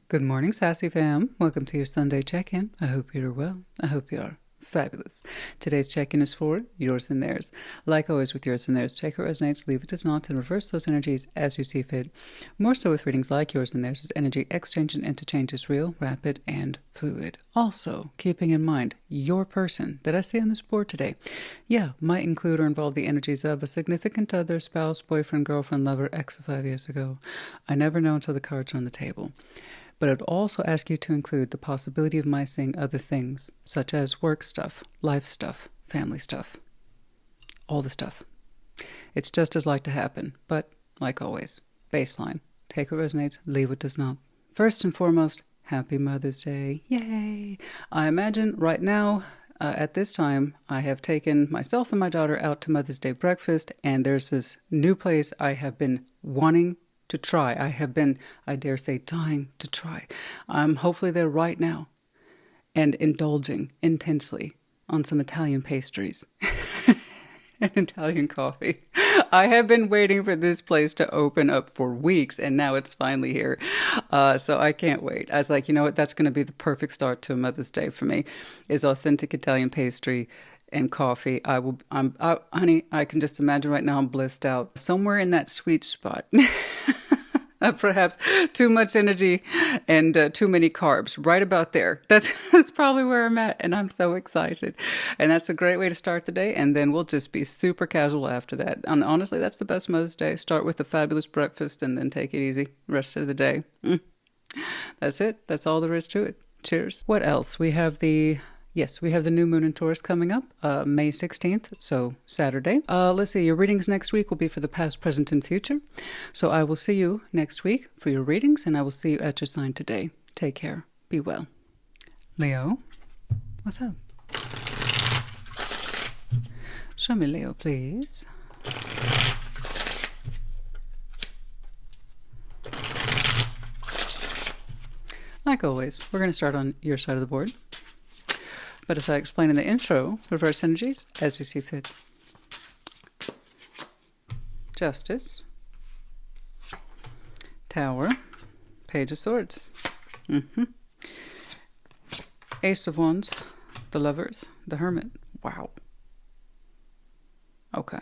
Good morning, Sassy fam. Welcome to your Sunday check-in. I hope you're well. I hope you are fabulous. Today's check-in is for yours and theirs. Like always with yours and theirs, check what resonates, leave it does not, and reverse those energies as you see fit. More so with readings like yours and theirs, as energy exchange and interchange is real, rapid, and fluid. Also, keeping in mind, your person that I see on this board today, might include or involve the energies of a significant other, spouse, boyfriend, girlfriend, lover, ex of 5 years ago. I never know until the cards are on the table. But I'd also ask you to include the possibility of my seeing other things, such as work stuff, life stuff, family stuff, all the stuff. It's just as like to happen, but like always, baseline, take what resonates, leave what does not. First and foremost, happy Mother's Day. Yay! I imagine right now, at this time, I have taken myself and my daughter out to Mother's Day breakfast, and there's this new place I have been wanting to try. I have been, I dare say, dying to try. I'm hopefully there right now and indulging intensely on some Italian pastries and Italian coffee. I have been waiting for this place to open up for weeks, and now it's finally here. So I can't wait. I was like, you know what? That's going to be the perfect start to Mother's Day for me, is authentic Italian pastry and coffee. Honey, I can just imagine right now I'm blissed out. Somewhere in that sweet spot. Perhaps too much energy and too many carbs. Right about there. That's probably where I'm at, and I'm so excited. And that's a great way to start the day, and then we'll just be super casual after that. And honestly, that's the best Mother's Day. Start with a fabulous breakfast and then take it easy rest of the day. That's it. That's all there is to it. Cheers. What else? We have the new moon in Taurus coming up, May 16th, so Saturday. Let's see, your readings next week will be for the past, present, and future. So I will see you next week for your readings, and I will see you at your sign today. Take care. Be well. Leo, what's up? Show me Leo, please. Like always, we're going to start on your side of the board. But as I explained in the intro, reverse energies as you see fit. Justice. Tower. Page of Swords. Ace of Wands. The Lovers. The Hermit. Wow. Okay.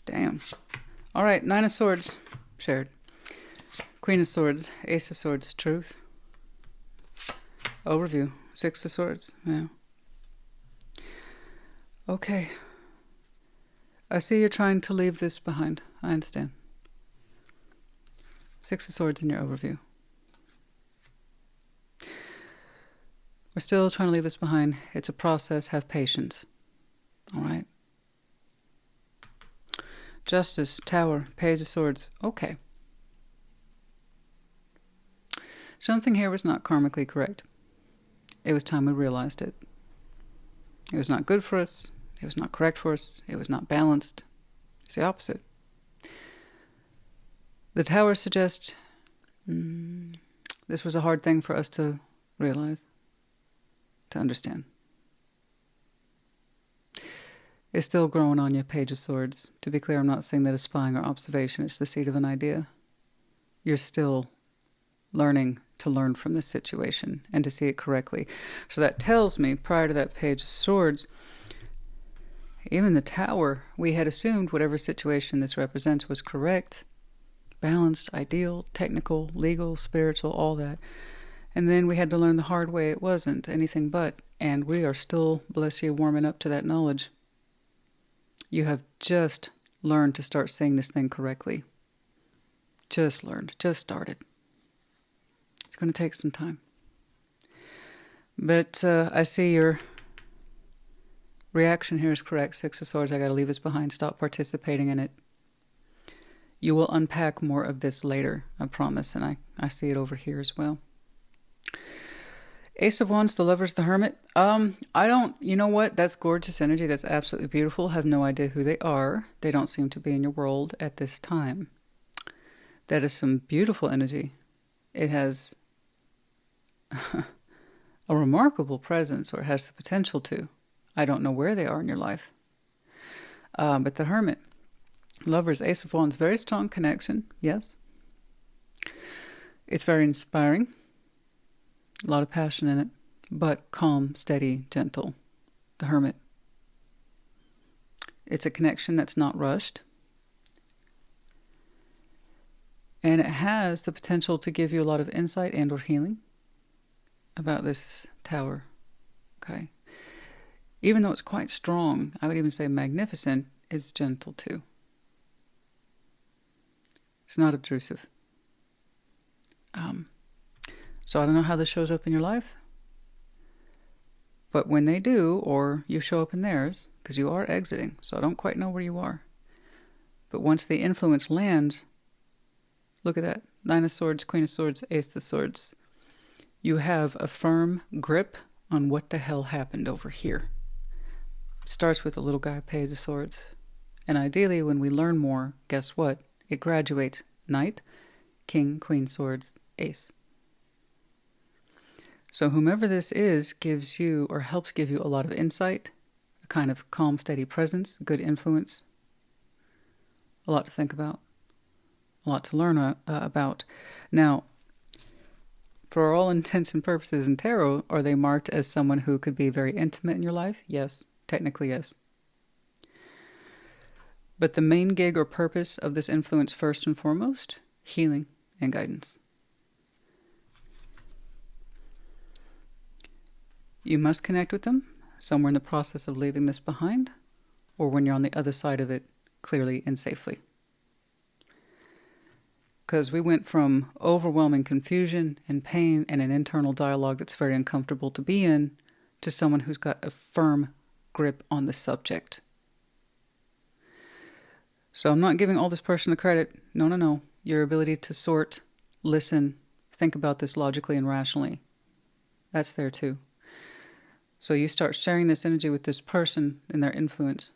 Damn. All right, Nine of Swords. Shared. Queen of Swords. Ace of Swords. Truth. Overview. Six of Swords. Yeah. Okay. I see you're trying to leave this behind. I understand. Six of Swords in your overview. We're still trying to leave this behind. It's a process. Have patience. All right. Justice. Tower. Page of Swords. Okay. Something here was not karmically correct. It was time we realized it. It was not good for us. It was not correct for us. It was not balanced. It's the opposite. The Tower suggests this was a hard thing for us to realize, to understand. It's still growing on you, Page of Swords. To be clear, I'm not saying that as spying or observation. It's the seed of an idea. You're still learning to learn from this situation and to see it correctly. So that tells me, prior to that Page of Swords, even the Tower, we had assumed whatever situation this represents was correct, balanced, ideal, technical, legal, spiritual, all that. And then we had to learn the hard way it wasn't anything but. And we are still, bless you, warming up to that knowledge. You have just learned to start seeing this thing correctly. Just learned, just started. It's going to take some time. But I see your reaction here is correct. Six of Swords, I got to leave this behind. Stop participating in it. You will unpack more of this later, I promise. And I see it over here as well. Ace of Wands, the Lovers, the Hermit. You know what? That's gorgeous energy. That's absolutely beautiful. Have no idea who they are. They don't seem to be in your world at this time. That is some beautiful energy. It has a remarkable presence, or it has the potential to. I don't know where they are in your life. But the Hermit, Lovers, Ace of Wands, very strong connection, yes. It's very inspiring. A lot of passion in it, but calm, steady, gentle. The Hermit. It's a connection that's not rushed. And it has the potential to give you a lot of insight and or healing about this Tower. Okay. Even though it's quite strong, I would even say magnificent, it's gentle too. It's not obtrusive. So I don't know how this shows up in your life. But when they do, or you show up in theirs, because you are exiting, so I don't quite know where you are. But once the influence lands, look at that. 9 of Swords, Queen of Swords, Ace of Swords. You have a firm grip on what the hell happened over here. Starts with a little guy, Page of Swords. And ideally, when we learn more, guess what? It graduates Knight, King, Queen, Swords, Ace. So whomever this is gives you, or helps give you, a lot of insight, a kind of calm, steady presence, good influence, a lot to think about, a lot to learn about. Now, for all intents and purposes in tarot, are they marked as someone who could be very intimate in your life? Yes, technically yes. But the main gig or purpose of this influence, first and foremost, healing and guidance. You must connect with them somewhere in the process of leaving this behind, or when you're on the other side of it, clearly and safely. Because we went from overwhelming confusion and pain and an internal dialogue that's very uncomfortable to be in, to someone who's got a firm grip on the subject. So I'm not giving all this person the credit. No. Your ability to sort, listen, think about this logically and rationally, that's there too. So you start sharing this energy with this person and their influence.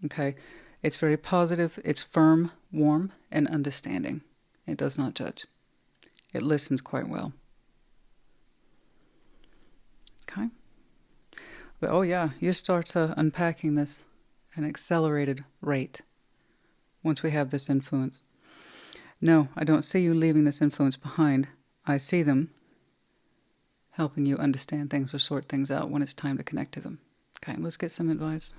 Okay? It's very positive. It's firm, warm, and understanding. It does not judge. It listens quite well. Okay? But oh yeah, you start unpacking this at an accelerated rate once we have this influence. No, I don't see you leaving this influence behind. I see them helping you understand things or sort things out when it's time to connect to them. Okay, let's get some advice.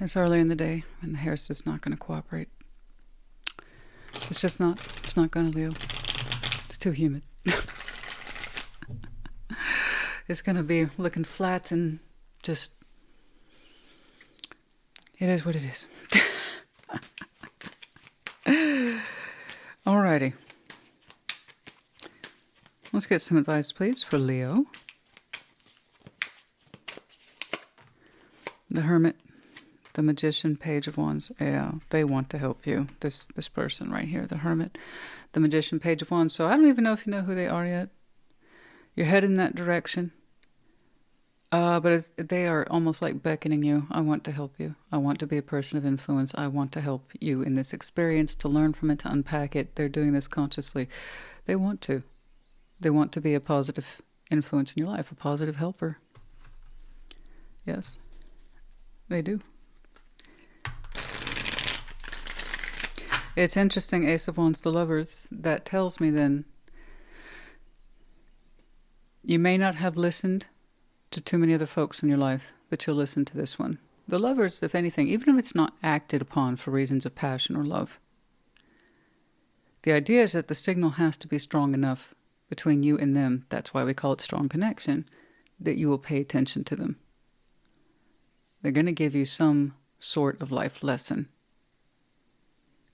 It's early in the day and the hair's just not going to cooperate. It's just not. It's not going to, Leo. It's too humid. It's going to be looking flat and just... It is what it is. Alrighty. Let's get some advice, please, for Leo. The Hermit, the Magician, Page of Wands. Yeah, they want to help you. This person right here, the Hermit, the Magician, Page of Wands. So I don't even know if you know who they are yet. You're heading in that direction. But they are almost like beckoning you. I want to help you. I want to be a person of influence. I want to help you in this experience, to learn from it, to unpack it. They're doing this consciously. They want to. They want to be a positive influence in your life, a positive helper. Yes, they do. It's interesting, Ace of Wands, the Lovers. That tells me then you may not have listened to too many other folks in your life, but you'll listen to this one. The Lovers, if anything, even if it's not acted upon for reasons of passion or love, the idea is that the signal has to be strong enough between you and them. That's why we call it strong connection, that you will pay attention to them. They're going to give you some sort of life lesson.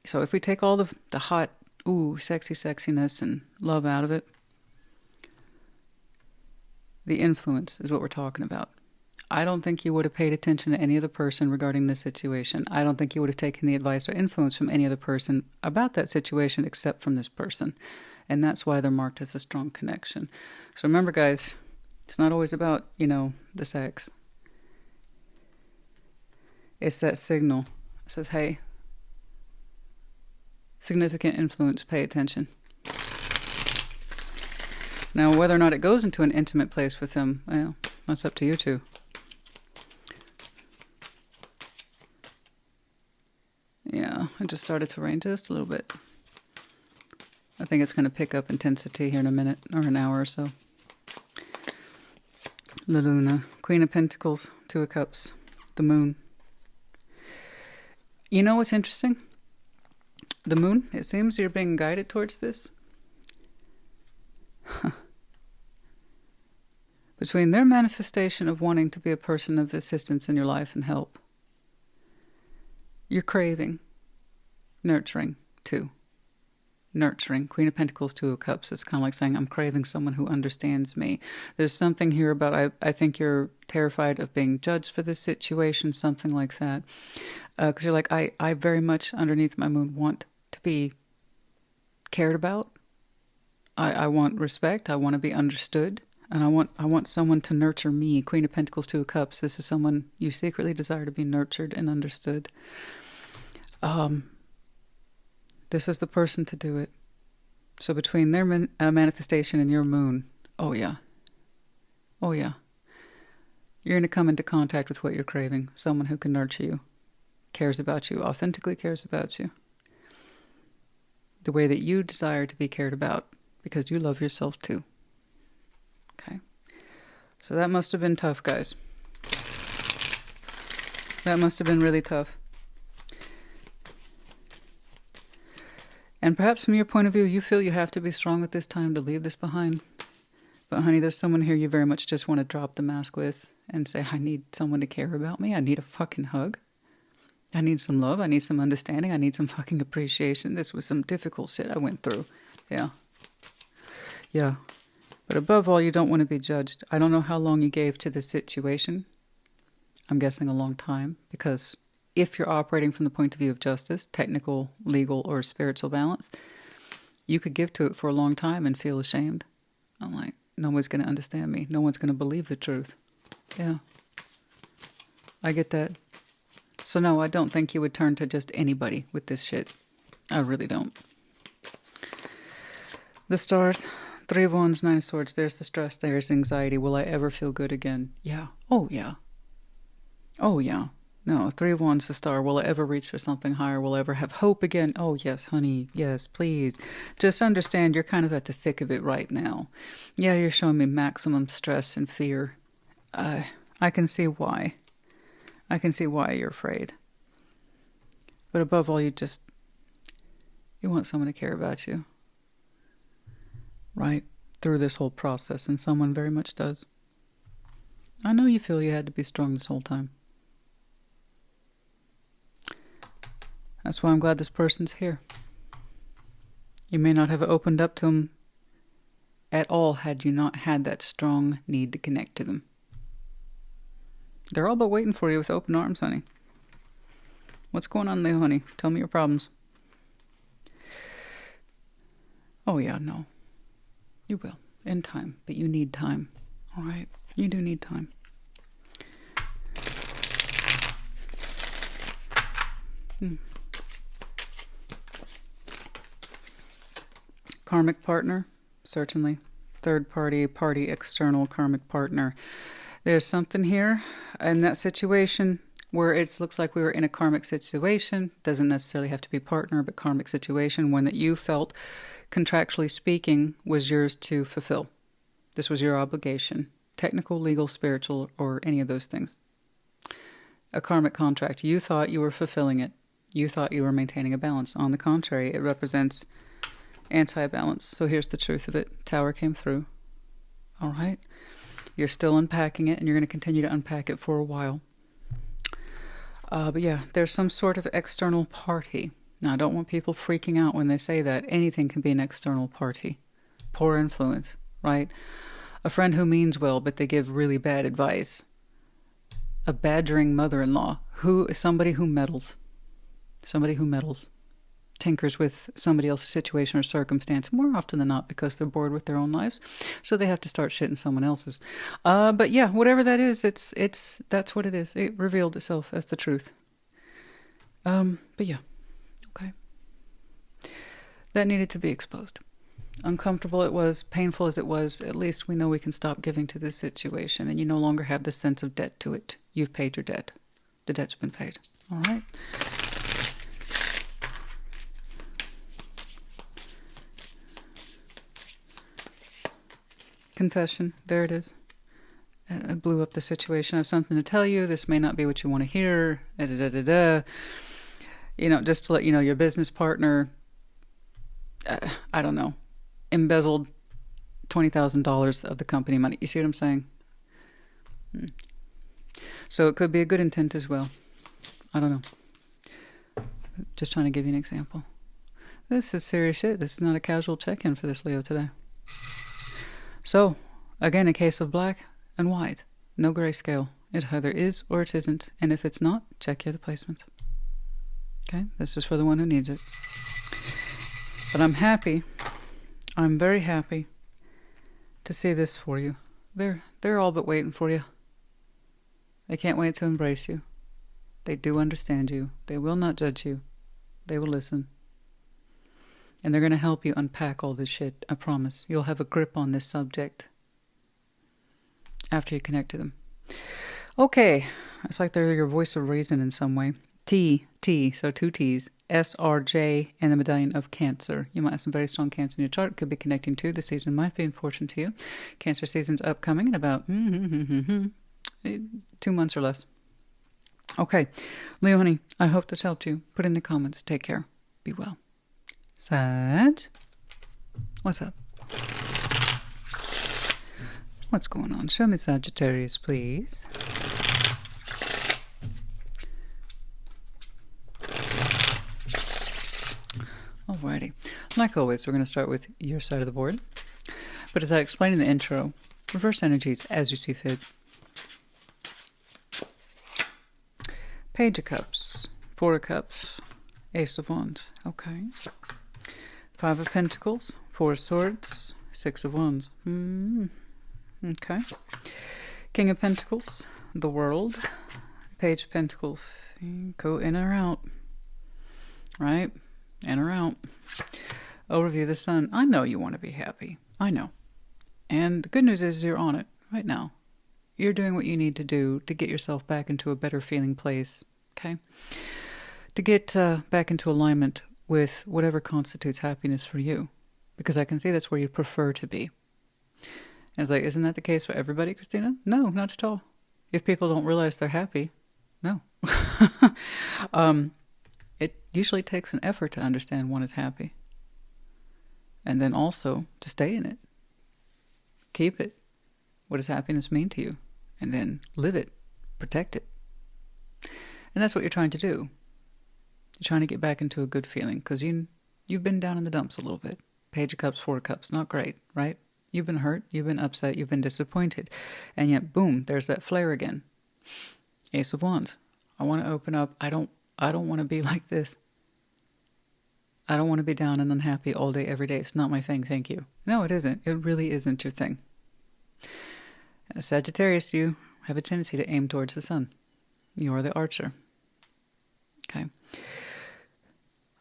So if we take all the hot, sexiness and love out of it, the influence is what we're talking about. I don't think you would have paid attention to any other person regarding this situation. I don't think you would have taken the advice or influence from any other person about that situation except from this person. And that's why they're marked as a strong connection. So remember, guys, it's not always about, the sex. It's that signal. It says, hey, significant influence, pay attention. Now, whether or not it goes into an intimate place with them, well, that's up to you two. Yeah, it just started to rain just a little bit. I think it's going to pick up intensity here in a minute or an hour or so. La Luna, Queen of Pentacles, Two of Cups, the Moon. You know what's interesting? The Moon, it seems you're being guided towards this. Between their manifestation of wanting to be a person of assistance in your life and help, you're craving nurturing too. Nurturing. Queen of Pentacles, Two of Cups. It's kind of like saying, I'm craving someone who understands me. There's something here about, I think you're terrified of being judged for this situation, something like that. Because you're like, I very much underneath my moon want to be cared about. I want respect. I want to be understood. And I want someone to nurture me. Queen of Pentacles, Two of Cups. This is someone you secretly desire to be nurtured and understood. This is the person to do it. So between their manifestation and your moon, oh yeah. Oh yeah. You're going to come into contact with what you're craving. Someone who can nurture you, cares about you, authentically cares about you. The way that you desire to be cared about, because you love yourself too. Okay. So that must have been tough, guys. That must have been really tough. And perhaps from your point of view, you feel you have to be strong at this time to leave this behind. But honey, there's someone here you very much just want to drop the mask with and say, I need someone to care about me. I need a fucking hug. I need some love. I need some understanding. I need some fucking appreciation. This was some difficult shit I went through. Yeah. Yeah. But above all, you don't want to be judged. I don't know how long you gave to this situation. I'm guessing a long time, because if you're operating from the point of view of justice, technical, legal, or spiritual balance, you could give to it for a long time and feel ashamed. I'm like, no one's going to understand me. No one's going to believe the truth. Yeah. I get that. So no, I don't think you would turn to just anybody with this shit. I really don't. The stars, Three of Wands, Nine of Swords. There's the stress. There's anxiety. Will I ever feel good again? Yeah. Oh, yeah. Oh, yeah. No, Three of Wands, the star. Will I ever reach for something higher? Will I ever have hope again? Oh, yes, honey. Yes, please. Just understand you're kind of at the thick of it right now. Yeah, you're showing me maximum stress and fear. I can see why. I can see why you're afraid. But above all, you want someone to care about you. Right? Through this whole process. And someone very much does. I know you feel you had to be strong this whole time. That's why I'm glad this person's here. You may not have opened up to them at all had you not had that strong need to connect to them. They're all but waiting for you with open arms, honey. What's going on there, honey? Tell me your problems. Oh, yeah, no. You will. In time. But you need time. All right? You do need time. Karmic partner, certainly. Third party, external karmic partner. There's something here in that situation where it looks like we were in a karmic situation. Doesn't necessarily have to be partner, but karmic situation, one that you felt, contractually speaking, was yours to fulfill. This was your obligation. Technical, legal, spiritual, or any of those things. A karmic contract. You thought you were fulfilling it. You thought you were maintaining a balance. On the contrary, it represents anti-balance. So here's the truth of it. Tower came through. All right. You're still unpacking it, and you're going to continue to unpack it for a while. But yeah, there's some sort of external party. Now, I don't want people freaking out when they say that. Anything can be an external party. Poor influence, right? A friend who means well, but they give really bad advice. A badgering mother-in-law. Somebody who meddles. Somebody who meddles. Tinkers with somebody else's situation or circumstance, more often than not because they're bored with their own lives, so they have to start shitting someone else's. But yeah, whatever that is, that's what it is. It revealed itself as the truth. But yeah, okay. That needed to be exposed. uncomfortable it was, painful as it was, at least we know we can stop giving to this situation, and you no longer have the sense of debt to it. You've paid your debt. The debt's been paid. All right. Confession. There it is. I blew up the situation. I have something to tell you. This may not be what you want to hear. Da, da, da, da, da. You know, just to let you know, your business partner, I don't know, embezzled $20,000 of the company money. You see what I'm saying? So it could be a good intent as well. I don't know. Just trying to give you an example. This is serious shit. This is not a casual check-in for this Leo today. So, again, a case of black and white. No grayscale. It either is or it isn't. And if it's not, check your other placements. Okay? This is for the one who needs it. But I'm happy. I'm very happy to see this for you. They're all but waiting for you. They can't wait to embrace you. They do understand you. They will not judge you. They will listen. And they're going to help you unpack all this shit. I promise. You'll have a grip on this subject after you connect to them. Okay. It's like they're your voice of reason in some way. T, so 2 T's. SRJ and the Medallion of Cancer. You might have some very strong Cancer in your chart. Could be connecting to. The season might be important to you. Cancer season's upcoming in about 2 months or less. Okay. Leo, honey, I hope this helped you. Put in the comments. Take care. Be well. Sag? What's up? What's going on? Show me Sagittarius, please. Alrighty. Like always, we're going to start with your side of the board. But as I explained in the intro, reverse energies as you see fit. Page of Cups, 4 of Cups, Ace of Wands. Okay. 5 of Pentacles, 4 of Swords, 6 of Wands. Okay. King of Pentacles, the World, Page of Pentacles. Go in or out. Right? In or out. Overview of the Sun. I know you want to be happy. I know. And the good news is you're on it right now. You're doing what you need to do to get yourself back into a better feeling place. Okay? To get back into alignment with whatever constitutes happiness for you. Because I can see that's where you prefer to be. And it's like, isn't that the case for everybody, Christina? No, not at all. If people don't realize they're happy, no. It usually takes an effort to understand one is happy. And then also to stay in it. Keep it. What does happiness mean to you? And then live it. Protect it. And that's what you're trying to do. You're trying to get back into a good feeling because you've been down in the dumps a little bit. Page of Cups, 4 of Cups. Not great, right? You've been hurt. You've been upset. You've been disappointed. And yet, boom, there's that flare again. Ace of Wands. I want to open up. I don't want to be like this. I don't want to be down and unhappy all day, every day. It's not my thing, thank you. No, it isn't. It really isn't your thing. As Sagittarius, you have a tendency to aim towards the sun. You are the archer. Okay.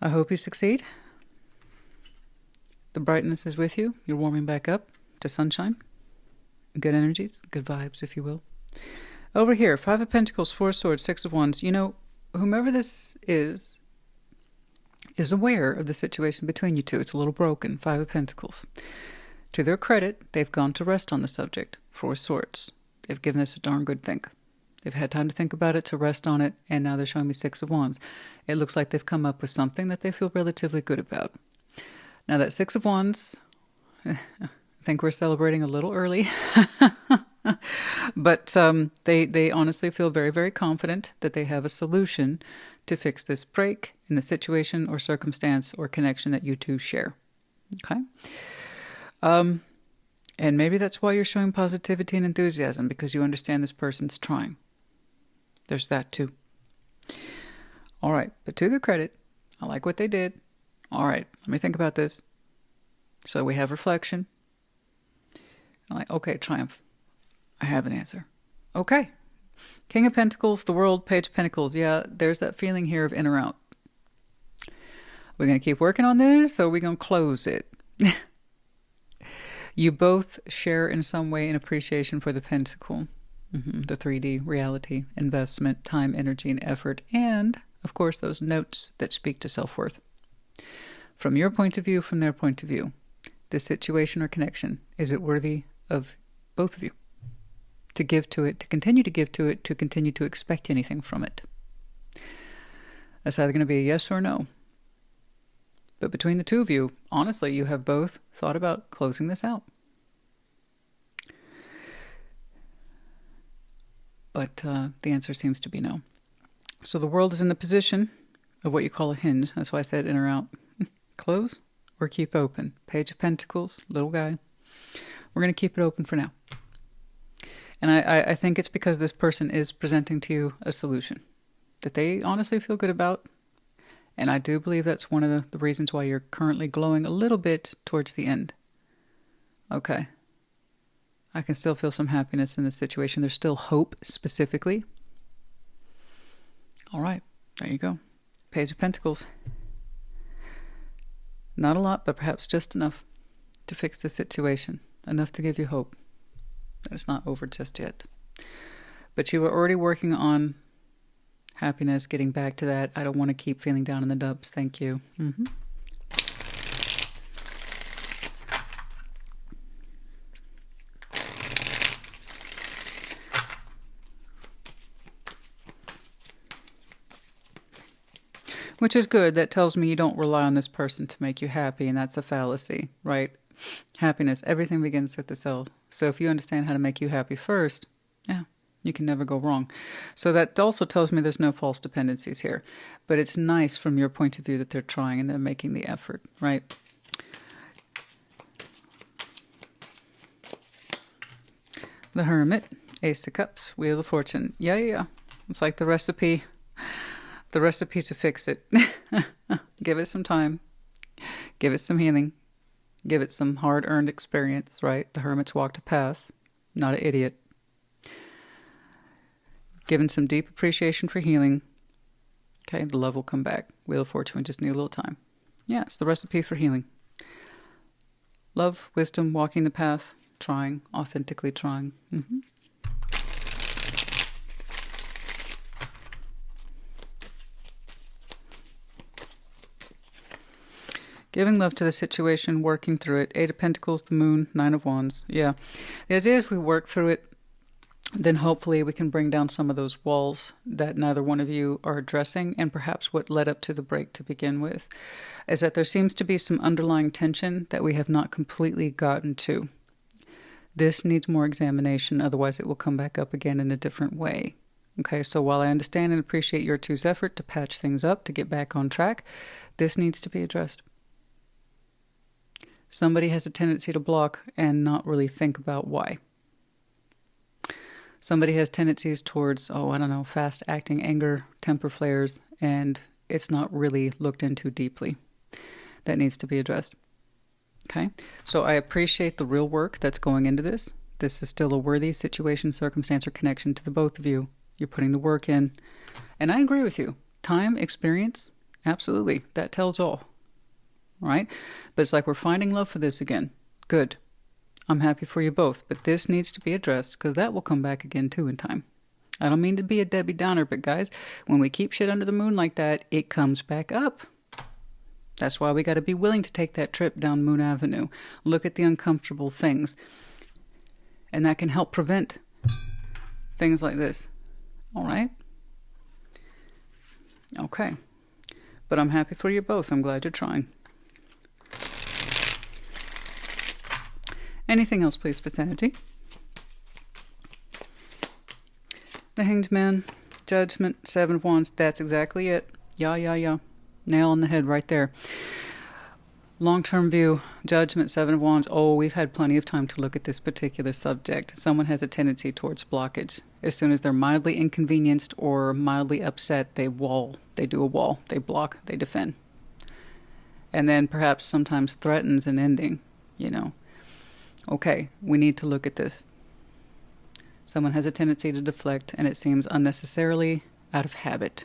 I hope you succeed. The brightness is with you. You're warming back up to sunshine. Good energies, good vibes, if you will. Over here, 5 of Pentacles, 4 of Swords, 6 of Wands. You know, whomever this is aware of the situation between you two. It's a little broken. 5 of Pentacles. To their credit, they've gone to rest on the subject. 4 of Swords. They've given this a darn good think. They've had time to think about it, to rest on it, and now they're showing me 6 of Wands. It looks like they've come up with something that they feel relatively good about. Now that 6 of Wands, I think we're celebrating a little early. But they honestly feel very, very confident that they have a solution to fix this break in the situation or circumstance or connection that you two share. Okay? And maybe that's why you're showing positivity and enthusiasm, because you understand this person's trying. There's that too. All right. But to their credit, I like what they did. All right. Let me think about this. So we have reflection. I'm like, okay, triumph. I have an answer. Okay. King of Pentacles, the World, Page of Pentacles. Yeah, there's that feeling here of in or out. We're going to keep working on this, or are we going to close it? You both share in some way an appreciation for the pentacle, the 3D reality, investment, time, energy, and effort, and, of course, those notes that speak to self-worth. From your point of view, from their point of view, this situation or connection, is it worthy of both of you? To give to it, to continue to give to it, to continue to expect anything from it. That's either going to be a yes or a no. But between the two of you, honestly, you have both thought about closing this out. But the answer seems to be no. So the world is in the position of what you call a hinge. That's why I said in or out. Close or keep open. Page of Pentacles, little guy. We're going to keep it open for now. And I think it's because this person is presenting to you a solution that they honestly feel good about. And I do believe that's one of the reasons why you're currently glowing a little bit towards the end. Okay. I can still feel some happiness in this situation. There's still hope, specifically. All right. There you go. Page of Pentacles. Not a lot, but perhaps just enough to fix the situation. Enough to give you hope that it's not over just yet. But you were already working on happiness, getting back to that. I don't want to keep feeling down in the dumps. Thank you. Which is good. That tells me you don't rely on this person to make you happy, and that's a fallacy, right? Happiness, everything begins with the self. So if you understand how to make you happy first, yeah, you can never go wrong. So that also tells me there's no false dependencies here. But it's nice from your point of view that they're trying and they're making the effort, right? The Hermit, Ace of Cups, Wheel of Fortune. Yeah. It's like the recipe to fix it. Give it some time. Give it some healing. Give it some hard-earned experience, right? The Hermit's walked a path, not an idiot. Given some deep appreciation for healing. Okay, the love will come back. Wheel of Fortune, we just need a little time. Yeah, it's the recipe for healing. Love, wisdom, walking the path, trying, authentically trying. Giving love to the situation, working through it. 8 of Pentacles, the Moon, 9 of Wands. Yeah. The idea is if we work through it, then hopefully we can bring down some of those walls that neither one of you are addressing, and perhaps what led up to the break to begin with, is that there seems to be some underlying tension that we have not completely gotten to. This needs more examination, otherwise it will come back up again in a different way. Okay, so while I understand and appreciate your two's effort to patch things up, to get back on track, this needs to be addressed. Somebody has a tendency to block and not really think about why. Somebody has tendencies towards, fast acting, anger, temper flares, and it's not really looked into deeply. That needs to be addressed. Okay? So I appreciate the real work that's going into this. This is still a worthy situation, circumstance, or connection to the both of you. You're putting the work in. And I agree with you. Time, experience, absolutely. That tells all. Right? But it's like we're finding love for this again. Good. I'm happy for you both. But this needs to be addressed because that will come back again too in time. I don't mean to be a Debbie Downer, but guys, when we keep shit under the moon like that, it comes back up. That's why we got to be willing to take that trip down Moon Avenue. Look at the uncomfortable things. And that can help prevent things like this. All right? Okay. But I'm happy for you both. I'm glad you're trying. Anything else, please, for sanity? The Hanged Man, Judgment, 7 of Wands. That's exactly it. Yeah. Nail on the head right there. Long-term view, Judgment, 7 of Wands. Oh, we've had plenty of time to look at this particular subject. Someone has a tendency towards blockage. As soon as they're mildly inconvenienced or mildly upset, they wall. They do a wall. They block. They defend. And then perhaps sometimes threatens an ending, Okay, we need to look at this. Someone has a tendency to deflect, and it seems unnecessarily out of habit.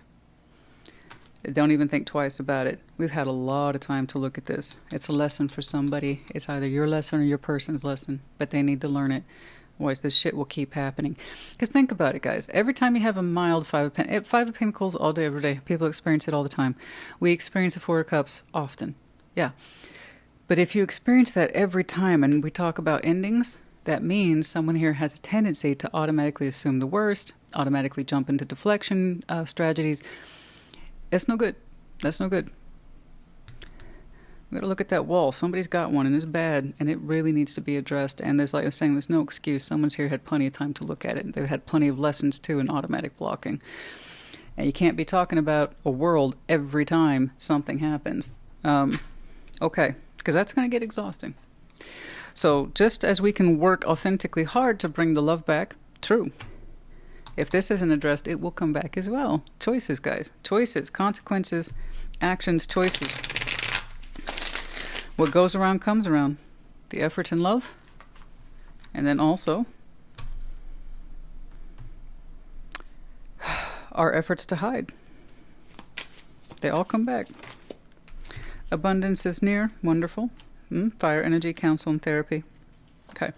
Don't even think twice about it. We've had a lot of time to look at this. It's a lesson for somebody. It's either your lesson or your person's lesson, but they need to learn it. Otherwise, this shit will keep happening. Because think about it, guys. Every time you have a mild Five of Pentacles all day, every day. People experience it all the time. We experience a Four of Cups often. Yeah. But if you experience that every time, and we talk about endings, that means someone here has a tendency to automatically assume the worst, automatically jump into deflection strategies. It's no good. That's no good. We gotta look at that wall. Somebody's got one and it's bad, and it really needs to be addressed. And there's, like I was saying, there's no excuse. Someone's here had plenty of time to look at it. They've had plenty of lessons too in automatic blocking. And you can't be talking about a world every time something happens. Okay, because that's going to get exhausting. So just as we can work authentically hard to bring the love back, true. If this isn't addressed, it will come back as well. Choices, guys. Choices, consequences, actions, choices. What goes around comes around. The effort and love. And then also our efforts to hide. They all come back. Abundance is near. Wonderful. Fire energy, counsel, and therapy. Okay.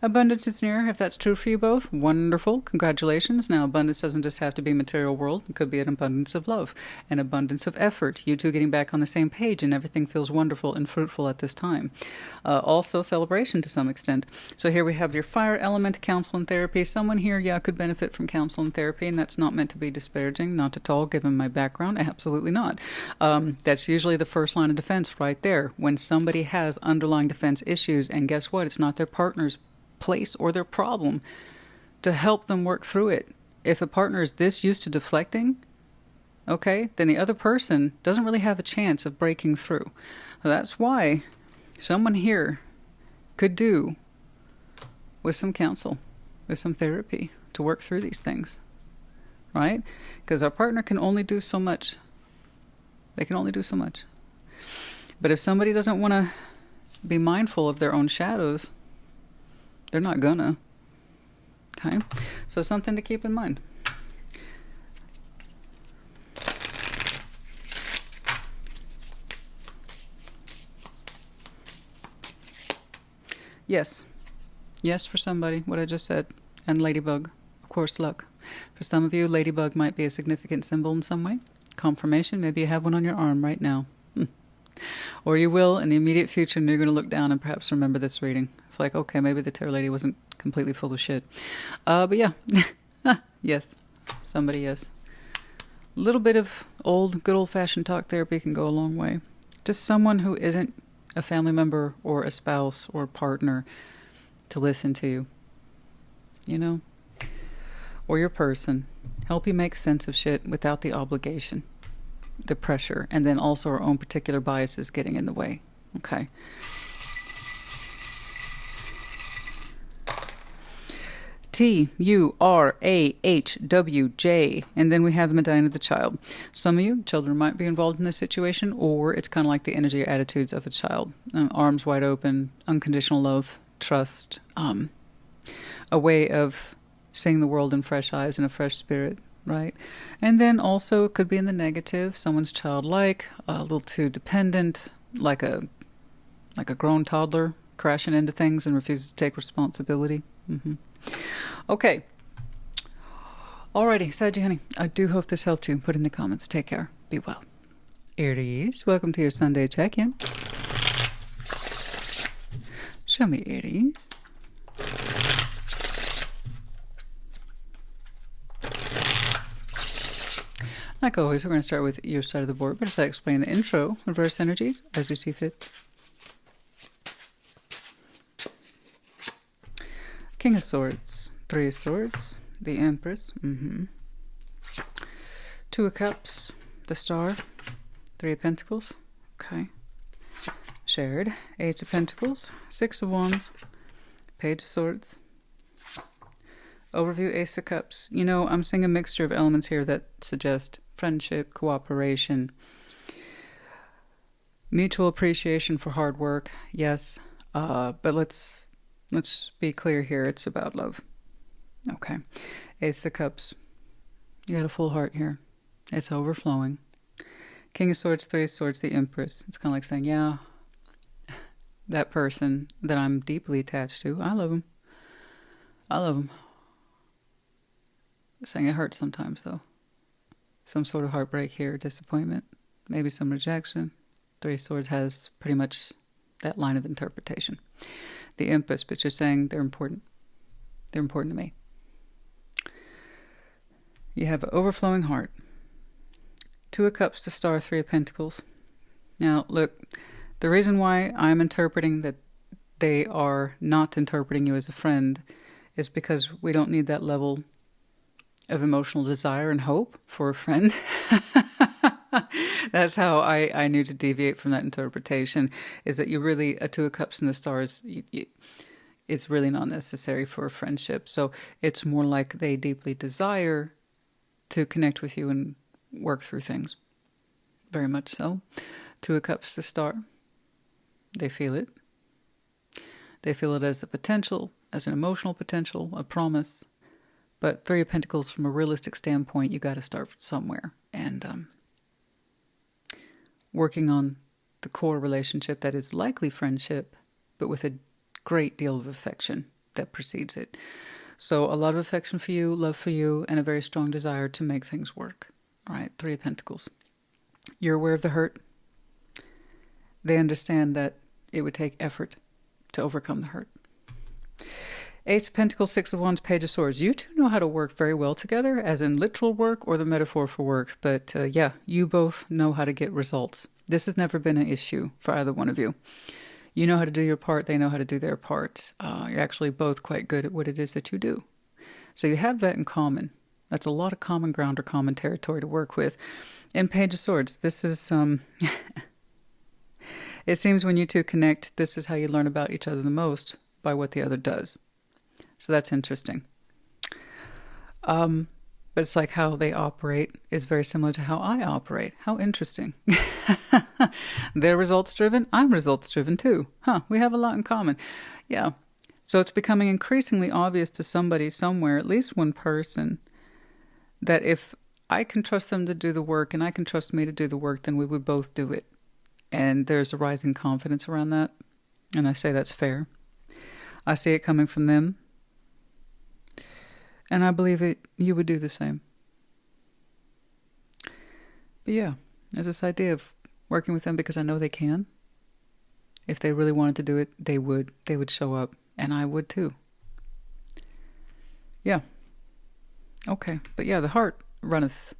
Abundance is near. If that's true for you both, wonderful. Congratulations. Now, abundance doesn't just have to be material world. It could be an abundance of love, an abundance of effort. You two getting back on the same page and everything feels wonderful and fruitful at this time. Also, celebration to some extent. So here we have your fire element, counsel, and therapy. Someone here, yeah, could benefit from counsel and therapy, and that's not meant to be disparaging, not at all, given my background. Absolutely not. That's usually the first line of defense right there. When somebody has underlying defense issues, and guess what? It's not their partner's place or their problem to help them work through it. If a partner is this used to deflecting, okay, then the other person doesn't really have a chance of breaking through. So that's why someone here could do with some counsel, with some therapy to work through these things, right? Because our partner can only do so much. They can only do so much. But if somebody doesn't want to be mindful of their own shadows, they're not gonna. Okay? So something to keep in mind. Yes. Yes for somebody, what I just said. And ladybug, of course, luck. For some of you, ladybug might be a significant symbol in some way. Confirmation, maybe you have one on your arm right now. Or you will in the immediate future, and you're going to look down and perhaps remember this reading. It's like, okay, maybe the tarot lady wasn't completely full of shit. But yeah, yes, somebody, yes. A little bit of good old-fashioned talk therapy can go a long way. Just someone who isn't a family member or a spouse or partner to listen to you, you know? Or your person. Help you make sense of shit without the obligation, the pressure, and then also our own particular biases getting in the way. Okay. TURAHWJ, and then we have the Medallion of the Child. Some of you, children might be involved in this situation, or it's kind of like the energy or attitudes of a child. Arms wide open, unconditional love, trust, a way of seeing the world in fresh eyes and a fresh spirit, right? And then also it could be in the negative. Someone's childlike, a little too dependent, like a grown toddler, crashing into things and refuses to take responsibility. Okay. Alrighty, Saggy honey, I do hope this helped you. Put in the comments. Take care. Be well. Aries, welcome to your Sunday check-in. Show me, Aries. Like always, we're going to start with your side of the board, but as I explain the intro, reverse energies, as you see fit. King of Swords, Three of Swords, the Empress, Two of Cups, the Star, Three of Pentacles, okay, shared, Eight of Pentacles, Six of Wands, Page of Swords, overview, Ace of Cups. You know, I'm seeing a mixture of elements here that suggest friendship, cooperation, mutual appreciation for hard work, yes, but let's be clear here, it's about love. Okay, Ace of Cups, you got a full heart here, it's overflowing, King of Swords, Three of Swords, the Empress. It's kind of like saying, yeah, that person that I'm deeply attached to, I love him. I love him. Saying it hurts sometimes, though. Some sort of heartbreak here, disappointment, maybe some rejection. Three of Swords has pretty much that line of interpretation. The Empress, but you're saying they're important. They're important to me. You have an overflowing heart. Two of Cups to Star, Three of Pentacles. Now, look, the reason why I'm interpreting that they are not interpreting you as a friend is because we don't need that level of emotional desire and hope for a friend. That's how I knew to deviate from that interpretation, is that you really, a Two of Cups and the Stars, it's really not necessary for a friendship. So it's more like they deeply desire to connect with you and work through things. Very much so. Two of Cups to Star. They feel it. They feel it as a potential, as an emotional potential, a promise. But Three of Pentacles, from a realistic standpoint, you got to start somewhere. And working on the core relationship that is likely friendship, but with a great deal of affection that precedes it. So a lot of affection for you, love for you, and a very strong desire to make things work. All right, Three of Pentacles. You're aware of the hurt. They understand that it would take effort to overcome the hurt. Ace of Pentacles, Six of Wands, Page of Swords. You two know how to work very well together, as in literal work or the metaphor for work. But yeah, you both know how to get results. This has never been an issue for either one of you. You know how to do your part. They know how to do their part. You're actually both quite good at what it is that you do. So you have that in common. That's a lot of common ground or common territory to work with. And Page of Swords, this is... It seems when you two connect, this is how you learn about each other the most, by what the other does. So that's interesting. But it's like how they operate is very similar to how I operate. How interesting. They're results driven. I'm results driven too. We have a lot in common. Yeah. So it's becoming increasingly obvious to somebody somewhere, at least one person, that if I can trust them to do the work and I can trust me to do the work, then we would both do it. And there's a rising confidence around that. And I say that's fair. I see it coming from them. And I believe you would do the same. But yeah, there's this idea of working with them because I know they can. If they really wanted to do it, they would. They would show up. And I would too. Yeah. Okay. But yeah, the heart runneth.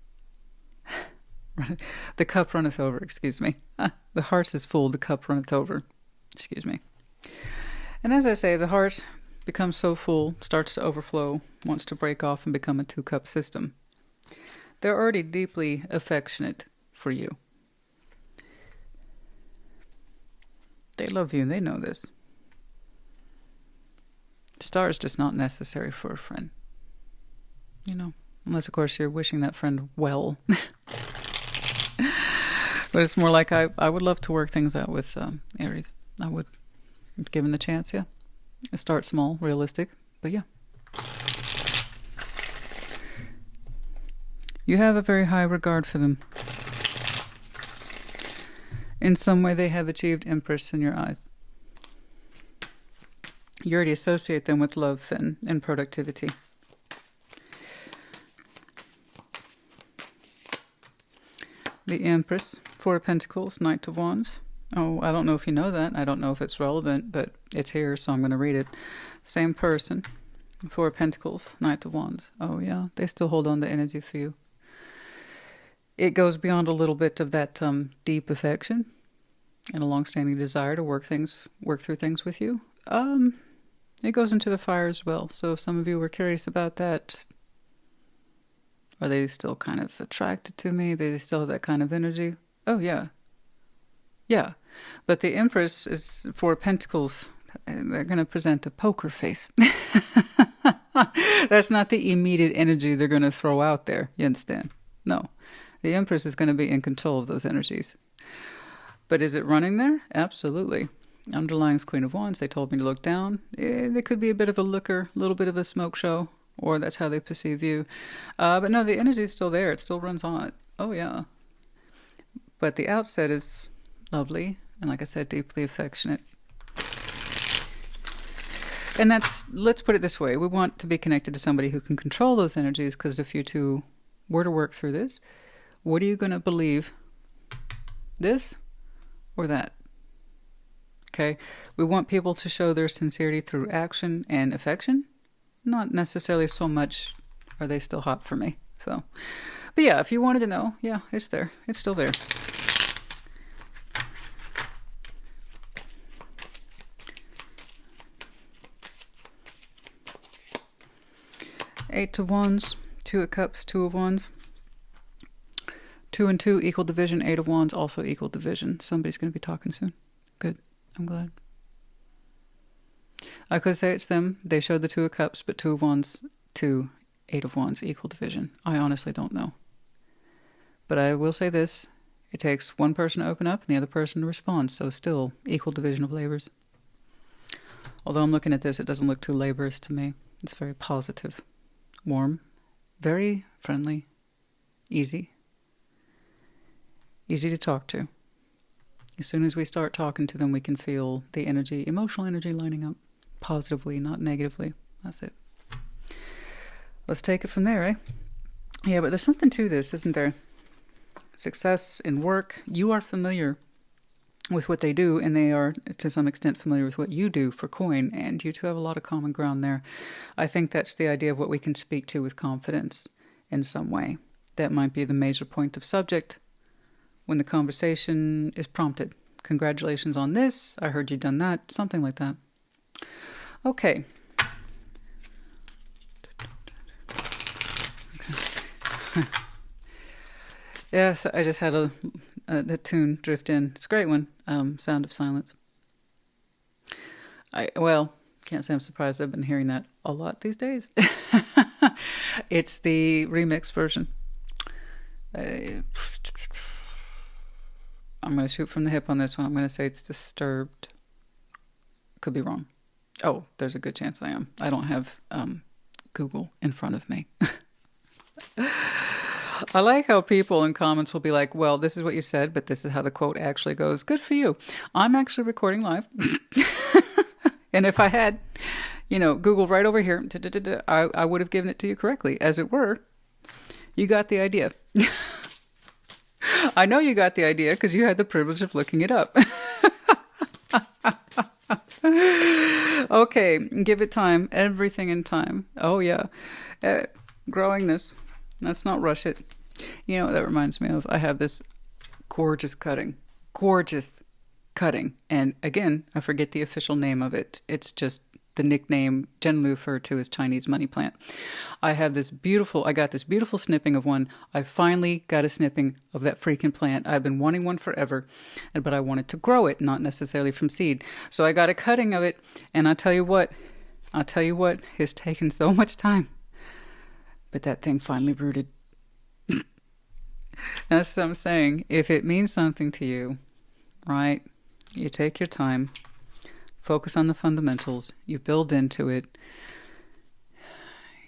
The cup runneth over, excuse me. The heart is full, the cup runneth over. Excuse me. And as I say, the heart becomes so full, starts to overflow, wants to break off and become a two-cup system. They're already deeply affectionate for you. They love you and they know this. Star is just not necessary for a friend. You know, unless of course you're wishing that friend well. But it's more like I would love to work things out with Aries. I would, given the chance, yeah. Start small, realistic, but yeah. You have a very high regard for them. In some way, they have achieved Empress in your eyes. You already associate them with love and productivity. The Empress, Four of Pentacles, Knight of Wands. Oh, I don't know if you know that. I don't know if it's relevant, but it's here, so I'm going to read it. Same person, Four of Pentacles, Knight of Wands. Oh, yeah, they still hold on to energy for you. It goes beyond a little bit of that deep affection and a long-standing desire to work through things with you. It goes into the fire as well. So if some of you were curious about that, are they still kind of attracted to me? Do they still have that kind of energy? Oh, yeah. Yeah. But the Empress is Four of Pentacles. They're going to present a poker face. That's not the immediate energy they're going to throw out there. You understand? No. The Empress is going to be in control of those energies. But is it running there? Absolutely. Underlying is Queen of Wands. They told me to look down. They could be a bit of a looker, a little bit of a smoke show. Or that's how they perceive you. But no, the energy is still there. It still runs on. Oh, yeah. but the outset is lovely. And like I said, deeply affectionate. And that's, let's put it this way. We want to be connected to somebody who can control those energies, because if you two were to work through this, what are you going to believe? This or that? Okay. We want people to show their sincerity through action and affection. Not necessarily so much, are they still hot for me? So, but yeah, if you wanted to know, yeah, it's there. It's still there. Eight of Wands, Two of Cups, Two of Wands. 2 and 2 equal division. 8 of Wands also equal division. Somebody's going to be talking soon. Good. I'm glad. I could say it's them. They showed the 2 of Cups, but 2 of Wands to 8 of Wands equal division. I honestly don't know. But I will say this. It takes one person to open up and the other person to respond. So still equal division of labors. Although I'm looking at this, it doesn't look too laborious to me. It's very positive. Warm, very friendly, easy to talk to. As soon as we start talking to them, we can feel the energy, emotional energy lining up positively, not negatively. That's it. Let's take it from there, eh? Yeah, but there's something to this, isn't there? Success in work. You are familiar with what they do, and they are to some extent familiar with what you do for coin, and you two have a lot of common ground there. I think that's the idea of what we can speak to with confidence in some way. That might be the major point of subject when the conversation is prompted. Congratulations on this. I heard you done that. Something like that. Okay. Yes, I just had a tune drift in. It's a great one. Sound of Silence. Well, can't say I'm surprised. I've been hearing that a lot these days. It's the remix version. I'm going to shoot from the hip on this one. I'm going to say it's Disturbed. Could be wrong. Oh, there's a good chance I am. I don't have Google in front of me. I like how people in comments will be like, well, this is what you said, but this is how the quote actually goes. Good for you. I'm actually recording live. And if I had, Google right over here, I would have given it to you correctly. As it were, you got the idea. I know you got the idea because you had the privilege of looking it up. Okay, give it time. Everything in time. Oh, yeah. Growing this. Let's not rush it. You know what that reminds me of? I have this gorgeous cutting. Gorgeous cutting. And again, I forget the official name of it. It's just the nickname generally referred to as Chinese money plant. I got this beautiful snipping of one. I finally got a snipping of that freaking plant. I've been wanting one forever, but I wanted to grow it, not necessarily from seed. So I got a cutting of it, and I'll tell you what, it's taken so much time. But that thing finally rooted. That's what I'm saying. If it means something to you, right, you take your time, focus on the fundamentals, you build into it,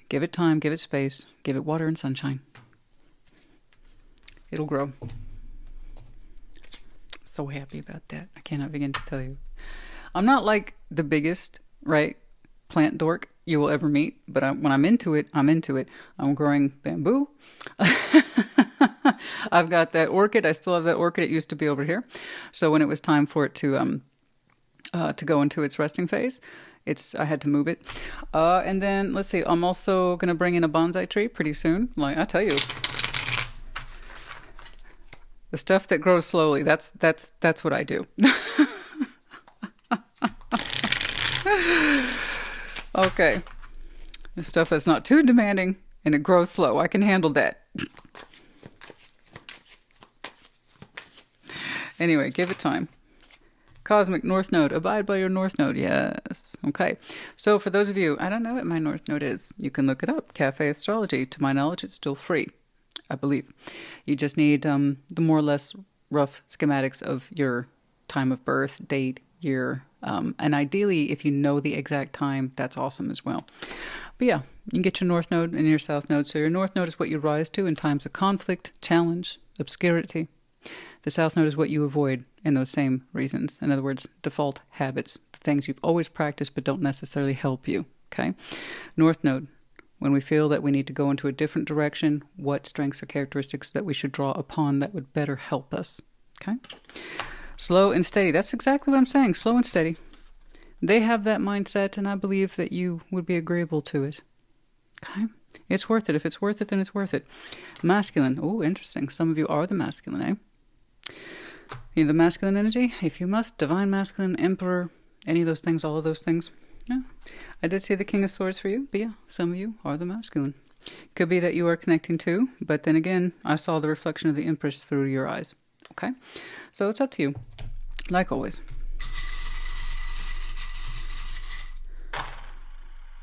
give it time, give it space, give it water and sunshine. It'll grow. So happy about that. I cannot begin to tell you. I'm not like the biggest, right, plant dork you will ever meet, but when I'm into it, I'm into it. I'm growing bamboo. I've got that orchid. I still have that orchid. It used to be over here. So when it was time for it to go into its resting phase, I had to move it. And then let's see. I'm also going to bring in a bonsai tree pretty soon. Like I tell you, the stuff that grows slowly. That's what I do. Okay. The stuff that's not too demanding and it grows slow. I can handle that. Anyway, give it time. Cosmic North Node. Abide by your North Node. Yes. Okay. So for those of you, I don't know what my North Node is. You can look it up. Cafe Astrology. To my knowledge, it's still free, I believe. You just need the more or less rough schematics of your time of birth, date, year, and ideally, if you know the exact time, that's awesome as well. But yeah, you can get your North Node and your South Node. So your North Node is what you rise to in times of conflict, challenge, obscurity. The South Node is what you avoid in those same reasons. In other words, default habits, the things you've always practiced but don't necessarily help you. Okay. North Node, when we feel that we need to go into a different direction, what strengths or characteristics that we should draw upon that would better help us. Okay. Slow and steady. That's exactly what I'm saying. Slow and steady. They have that mindset, and I believe that you would be agreeable to it. Okay. It's worth it. If it's worth it, then it's worth it. Masculine. Oh, interesting. Some of you are the masculine, eh? The masculine energy, if you must, divine masculine, emperor, any of those things, all of those things. Yeah. I did see the King of Swords for you, but yeah, some of you are the masculine. Could be that you are connecting to, but then again, I saw the reflection of the Empress through your eyes. Okay? So it's up to you. Like always.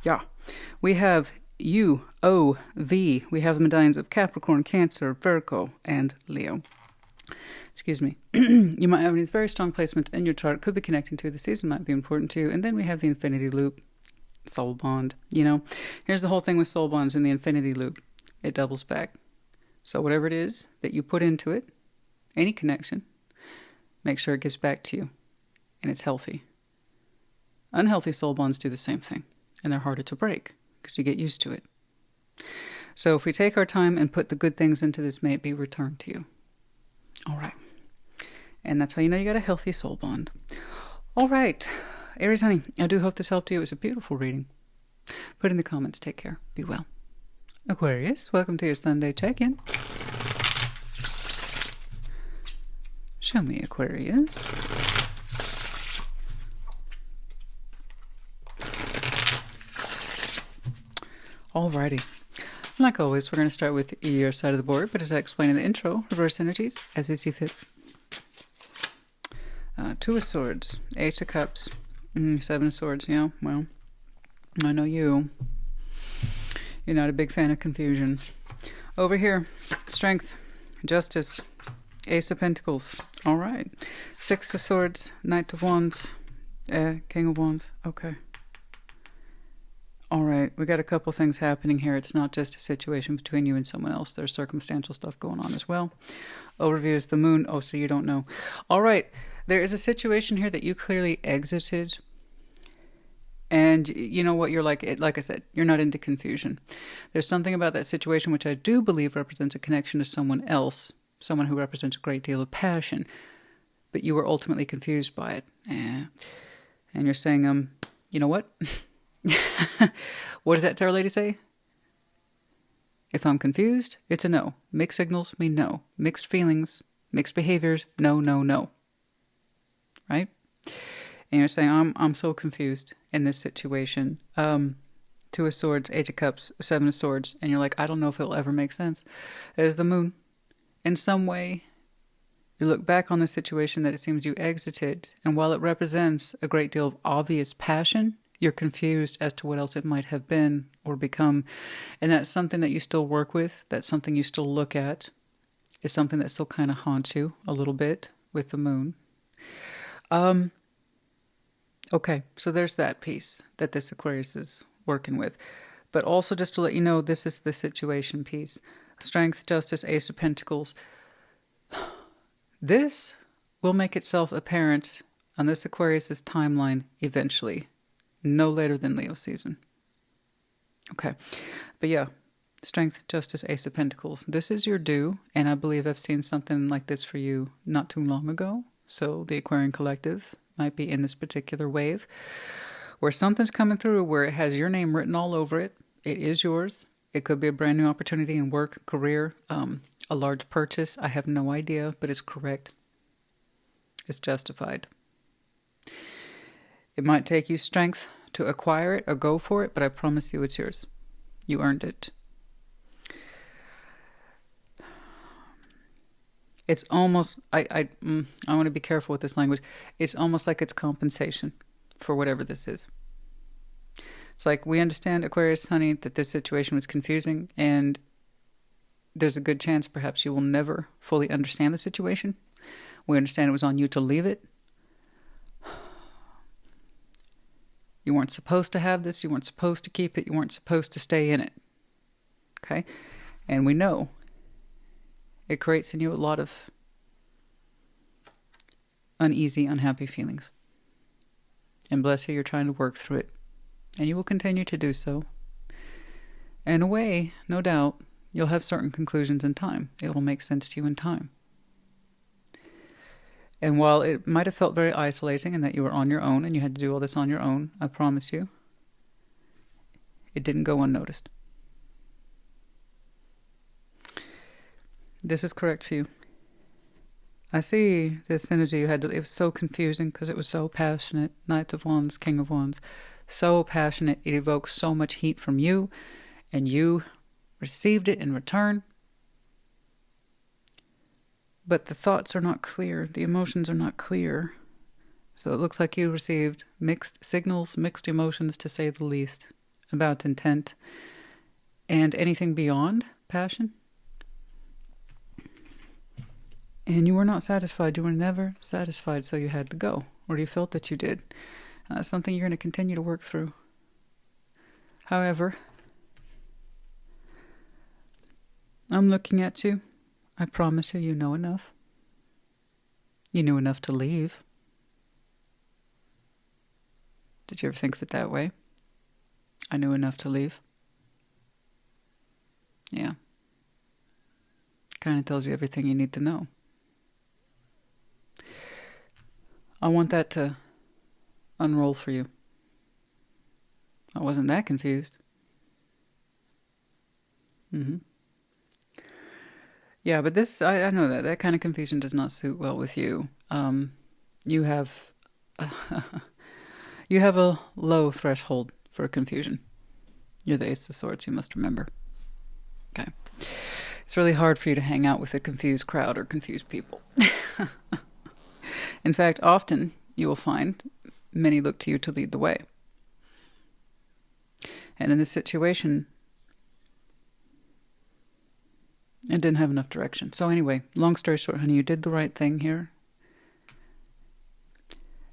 Yeah. We have UOV. We have the medallions of Capricorn, Cancer, Virgo, and Leo. Excuse me. You might have these very strong placements in your chart. Could be connecting to. The season might be important to you. And then we have the infinity loop. Soul bond. You know, here's the whole thing with soul bonds in the infinity loop. It doubles back. So whatever it is that you put into it, any connection, make sure it gives back to you. And it's healthy. Unhealthy soul bonds do the same thing. And they're harder to break because you get used to it. So if we take our time and put the good things into this, may it be returned to you. All right. And that's how you know you got a healthy soul bond. All right. Aries, honey, I do hope this helped you. It was a beautiful reading. Put in the comments. Take care. Be well. Aquarius, welcome to your Sunday check-in. Show me, Aquarius. Alrighty. Like always, we're going to start with your side of the board, but as I explained in the intro, reverse energies as you see fit. Two of Swords, Eight of Cups, Seven of Swords. Yeah, well, I know you. You're not a big fan of confusion. Over here, Strength, Justice, Ace of Pentacles. All right. Six of Swords, Knight of Wands, King of Wands. Okay. All right, we got a couple things happening here. It's not just a situation between you and someone else. There's circumstantial stuff going on as well. Overview is the moon. Oh, so you don't know. All right, there is a situation here that you clearly exited. And you know what? You're like I said, you're not into confusion. There's something about that situation which I do believe represents a connection to someone else, someone who represents a great deal of passion. But you were ultimately confused by it. And you're saying, you know what? What does that tarot lady say? If I'm confused, it's a no. Mixed signals mean no. Mixed feelings, mixed behaviors, no, no, no. Right? And you're saying, I'm so confused in this situation. Two of Swords, Eight of Cups, Seven of Swords. And you're like, I don't know if it'll ever make sense. There's the moon. In some way, you look back on the situation that it seems you exited. And while it represents a great deal of obvious passion, you're confused as to what else it might have been or become. And that's something that you still work with. That's something you still look at. It's something that still kind of haunts you a little bit with the moon. Okay, so there's that piece that this Aquarius is working with. But also just to let you know, this is the situation piece. Strength, Justice, Ace of Pentacles. This will make itself apparent on this Aquarius's timeline eventually. No later than Leo season. Okay. But yeah, Strength, Justice, Ace of Pentacles. This is your due, and I believe I've seen something like this for you not too long ago. So the Aquarian Collective might be in this particular wave where something's coming through where it has your name written all over it. It is yours. It could be a brand new opportunity in work, career, a large purchase. I have no idea, but it's correct. It's justified. It might take you strength to acquire it or go for it, but I promise you it's yours. You earned it. It's almost, I want to be careful with this language. It's almost like it's compensation for whatever this is. It's like we understand, Aquarius, honey, that this situation was confusing, and there's a good chance perhaps you will never fully understand the situation. We understand it was on you to leave it. You weren't supposed to have this. You weren't supposed to keep it. You weren't supposed to stay in it. Okay? And we know it creates in you a lot of uneasy, unhappy feelings. And bless you, you're trying to work through it. And you will continue to do so. In a way, no doubt, you'll have certain conclusions in time. It will make sense to you in time. And while it might have felt very isolating and that you were on your own and you had to do all this on your own, I promise you, it didn't go unnoticed. This is correct for you. I see this energy you had. It was so confusing because it was so passionate. Knight of Wands, King of Wands. So passionate. It evoked so much heat from you. And you received it in return. But the thoughts are not clear. The emotions are not clear. So it looks like you received mixed signals, mixed emotions, to say the least, about intent and anything beyond passion. And you were not satisfied. You were never satisfied, so you had to go. Or you felt that you did. That's something you're going to continue to work through. However, I'm looking at you. I promise you, you know enough. You knew enough to leave. Did you ever think of it that way? I knew enough to leave. Yeah. Kind of tells you everything you need to know. I want that to unroll for you. I wasn't that confused. Yeah, but this, I know that kind of confusion does not suit well with you. You have you have a low threshold for confusion. You're the Ace of Swords, you must remember. Okay. It's really hard for you to hang out with a confused crowd or confused people. In fact, often you will find many look to you to lead the way. And in this situation, it didn't have enough direction. So anyway, long story short, honey, you did the right thing here.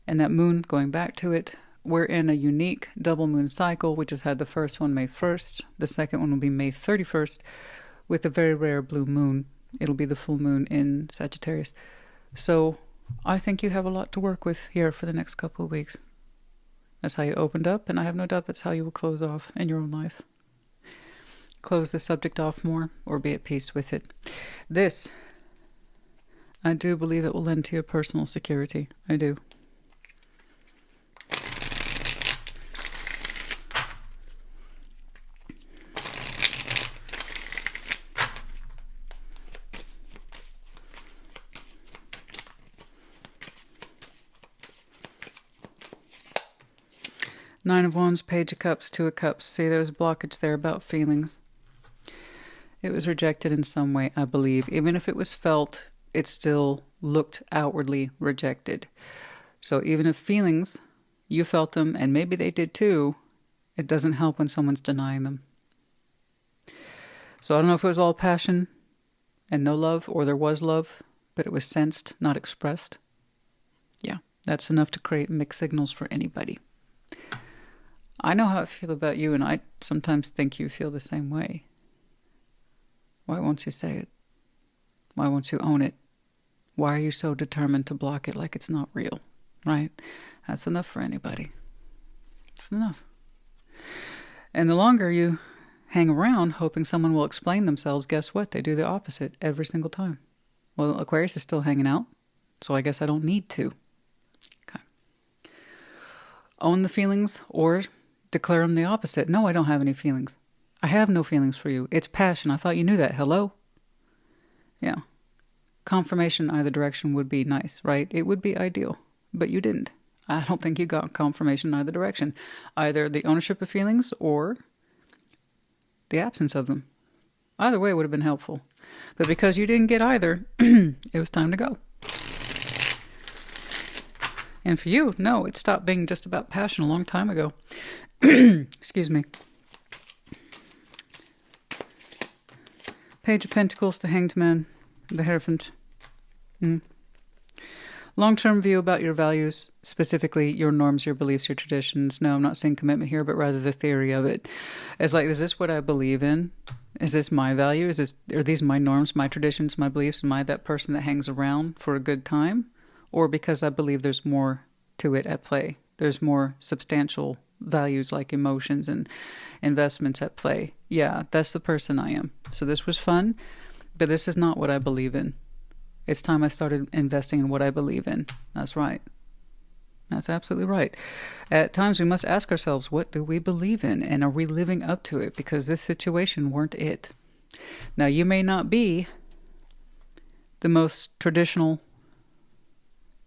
And that moon, going back to it, we're in a unique double moon cycle. We just had the first one May 1st. The second one will be May 31st with a very rare blue moon. It'll be the full moon in Sagittarius. So I think you have a lot to work with here for the next couple of weeks. That's how you opened up, and I have no doubt that's how you will close off in your own life. Close the subject off more, or be at peace with it. This, I do believe it will lend to your personal security. I do. Nine of Wands, Page of Cups, Two of Cups. See, there was blockage there about feelings. It was rejected in some way, I believe. Even if it was felt, it still looked outwardly rejected. So even if feelings, you felt them, and maybe they did too, it doesn't help when someone's denying them. So I don't know if it was all passion and no love, or there was love, but it was sensed, not expressed. Yeah, that's enough to create mixed signals for anybody. I know how I feel about you, and I sometimes think you feel the same way. Why won't you say it? Why won't you own it? Why are you so determined to block it like it's not real, right? That's enough for anybody. It's enough. And the longer you hang around hoping someone will explain themselves, guess what? They do the opposite every single time. Well, Aquarius is still hanging out, so I guess I don't need to. Okay. Own the feelings or declare them the opposite. No, I don't have any feelings. I have no feelings for you. It's passion. I thought you knew that. Hello? Yeah. Confirmation either direction would be nice, right? It would be ideal, but you didn't. I don't think you got confirmation in either direction. Either the ownership of feelings or the absence of them. Either way would have been helpful. But because you didn't get either, it was time to go. And for you, no, it stopped being just about passion a long time ago. Excuse me. Page of Pentacles, the Hanged Man, the Hierophant. Long-term view about your values, specifically your norms, your beliefs, your traditions. No, I'm not saying commitment here, but rather the theory of it. It's like, is this what I believe in? Is this my value? Are these my norms, my traditions, my beliefs? Am I that person that hangs around for a good time? or because I believe there's more to it at play. There's more substantial values like emotions and investments at play. Yeah, that's the person I am. So this was fun, but this is not what I believe in. It's time I started investing in what I believe in. That's right. That's absolutely right. At times we must ask ourselves, what do we believe in? And are we living up to it? Because this situation weren't it. Now, you may not be the most traditional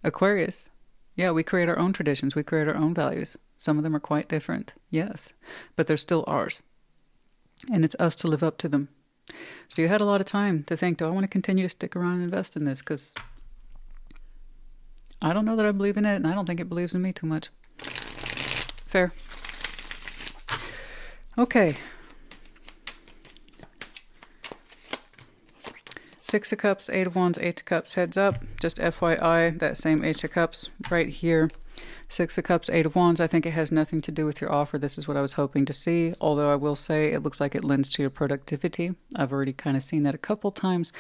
Aquarius. Yeah, we create our own traditions. We create our own values. Some of them are quite different, yes, but they're still ours. And it's us to live up to them. So you had a lot of time to think, do I want to continue to stick around and invest in this? Because I don't know that I believe in it, and I don't think it believes in me too much. Fair. Okay. Six of Cups, Eight of Wands, Eight of Cups, heads up. Just FYI, that same Eight of Cups right here. Six of Cups, Eight of Wands. I think it has nothing to do with your offer. This is what I was hoping to see. Although I will say it looks like it lends to your productivity. I've already kind of seen that a couple times.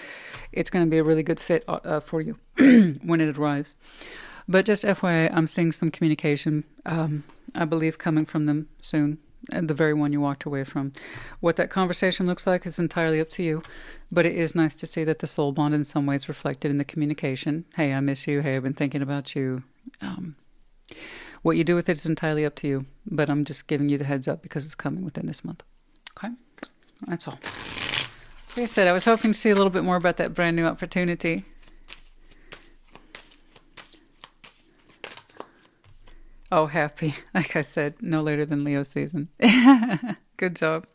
It's going to be a really good fit for you when it arrives. But just FYI, I'm seeing some communication, I believe, coming from them soon. And the very one you walked away from. What that conversation looks like is entirely up to you. But it is nice to see that the soul bond in some ways reflected in the communication. Hey, I miss you. Hey, I've been thinking about you. What you do with it is entirely up to you. But I'm just giving you the heads up because it's coming within this month. Okay? That's all. Like I said, I was hoping to see a little bit more about that brand new opportunity. Oh, happy. Like I said, no later than Leo season. Good job.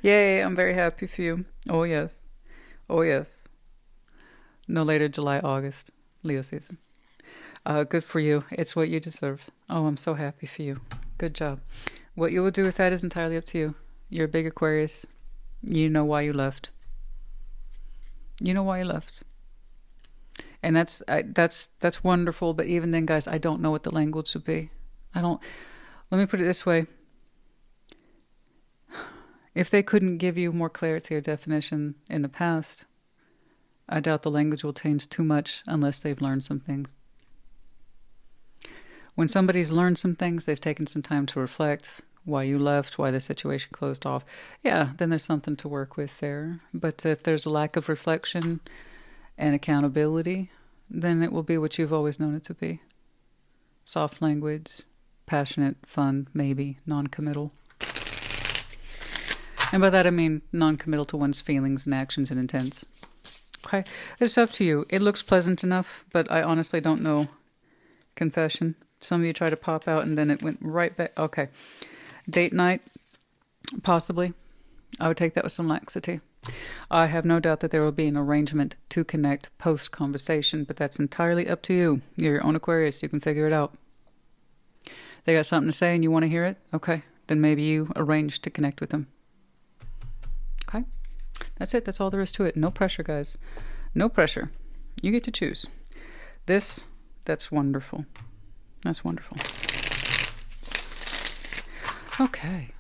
Yay, I'm very happy for you. Oh, yes. Oh, yes. No later July, August. Leo season. Good for you. It's what you deserve. Oh, I'm so happy for you. Good job. What you will do with that is entirely up to you. You're a big Aquarius. You know why you left. You know why you left. And that's wonderful. But even then, guys, I don't know what the language would be. Let me put it this way. If they couldn't give you more clarity or definition in the past, I doubt the language will change too much unless they've learned some things. When somebody's learned some things, they've taken some time to reflect why you left, why the situation closed off. Yeah, then there's something to work with there. But if there's a lack of reflection and accountability, then it will be what you've always known it to be. Soft language, passionate, fun, maybe, non-committal. And by that I mean non-committal to one's feelings and actions and intents. Okay, it's up to you. It looks pleasant enough, but I honestly don't know. Confession. Some of you try to pop out and then it went right back. Okay. Date night, possibly. I would take that with some laxity. I have no doubt that there will be an arrangement to connect post-conversation, but that's entirely up to you. You're your own Aquarius. You can figure it out. They got something to say and you want to hear it? Okay. Then maybe you arrange to connect with them. Okay? That's it. That's all there is to it. No pressure, guys. No pressure. You get to choose. That's wonderful. That's wonderful. Okay.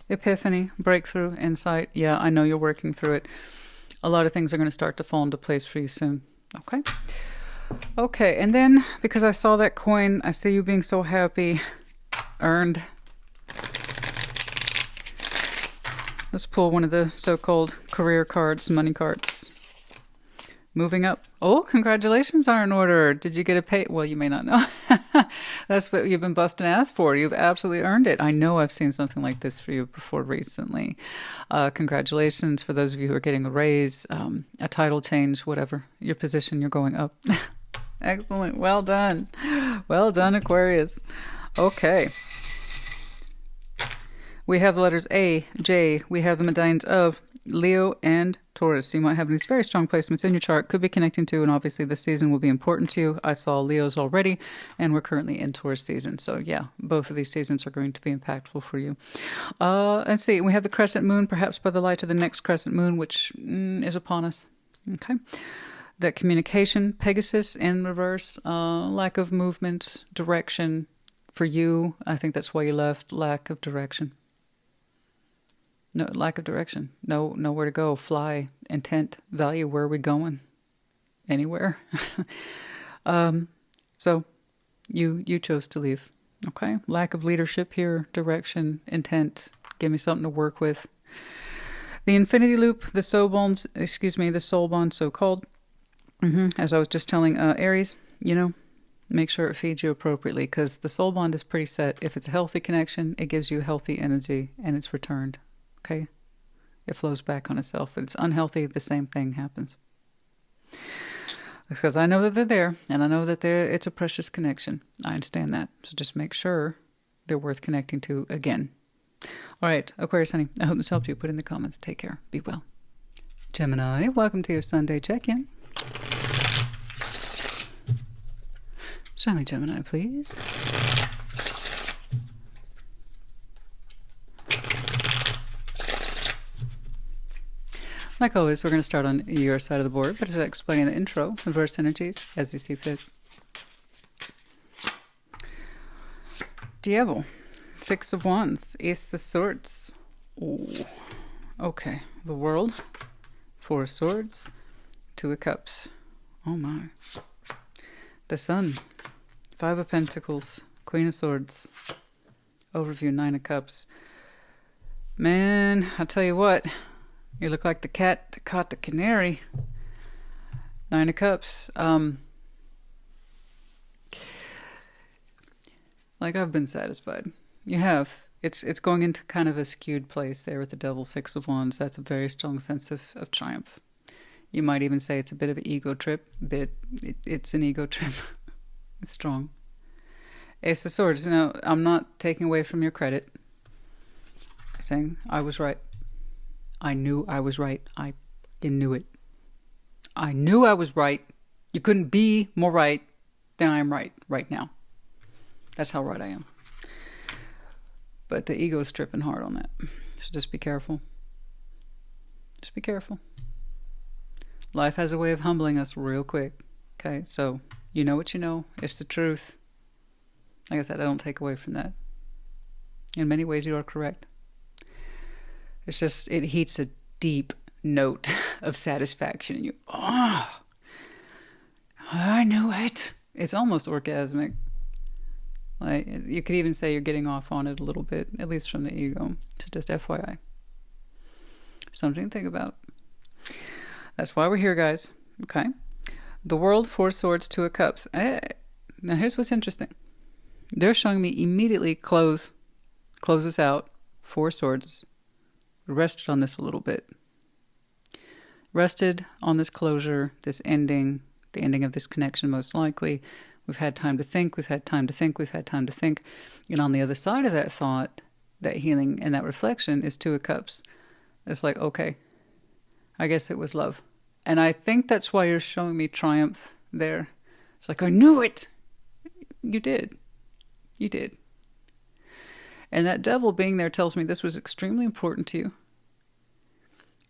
Epiphany, breakthrough, insight. Yeah, I know you're working through it. A lot of things are going to start to fall into place for you soon. Okay? Okay, and then, because I saw that coin, I see you being so happy. Earned. Let's pull one of the so-called career cards, money cards. Moving up. Oh, congratulations are in order. Did you get a pay? Well, you may not know. That's what you've been busting ass for. You've absolutely earned it. I know I've seen something like this for you before recently. Congratulations for those of you who are getting a raise, a title change, whatever. Your position, you're going up. Excellent. Well done. Well done, Aquarius. Okay. We have the letters A, J. We have the medallions of Leo and Taurus. You might have these very strong placements in your chart. Could be connecting to, and obviously this season will be important to you. I saw Leo's already, and we're currently in Taurus season. So yeah, both of these seasons are going to be impactful for you. Let's see. We have the crescent moon, perhaps by the light of the next crescent moon, which is upon us. Okay. That communication, Pegasus in reverse, lack of movement, direction. For you, I think that's why you left. Lack of direction. No, lack of direction. Nowhere to go. Fly. Intent. Value. Where are we going? anywhere. So you chose to leave. Okay. Lack of leadership here, direction, intent. Give me something to work with. The infinity loop, the soul bonds, the soul bond, so-called. As I was just telling Aries, make sure it feeds you appropriately, because the soul bond is pretty set. If it's a healthy connection, it gives you healthy energy and it's returned. Okay? It flows back on itself. If it's unhealthy, the same thing happens. Because I know that they're there, and I know that it's a precious connection. I understand that. So just make sure they're worth connecting to again. All right, Aquarius, honey, I hope this helped you. Put in the comments. Take care. Be well. Gemini, welcome to your Sunday check-in. Show me Gemini, please. Like always, we're going to start on your side of the board, but just explaining the intro, reverse energies, as you see fit. Diablo. 6 of Wands, Ace of Swords. Ooh. Okay, the World, 4 of Swords, 2 of Cups. Oh my. The Sun, 5 of Pentacles, Queen of Swords. Overview, 9 of Cups. Man, I'll tell you what, you look like the cat that caught the canary. 9 of Cups. Like, I've been satisfied. You have. It's going into kind of a skewed place there with the Devil, 6 of Wands. That's a very strong sense of triumph. You might even say it's a bit of an ego trip. It's an ego trip. It's strong. Ace of Swords. I'm not taking away from your credit. I'm saying I was right. I knew I was right. I knew it. I knew I was right. You couldn't be more right than I am right now. That's how right I am. But the ego's tripping hard on that. So just be careful. Just be careful. Life has a way of humbling us real quick. Okay, so you know what you know. It's the truth. Like I said, I don't take away from that. In many ways, you are correct. It's just, it heats a deep note of satisfaction. And I knew it. It's almost orgasmic. Like, you could even say you're getting off on it a little bit, at least from the ego. So just FYI. Something to think about. That's why we're here, guys. Okay. The World, 4 Swords, 2 of Cups. Now here's what's interesting. They're showing me immediately close this out. 4 Swords. Rested on this a little bit. Rested on this closure, this ending, the ending of this connection most likely. We've had time to think, we've had time to think, we've had time to think. And on the other side of that thought, that healing and that reflection is 2 of Cups. It's like, okay, I guess it was love. And I think that's why you're showing me triumph there. It's like, I knew it. You did. You did. And that Devil being there tells me this was extremely important to you.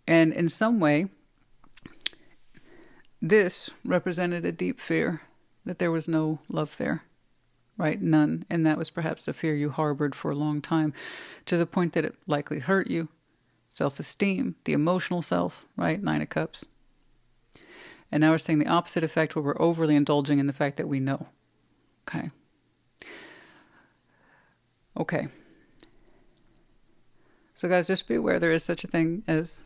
And in some way, this represented a deep fear that there was no love there, right? None. And that was perhaps a fear you harbored for a long time, to the point that it likely hurt you. Self-esteem, the emotional self, right? 9 of Cups. And now we're seeing the opposite effect, where we're overly indulging in the fact that we know. Okay. Okay. So guys, just be aware there is such a thing as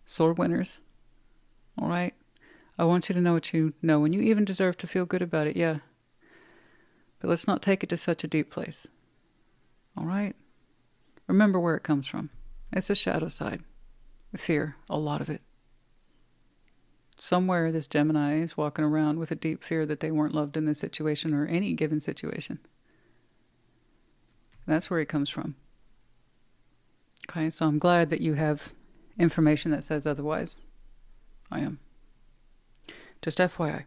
sword winners. All right? I want you to know what you know, and you even deserve to feel good about it, yeah. But let's not take it to such a deep place. All right? Remember where it comes from. It's a shadow side. Fear, a lot of it. Somewhere this Gemini is walking around with a deep fear that they weren't loved in this situation or any given situation. That's where it comes from. Okay, so I'm glad that you have information that says otherwise. I am. Just FYI.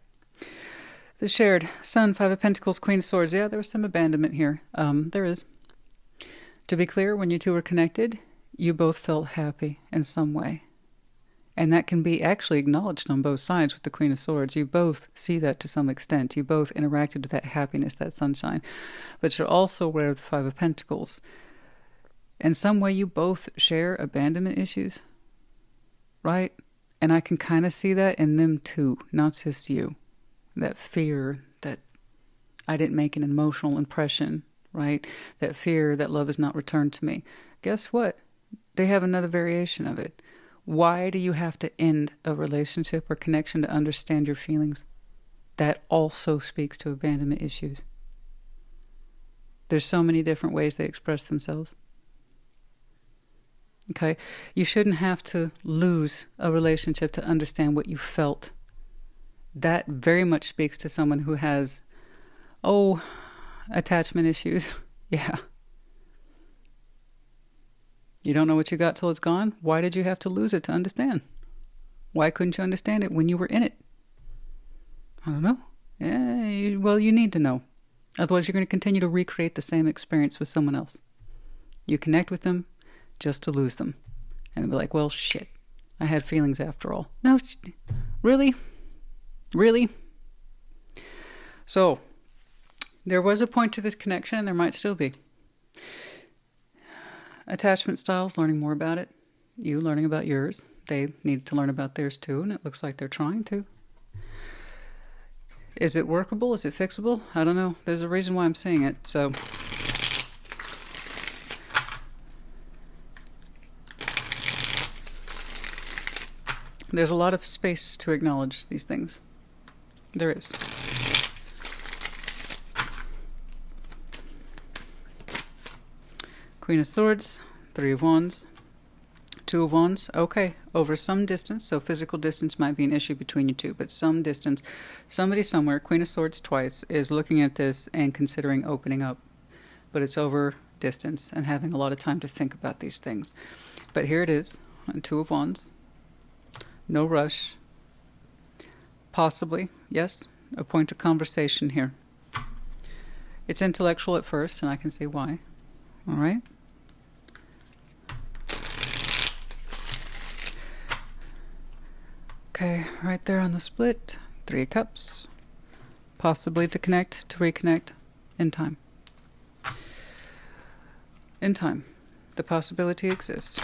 The shared Sun, 5 of Pentacles, Queen of Swords. Yeah, there was some abandonment here. There is. To be clear, when you two were connected, you both felt happy in some way. And that can be actually acknowledged on both sides with the Queen of Swords. You both see that to some extent. You both interacted with that happiness, that sunshine. But you're also aware of the 5 of Pentacles. In some way, you both share abandonment issues, right? And I can kind of see that in them too, not just you. That fear that I didn't make an emotional impression, right? That fear that love is not returned to me. Guess what? They have another variation of it. Why do you have to end a relationship or connection to understand your feelings? That also speaks to abandonment issues. There's so many different ways they express themselves. Okay? You shouldn't have to lose a relationship to understand what you felt. That very much speaks to someone who has, attachment issues. Yeah. You don't know what you got till it's gone? Why did you have to lose it to understand? Why couldn't you understand it when you were in it? I don't know. Yeah, you need to know. Otherwise, you're going to continue to recreate the same experience with someone else. You connect with them just to lose them. And they'll be like, well, shit. I had feelings after all. No, really? Really? So, there was a point to this connection, and there might still be. Attachment styles, learning more about it. You learning about yours. They need to learn about theirs too, and it looks like they're trying to. Is it workable? Is it fixable? I don't know. There's a reason why I'm saying it, so... There's a lot of space to acknowledge these things. There is. Queen of Swords, Three of Wands, Two of Wands. Okay, over some distance, so physical distance might be an issue between you two, but some distance, somebody somewhere, Queen of Swords twice, is looking at this and considering opening up. But it's over distance and having a lot of time to think about these things. But here it is, Two of Wands. No rush. Possibly, yes, a point of conversation here. It's intellectual at first, and I can see why. All right? Okay, right there on the split. Three of Cups. Possibly to connect, to reconnect in time. In time. The possibility exists.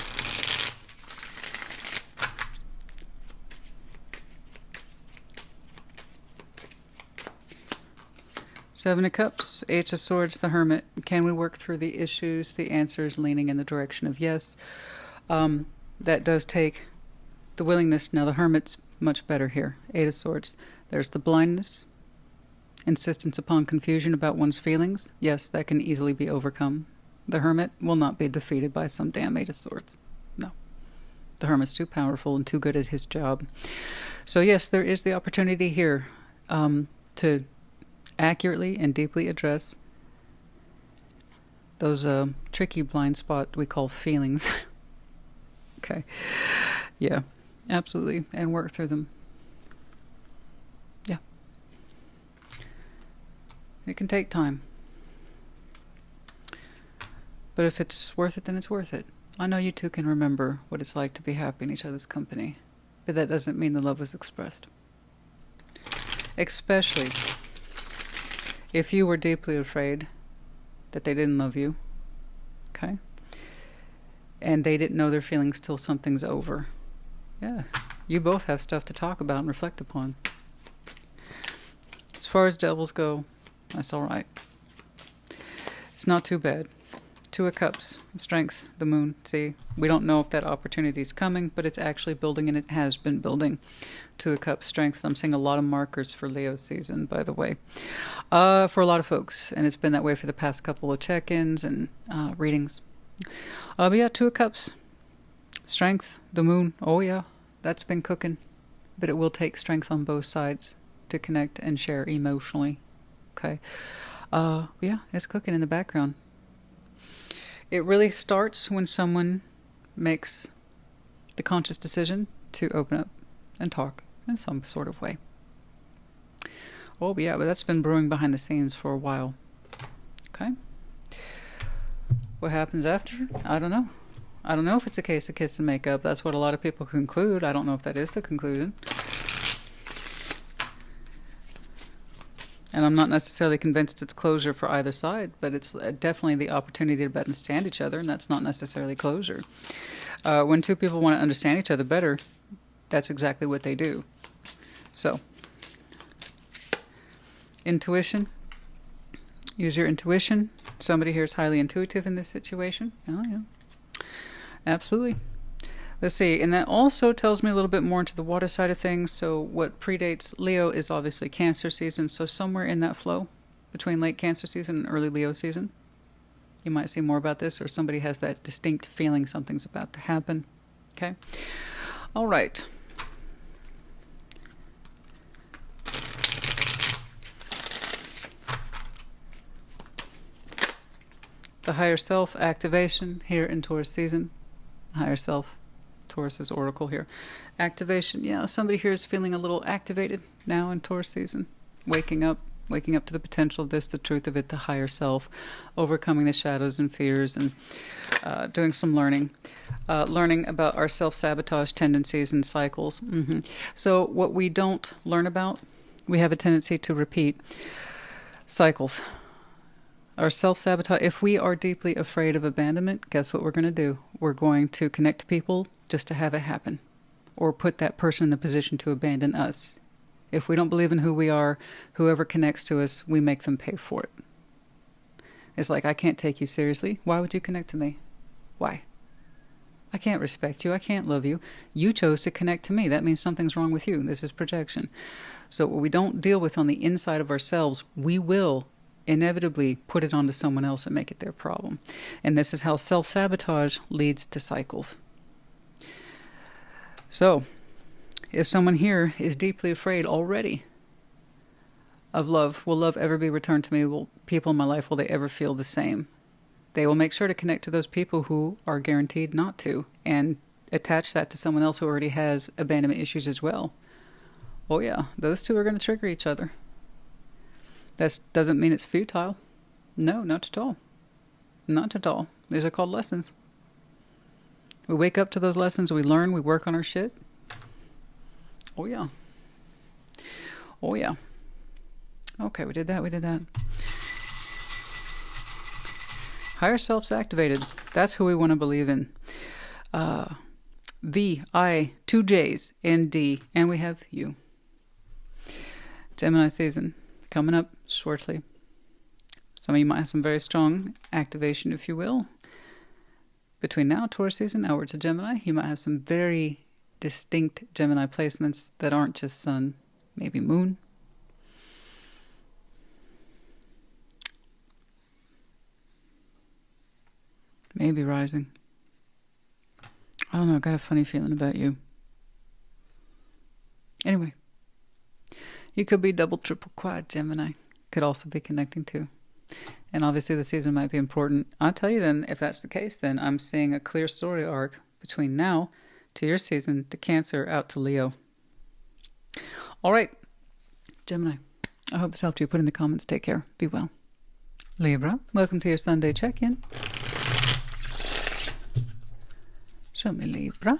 Seven of Cups, Eight of Swords, the Hermit. Can we work through the issues? The answer is leaning in the direction of yes. That does take the willingness. Now the Hermit's much better here. Eight of Swords. There's the blindness, insistence upon confusion about one's feelings. Yes, that can easily be overcome. The Hermit will not be defeated by some damn Eight of Swords. No. The Hermit's too powerful and too good at his job. So yes, there is the opportunity here to accurately and deeply address those tricky blind spot we call feelings. Okay. Yeah, absolutely. And work through them. Yeah. It can take time. But if it's worth it, then it's worth it. I know you two can remember what it's like to be happy in each other's company. But that doesn't mean the love was expressed. Especially if you were deeply afraid that they didn't love you, okay? And they didn't know their feelings till something's over. Yeah, you both have stuff to talk about and reflect upon. As far as devils go, that's all right. It's not too bad. Two of Cups, Strength, the Moon. See, we don't know if that opportunity is coming, but it's actually building, and it has been building. Two of Cups, Strength. I'm seeing a lot of markers for Leo season, by the way, for a lot of folks, and it's been that way for the past couple of check-ins and readings. But yeah, Two of Cups, Strength, the Moon. Oh yeah, that's been cooking, but it will take strength on both sides to connect and share emotionally. Okay, yeah, it's cooking in the background. It really starts when someone makes the conscious decision to open up and talk in some sort of way. Oh, yeah, but that's been brewing behind the scenes for a while. Okay. What happens after? I don't know. I don't know if it's a case of kiss and make up. That's what a lot of people conclude. I don't know if that is the conclusion. And I'm not necessarily convinced it's closure for either side, but it's definitely the opportunity to better understand each other, and that's not necessarily closure. When two people want to understand each other better, That's exactly what they do. So, intuition. Use your intuition. Somebody here is highly intuitive in this situation. Oh, yeah. Absolutely. Let's see. And that also tells me a little bit more into the water side of things. So what predates Leo is obviously Cancer season. So somewhere in that flow between late Cancer season and early Leo season, you might see more about this, or somebody has that distinct feeling something's about to happen. Okay. All right. The higher self activation here in Taurus season. Higher self, Taurus's oracle here. Activation, yeah, somebody here is feeling a little activated now in Taurus season. Waking up to the potential of this, the truth of it, the higher self, overcoming the shadows and fears, and doing some learning. Learning about our self-sabotage tendencies and cycles. So what we don't learn about, we have a tendency to repeat cycles. Our self-sabotage, if we are deeply afraid of abandonment, guess what we're going to do? We're going to connect to people just to have it happen, or put that person in the position to abandon us. If we don't believe in who we are, whoever connects to us, we make them pay for it. It's like, I can't take you seriously. Why would you connect to me? Why? I can't respect you. I can't love you. You chose to connect to me. That means something's wrong with you. This is projection. So what we don't deal with on the inside of ourselves, we will inevitably put it onto someone else and make it their problem. And this is how self-sabotage leads to cycles. So, if someone here is deeply afraid already of love, will love ever be returned to me? Will people in my life, will they ever feel the same? They will make sure to connect to those people who are guaranteed not to, and attach that to someone else who already has abandonment issues as well. Oh yeah, those two are going to trigger each other. That doesn't mean it's futile. No, not at all. Not at all. These are called lessons. We wake up to those lessons, we learn, we work on our shit. Oh yeah. Oh yeah. Okay, we did that. Higher self's activated. That's who we want to believe in. V, I, 2 J's, and D, and we have you. Gemini season coming up shortly. Some of you might have some very strong activation, if you will. Between now, Taurus season, outward to Gemini, you might have some very distinct Gemini placements that aren't just sun, maybe moon. Maybe rising. I don't know, I got a funny feeling about you. Anyway, you could be double, triple, quad Gemini. Could also be connecting to. And obviously the season might be important. I'll tell you then, if that's the case, then I'm seeing a clear story arc between now to your season, to Cancer, out to Leo. All right, Gemini, I hope this helped you. Put in the comments. Take care. Be well. Libra, welcome to your Sunday check-in. Show me Libra.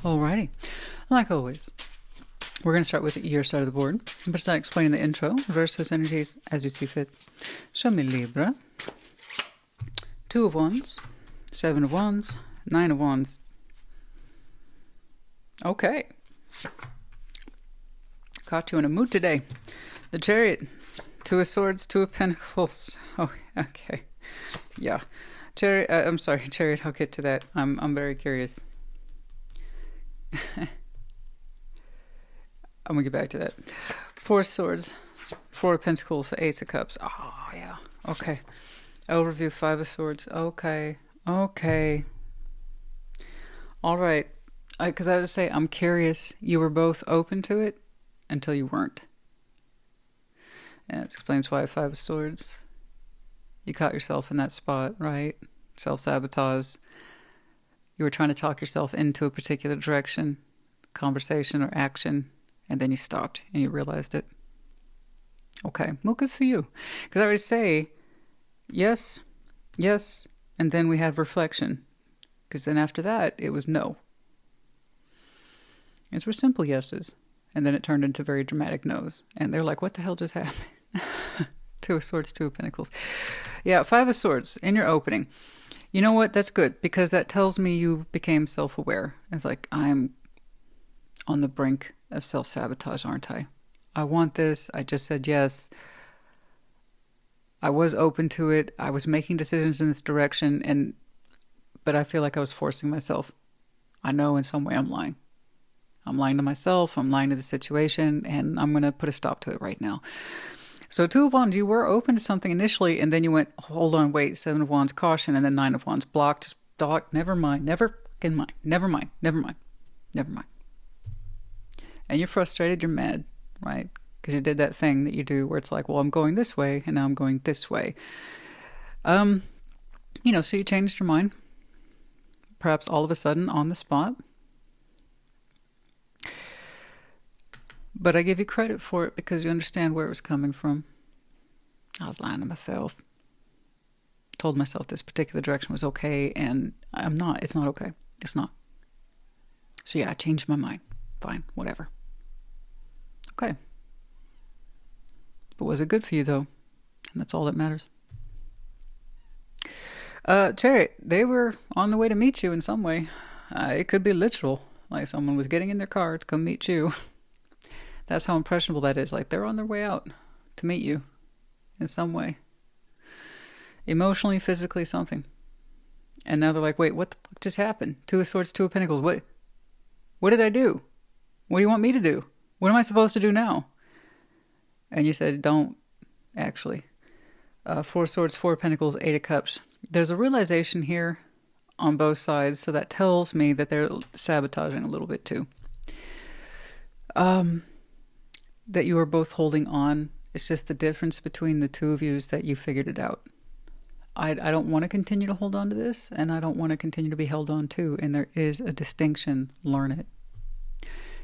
Alrighty. Like always, we're going to start with your side of the board. I'm going to start explaining the intro. Reverse those energies as you see fit. Show me Libra. 2 of Wands. 7 of Wands. 9 of Wands. Okay. Caught you in a mood today. The Chariot. 2 of Swords. 2 of Pentacles. Oh, okay. Yeah. Chariot. I'm sorry, Chariot. I'll get to that. I'm very curious. I'm going to get back to that. 4 of Swords, 4 of Pentacles, 8 of Cups. Oh, yeah. Okay. Overview, 5 of Swords. Okay. Okay. All right. Because I would say, I'm curious. You were both open to it until you weren't. And it explains why 5 of Swords. You caught yourself in that spot, right? Self-sabotage. You were trying to talk yourself into a particular direction, conversation or action, and then you stopped and you realized it. Okay, well, good for you. Because I would say, yes, yes, and then we have reflection. Because then after that, it was no. These were simple yeses. And then it turned into very dramatic no's. And they're like, what the hell just happened? Two of Swords, Two of Pentacles. Yeah, Five of Swords in your opening. You know what? That's good, because that tells me you became self-aware. It's like, I'm on the brink of self-sabotage, aren't I? I want this. I just said yes. I was open to it. I was making decisions in this direction, but I feel like I was forcing myself. I know in some way I'm lying. I'm lying to myself. I'm lying to the situation, and I'm going to put a stop to it right now. So Two of Wands, you were open to something initially, and then you went, hold on, wait, Seven of Wands, caution, and then Nine of Wands, blocked, just block, never mind, never fucking mind, never mind, never mind, never mind. And you're frustrated, you're mad, right? Because you did that thing that you do where it's like, well, I'm going this way, and now I'm going this way. So you changed your mind, perhaps all of a sudden on the spot. But I give you credit for it because you understand where it was coming from. I was lying to myself. Told myself this particular direction was okay, and I'm not. It's not okay. It's not. So yeah, I changed my mind. Fine, whatever. Okay. But was it good for you, though? And that's all that matters. Chariot, they were on the way to meet you in some way. It could be literal, like someone was getting in their car to come meet you. That's how impressionable that is. Like, they're on their way out to meet you in some way. Emotionally, physically, something. And now they're like, wait, what the fuck just happened? Two of Swords, Two of Pentacles. What did I do? What do you want me to do? What am I supposed to do now? And you said, don't, actually. Four of Swords, Four of Pentacles, Eight of Cups. There's a realization here on both sides, so that tells me that they're sabotaging a little bit too. That you are both holding on. It's just the difference between the two of you is that you figured it out. I don't want to continue to hold on to this, and I don't want to continue to be held on to, and there is a distinction. Learn it.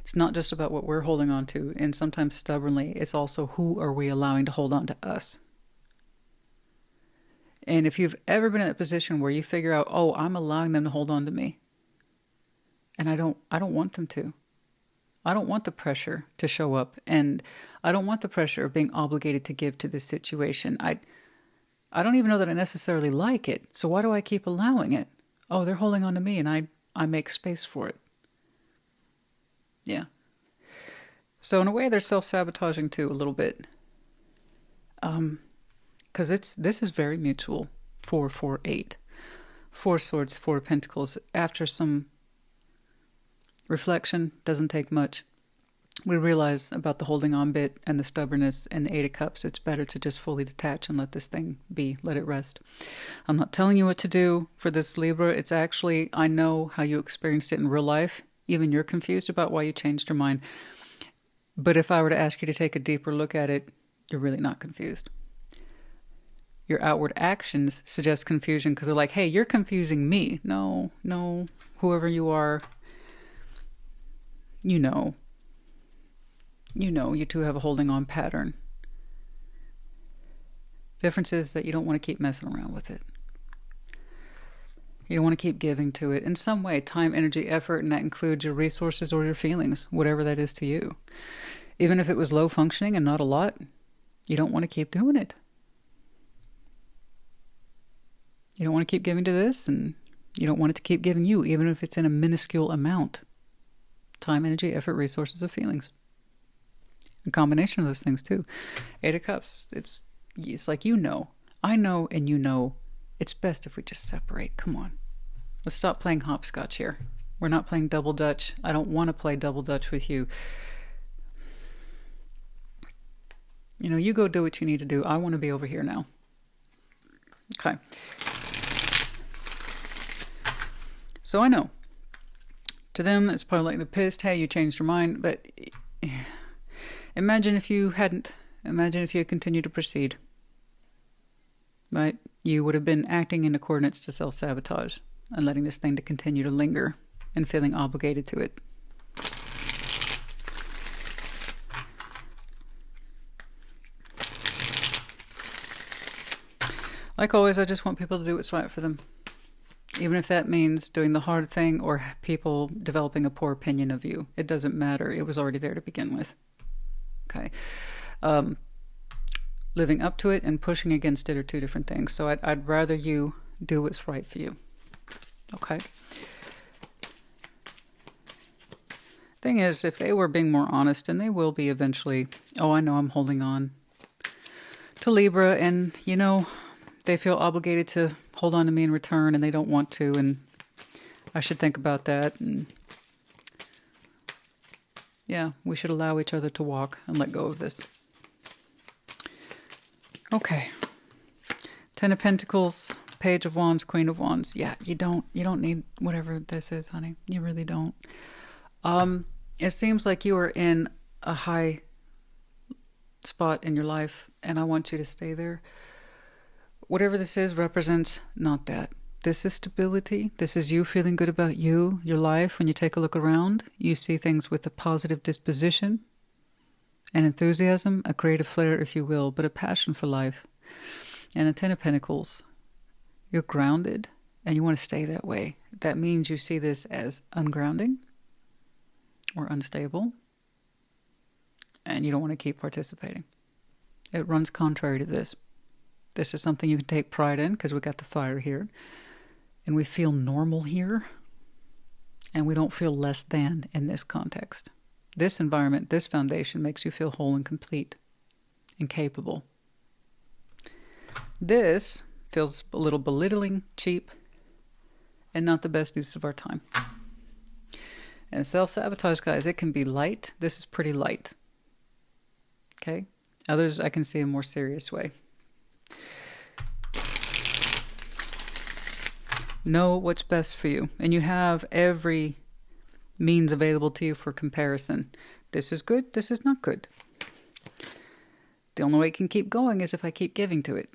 It's not just about what we're holding on to, and sometimes stubbornly, it's also who are we allowing to hold on to us. And if you've ever been in a position where you figure out, oh, I'm allowing them to hold on to me, and I don't want them to. I don't want the pressure to show up, and I don't want the pressure of being obligated to give to this situation. I don't even know that I necessarily like it, so why do I keep allowing it? Oh, they're holding on to me, and I make space for it. Yeah. So in a way, they're self-sabotaging too, a little bit. Because this is very mutual. 4, 4, 8. Four Swords, Four Pentacles. After some reflection, doesn't take much, we realize about the holding on bit and the stubbornness and the Eight of Cups. It's better to just fully detach and let this thing be, let it rest. I'm not telling you what to do for this, Libra. It's actually, I know how you experienced it in real life. Even you're confused about why you changed your mind. But if I were to ask you to take a deeper look at it, you're really not confused. Your outward actions suggest confusion because they're like, hey, you're confusing me. No, whoever you are, you two have a holding on pattern. Difference is that you don't want to keep messing around with it. You don't want to keep giving to it in some way, time, energy, effort, and that includes your resources or your feelings, whatever that is to you. Even if it was low functioning and not a lot, you don't want to keep doing it. You don't want to keep giving to this, and you don't want it to keep giving you, even if it's in a minuscule amount. Time, energy, effort, resources, or feelings. A combination of those things too. Eight of Cups. It's like, I know, and you know. It's best if we just separate. Come on. Let's stop playing hopscotch here. We're not playing double dutch. I don't want to play double dutch with you. You go do what you need to do. I want to be over here now. Okay. So I know. To them, it's probably like the pissed, hey, you changed your mind. But imagine if you hadn't. Imagine if you had continued to proceed. Right? You would have been acting in accordance to self-sabotage and letting this thing to continue to linger and feeling obligated to it. Like always, I just want people to do what's right for them. Even if that means doing the hard thing or people developing a poor opinion of you. It doesn't matter. It was already there to begin with. Okay. living up to it and pushing against it are two different things. So I'd rather you do what's right for you. Okay. Thing is, if they were being more honest, and they will be eventually, oh, I know I'm holding on to Libra, and, you know, they feel obligated to hold on to me in return, and they don't want to, and I should think about that, and yeah, we should allow each other to walk and let go of this. Okay. 10 of Pentacles, Page of Wands, Queen of Wands. Yeah, you don't need whatever this is, honey. You really don't. It seems like you are in a high spot in your life, and I want you to stay there. Whatever this is represents not that. This is stability. This is you feeling good about you, your life. When you take a look around, you see things with a positive disposition, an enthusiasm, a creative flair, if you will, but a passion for life. And a 10 of Pentacles, you're grounded, and you want to stay that way. That means you see this as ungrounding or unstable, and you don't want to keep participating. It runs contrary to this. This is something you can take pride in because we got the fire here, and we feel normal here, and we don't feel less than in this context. This environment, this foundation makes you feel whole and complete and capable. This feels a little belittling, cheap, and not the best use of our time. And self-sabotage, guys, it can be light. This is pretty light. Okay? Others I can see a more serious way. Know what's best for you. And you have every means available to you for comparison. This is good. This is not good. The only way it can keep going is if I keep giving to it.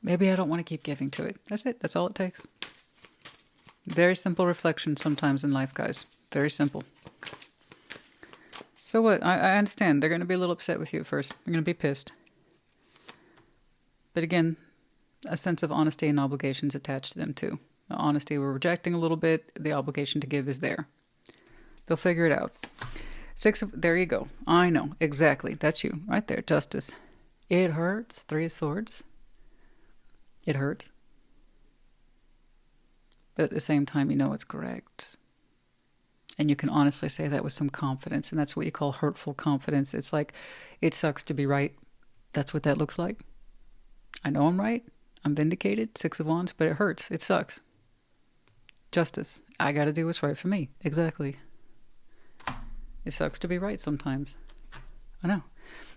Maybe I don't want to keep giving to it. That's it. That's all it takes. Very simple reflection sometimes in life, guys. Very simple. So what? I understand. They're going to be a little upset with you at first. They're going to be pissed. But again, a sense of honesty and obligations attached to them too. The honesty we're rejecting a little bit. The obligation to give is there. They'll figure it out. There you go. I know. Exactly. That's you. Right there. Justice. It hurts. 3 of Swords. It hurts. But at the same time, you know it's correct. And you can honestly say that with some confidence. And that's what you call hurtful confidence. It's like, it sucks to be right. That's what that looks like. I know I'm right. I'm vindicated. 6 of Wands. But it hurts. It sucks. Justice. I got to do what's right for me. Exactly. It sucks to be right sometimes. I know.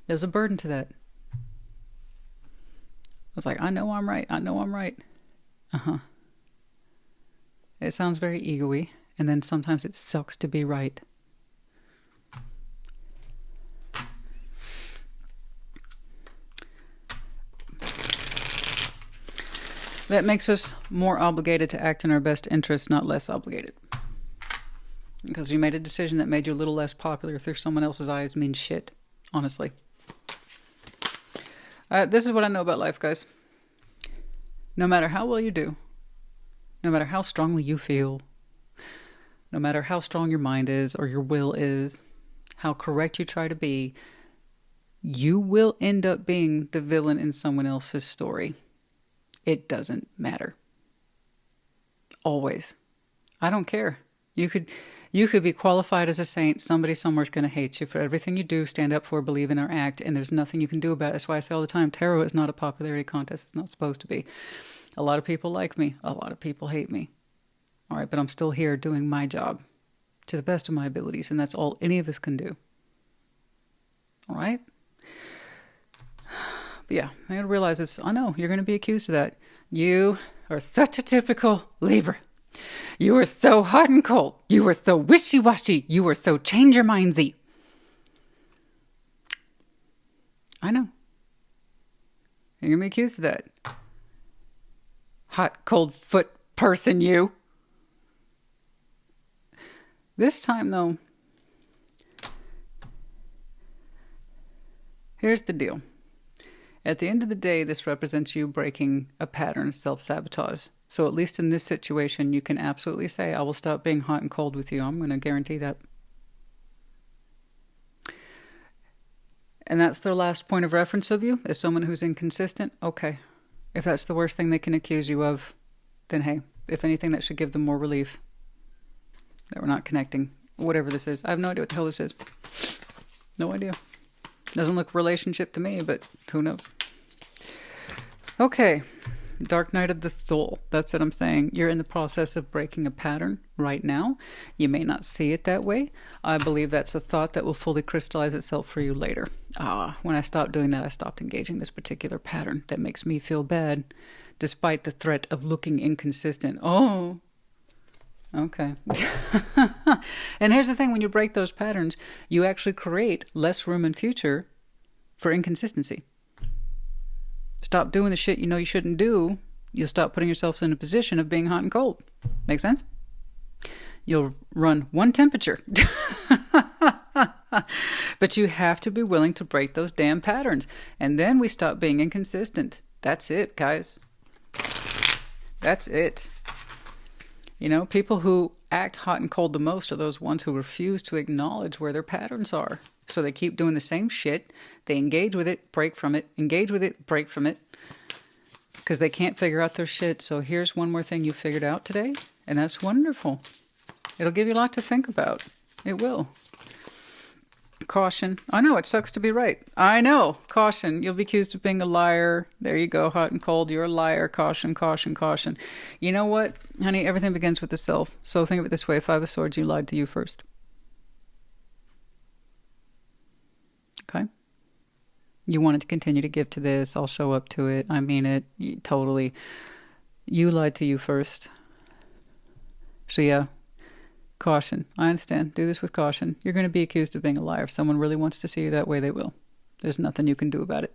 There's a burden to that. I was like, I know I'm right. I know I'm right. Uh-huh. It sounds very ego-y, and then sometimes it sucks to be right. That makes us more obligated to act in our best interest, not less obligated. Because you made a decision that made you a little less popular through someone else's eyes means shit, honestly. This is what I know about life, guys. No matter how well you do, no matter how strongly you feel, no matter how strong your mind is or your will is, how correct you try to be, you will end up being the villain in someone else's story. It doesn't matter. Always. I don't care. You could be qualified as a saint. Somebody somewhere's going to hate you for everything you do, stand up for, believe in, or act, and there's nothing you can do about it. That's why I say all the time, tarot is not a popularity contest. It's not supposed to be. A lot of people like me. A lot of people hate me. All right, but I'm still here doing my job to the best of my abilities, and that's all any of us can do. All right? But yeah, I gotta realize this. I know, you're going to be accused of that. You are such a typical Libra. You are so hot and cold. You are so wishy-washy. You are so change your mindsy. I know. You're going to be accused of that. Hot, cold foot person, you. This time, though, here's the deal. At the end of the day, this represents you breaking a pattern of self-sabotage. So at least in this situation, you can absolutely say, I will stop being hot and cold with you. I'm going to guarantee that. And that's their last point of reference of you, is someone who's inconsistent. Okay. If that's the worst thing they can accuse you of, then hey, if anything, that should give them more relief that we're not connecting. Whatever this is. I have no idea what the hell this is. No idea. Doesn't look relationship to me, but who knows? Okay. Dark night of the soul. That's what I'm saying. You're in the process of breaking a pattern right now. You may not see it that way. I believe that's a thought that will fully crystallize itself for you later. When I stopped doing that, I stopped engaging this particular pattern that makes me feel bad, despite the threat of looking inconsistent. Oh, okay. And here's the thing. When you break those patterns, you actually create less room in future for inconsistency. Stop doing the shit you know you shouldn't do. You'll stop putting yourselves in a position of being hot and cold. Make sense? You'll run one temperature. But you have to be willing to break those damn patterns. And then we stop being inconsistent. That's it, guys. That's it. You know, people who act hot and cold the most are those ones who refuse to acknowledge where their patterns are. So they keep doing the same shit. They engage with it, break from it, engage with it, break from it. Because they can't figure out their shit. So here's one more thing you figured out today. And that's wonderful. It'll give you a lot to think about. It will. Caution. I know, it sucks to be right. I know. Caution. You'll be accused of being a liar. There you go. Hot and cold. You're a liar. Caution, caution, caution. You know what, honey? Everything begins with the self. So think of it this way. Five of Swords, you lied to you first. Okay? You wanted to continue to give to this. I'll show up to it. I mean it. Totally. You lied to you first. So yeah. Caution. I understand. Do this with caution. You're going to be accused of being a liar. If someone really wants to see you that way, they will. There's nothing you can do about it.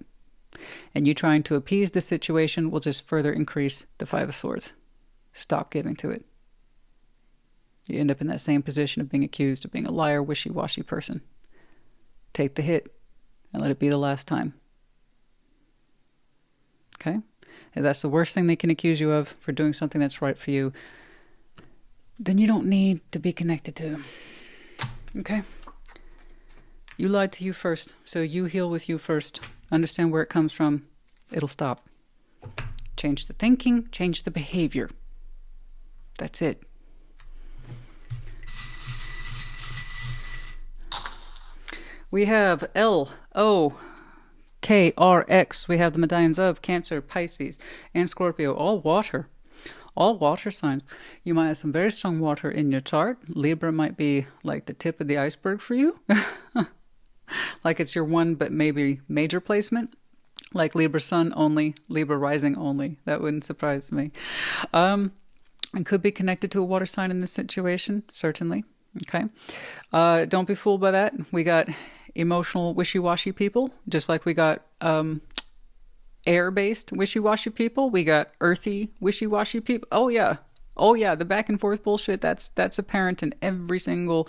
And you trying to appease the situation will just further increase the Five of Swords. Stop giving to it. You end up in that same position of being accused of being a liar, wishy-washy person. Take the hit and let it be the last time. Okay? If that's the worst thing they can accuse you of for doing something that's right for you, then you don't need to be connected to them. Okay? You lied to you first, so you heal with you first. Understand where it comes from. It'll stop. Change the thinking, change the behavior. That's it. We have LOKRX. We have the medallions of Cancer, Pisces, and Scorpio. All water. All water signs. You might have some very strong water in your chart. Libra might be like the tip of the iceberg for you. Like it's your one but maybe major placement. Like Libra Sun only, Libra Rising only. That wouldn't surprise me. And could be connected to a water sign in this situation, certainly. Okay. Don't be fooled by that. We got emotional wishy-washy people, just like we got air-based wishy-washy people. We got earthy wishy-washy people. Oh yeah, the back and forth bullshit, that's apparent in every single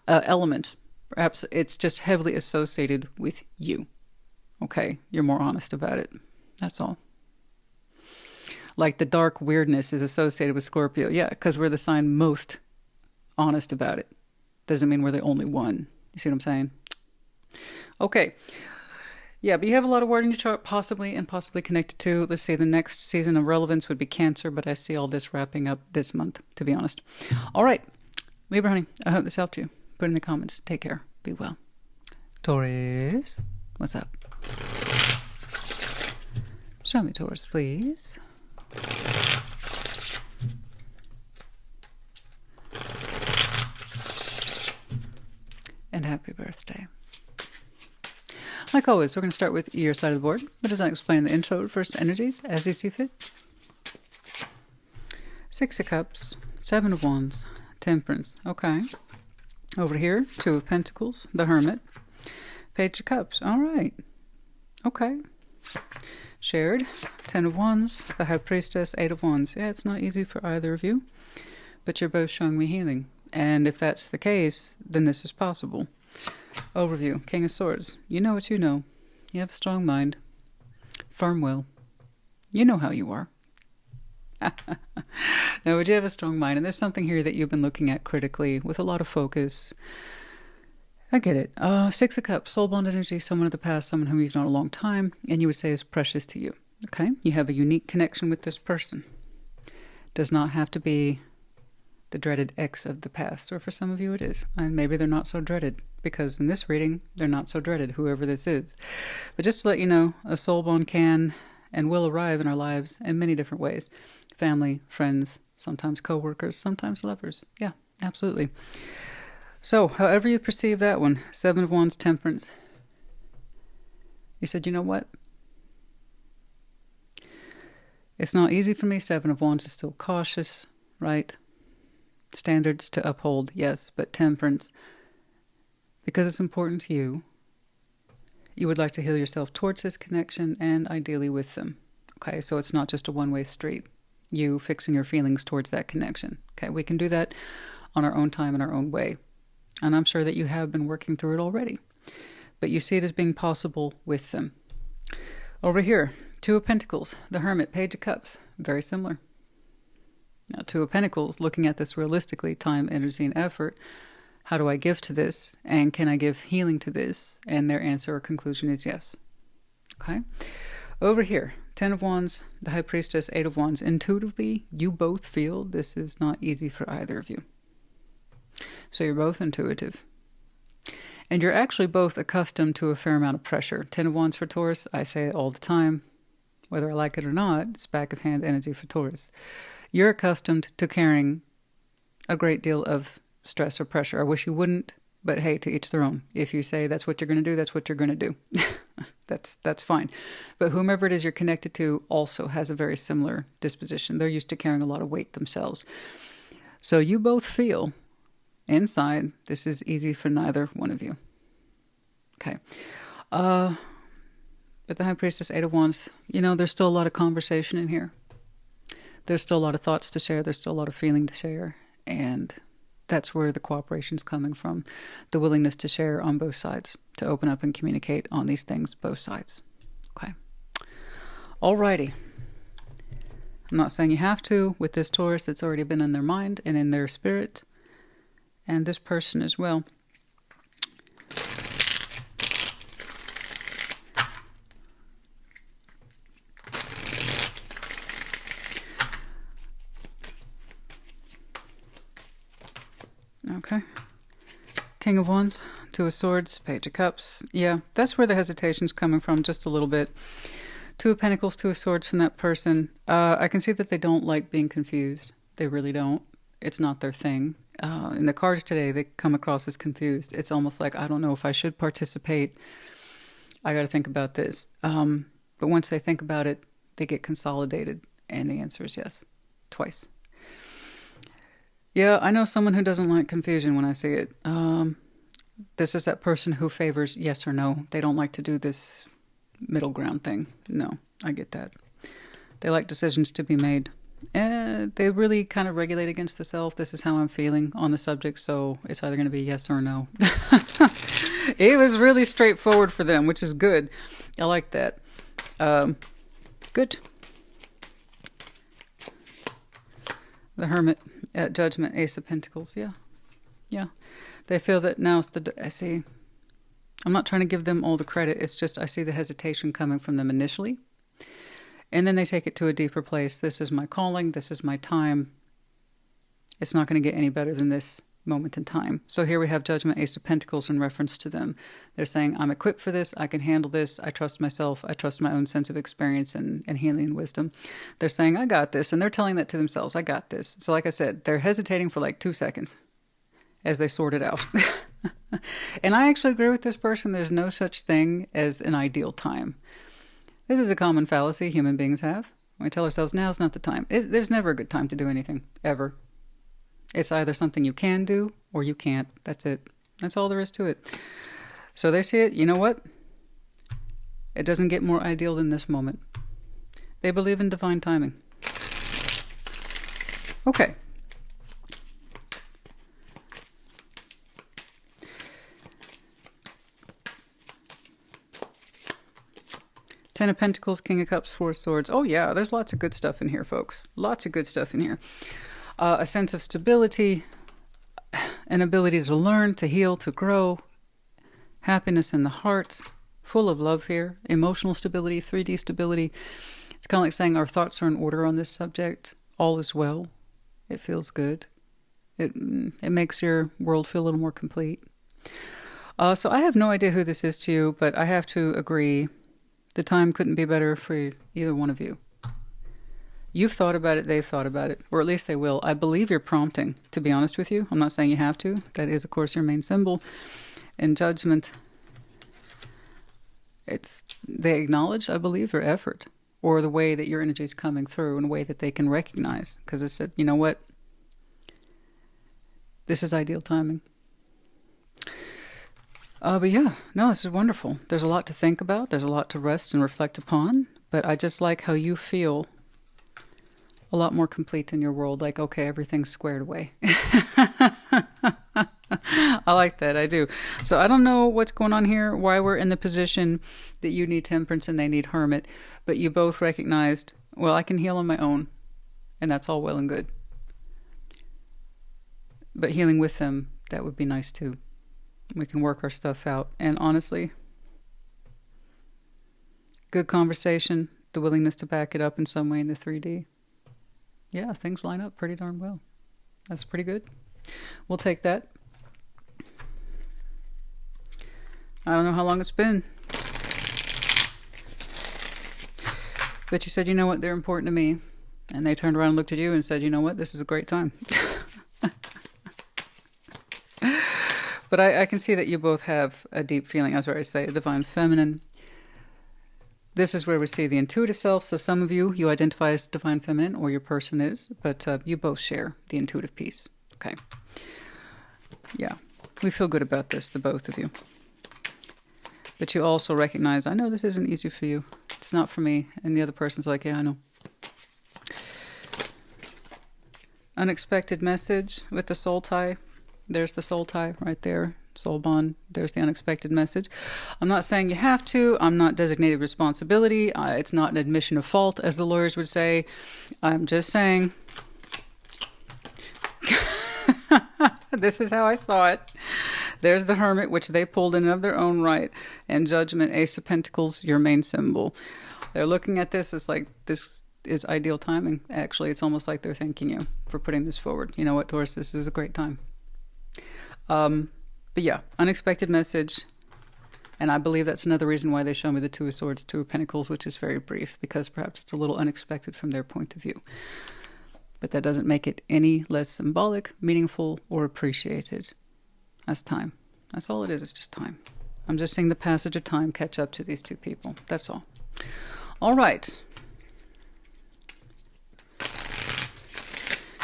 element. Perhaps it's just heavily associated with you. Okay, you're more honest about it. That's all. Like the dark weirdness is associated with Scorpio. Yeah, because we're the sign most honest about it. Doesn't mean we're the only one. You see what I'm saying? Okay. Yeah, but you have a lot of word in your chart, possibly connected to, let's say the next season of relevance would be Cancer, but I see all this wrapping up this month, to be honest. All right. Libra, honey, I hope this helped you. Put in the comments. Take care. Be well. Taurus, what's up? Show me Taurus, please. And happy birthday. Like always, we're going to start with your side of the board. What does that explain in the intro? First energies, as you see fit. Six of Cups, Seven of Wands, Temperance. Okay. Over here, Two of Pentacles, the Hermit. Page of Cups. All right. Okay. Shared, Ten of Wands, the High Priestess, Eight of Wands. Yeah, it's not easy for either of you, but you're both showing me healing. And if that's the case, then this is possible. Overview, King of Swords. You know what you know. You have a strong mind. Firm will. You know how you are. No, but you have a strong mind. And there's something here that you've been looking at critically with a lot of focus. I get it. Six of Cups, soul bond energy, someone of the past, someone whom you've known a long time, and you would say is precious to you. Okay? You have a unique connection with this person. Does not have to be the dreaded ex of the past, or for some of you it is. And maybe they're not so dreaded, because in this reading, they're not so dreaded, whoever this is. But just to let you know, a soul bond can and will arrive in our lives in many different ways. Family, friends, sometimes co-workers, sometimes lovers. Yeah, absolutely. So, however you perceive that one, Seven of Wands, Temperance. You said, you know what? It's not easy for me. Seven of Wands is still cautious, right? Standards to uphold, yes, but Temperance, because it's important to you, you would like to heal yourself towards this connection and ideally with them. Okay, so it's not just a one-way street. You fixing your feelings towards that connection. Okay, we can do that on our own time in our own way. And I'm sure that you have been working through it already. But you see it as being possible with them. Over here, Two of Pentacles, the Hermit, Page of Cups, very similar. Now, Two of Pentacles, looking at this realistically, time, energy, and effort. How do I give to this? And can I give healing to this? And their answer or conclusion is yes. Okay? Over here, Ten of Wands, the High Priestess, Eight of Wands. Intuitively, you both feel this is not easy for either of you. So you're both intuitive. And you're actually both accustomed to a fair amount of pressure. Ten of Wands for Taurus, I say it all the time. Whether I like it or not, it's back of hand energy for Taurus. You're accustomed to carrying a great deal of stress or pressure. I wish you wouldn't, but hey, to each their own. If you say that's what you're going to do, that's what you're going to do. That's fine. But whomever it is you're connected to also has a very similar disposition. They're used to carrying a lot of weight themselves. So you both feel inside this is easy for neither one of you. Okay. But the High Priestess, Eight of Wands, you know, there's still a lot of conversation in here. There's still a lot of thoughts to share. There's still a lot of feeling to share. And that's where the cooperation's coming from. The willingness to share on both sides, to open up and communicate on these things, both sides. Okay. Alrighty. I'm not saying you have to. With this Taurus, it's already been in their mind and in their spirit. And this person as well. Okay. King of Wands, Two of Swords, Page of Cups. Yeah, that's where the hesitation's coming from, just a little bit. Two of Pentacles, Two of Swords from that person. I can see that they don't like being confused. They really don't. It's not their thing. In the cards today, they come across as confused. It's almost like, I don't know if I should participate. I got to think about this. But once they think about it, they get consolidated. And the answer is yes. Twice. Yeah, I know someone who doesn't like confusion when I see it. This is that person who favors yes or no. They don't like to do this middle ground thing. No, I get that. They like decisions to be made. They really kind of regulate against the self. This is how I'm feeling on the subject, so it's either going to be yes or no. It was really straightforward for them, which is good. I like that. Good. The Hermit at Judgment, Ace of Pentacles. Yeah. Yeah. They feel that now's I see. I'm not trying to give them all the credit. It's just I see the hesitation coming from them initially. And then they take it to a deeper place. This is my calling. This is my time. It's not going to get any better than this moment in time. So here we have Judgment, Ace of Pentacles in reference to them. They're saying, I'm equipped for this. I can handle this. I trust myself. I trust my own sense of experience and healing and wisdom. They're saying, I got this. And they're telling that to themselves. I got this. So like I said, they're hesitating for like 2 seconds as they sort it out. And I actually agree with this person. There's no such thing as an ideal time. This is a common fallacy human beings have. We tell ourselves, now's not the time. There's never a good time to do anything, ever. It's either something you can do or you can't. That's it. That's all there is to it. So they see it, you know what? It doesn't get more ideal than this moment. They believe in divine timing. Okay. Ten of Pentacles, King of Cups, Four of Swords. Oh yeah, there's lots of good stuff in here, folks. Lots of good stuff in here. A sense of stability, an ability to learn, to heal, to grow, happiness in the heart, full of love here, emotional stability, 3D stability. It's kind of like saying our thoughts are in order on this subject. All is well. It feels good. It makes your world feel a little more complete. So I have no idea who this is to you, but I have to agree the time couldn't be better for either one of you. You've thought about it, they've thought about it, or at least they will. I believe you're prompting, to be honest with you. I'm not saying you have to. That is, of course, your main symbol. In Judgment, they acknowledge, I believe, your effort, or the way that your energy is coming through in a way that they can recognize. Because it said, you know what? This is ideal timing. But yeah, no, this is wonderful. There's a lot to think about. There's a lot to rest and reflect upon. But I just like how you feel a lot more complete in your world. Like, okay, everything's squared away. I like that. I do. So I don't know what's going on here, why we're in the position that you need temperance and they need hermit. But you both recognized, well, I can heal on my own. And that's all well and good. But healing with them, that would be nice too. We can work our stuff out. And honestly, good conversation, the willingness to back it up in some way in the 3D. Yeah, things line up pretty darn well. That's pretty good. We'll take that. I don't know how long it's been. But you said, you know what, they're important to me. And they turned around and looked at you and said, you know what, this is a great time. But I can see that you both have a deep feeling, as I say, a divine feminine. This is where we see the intuitive self. So some of you identify as divine feminine, or your person is, but you both share the intuitive piece. Okay. Yeah, we feel good about this, the both of you. But you also recognize, I know this isn't easy for you. It's not for me. And the other person's like, yeah, I know. Unexpected message with the soul tie. There's the soul tie right there. Soul bond. There's the unexpected message. I'm not saying you have to. I'm not designated responsibility. It's not an admission of fault, as the lawyers would say. I'm just saying. This is how I saw it. There's the Hermit, which they pulled in of their own right. And Judgment, Ace of Pentacles, your main symbol. They're looking at this as like, this is ideal timing. Actually, it's almost like they're thanking you for putting this forward. You know what, Taurus, this is a great time. But yeah, unexpected message. And I believe that's another reason why they show me the Two of Swords, Two of Pentacles, which is very brief, because perhaps it's a little unexpected from their point of view. But that doesn't make it any less symbolic, meaningful, or appreciated. That's time. That's all it is. It's just time. I'm just seeing the passage of time catch up to these two people. That's all. All right.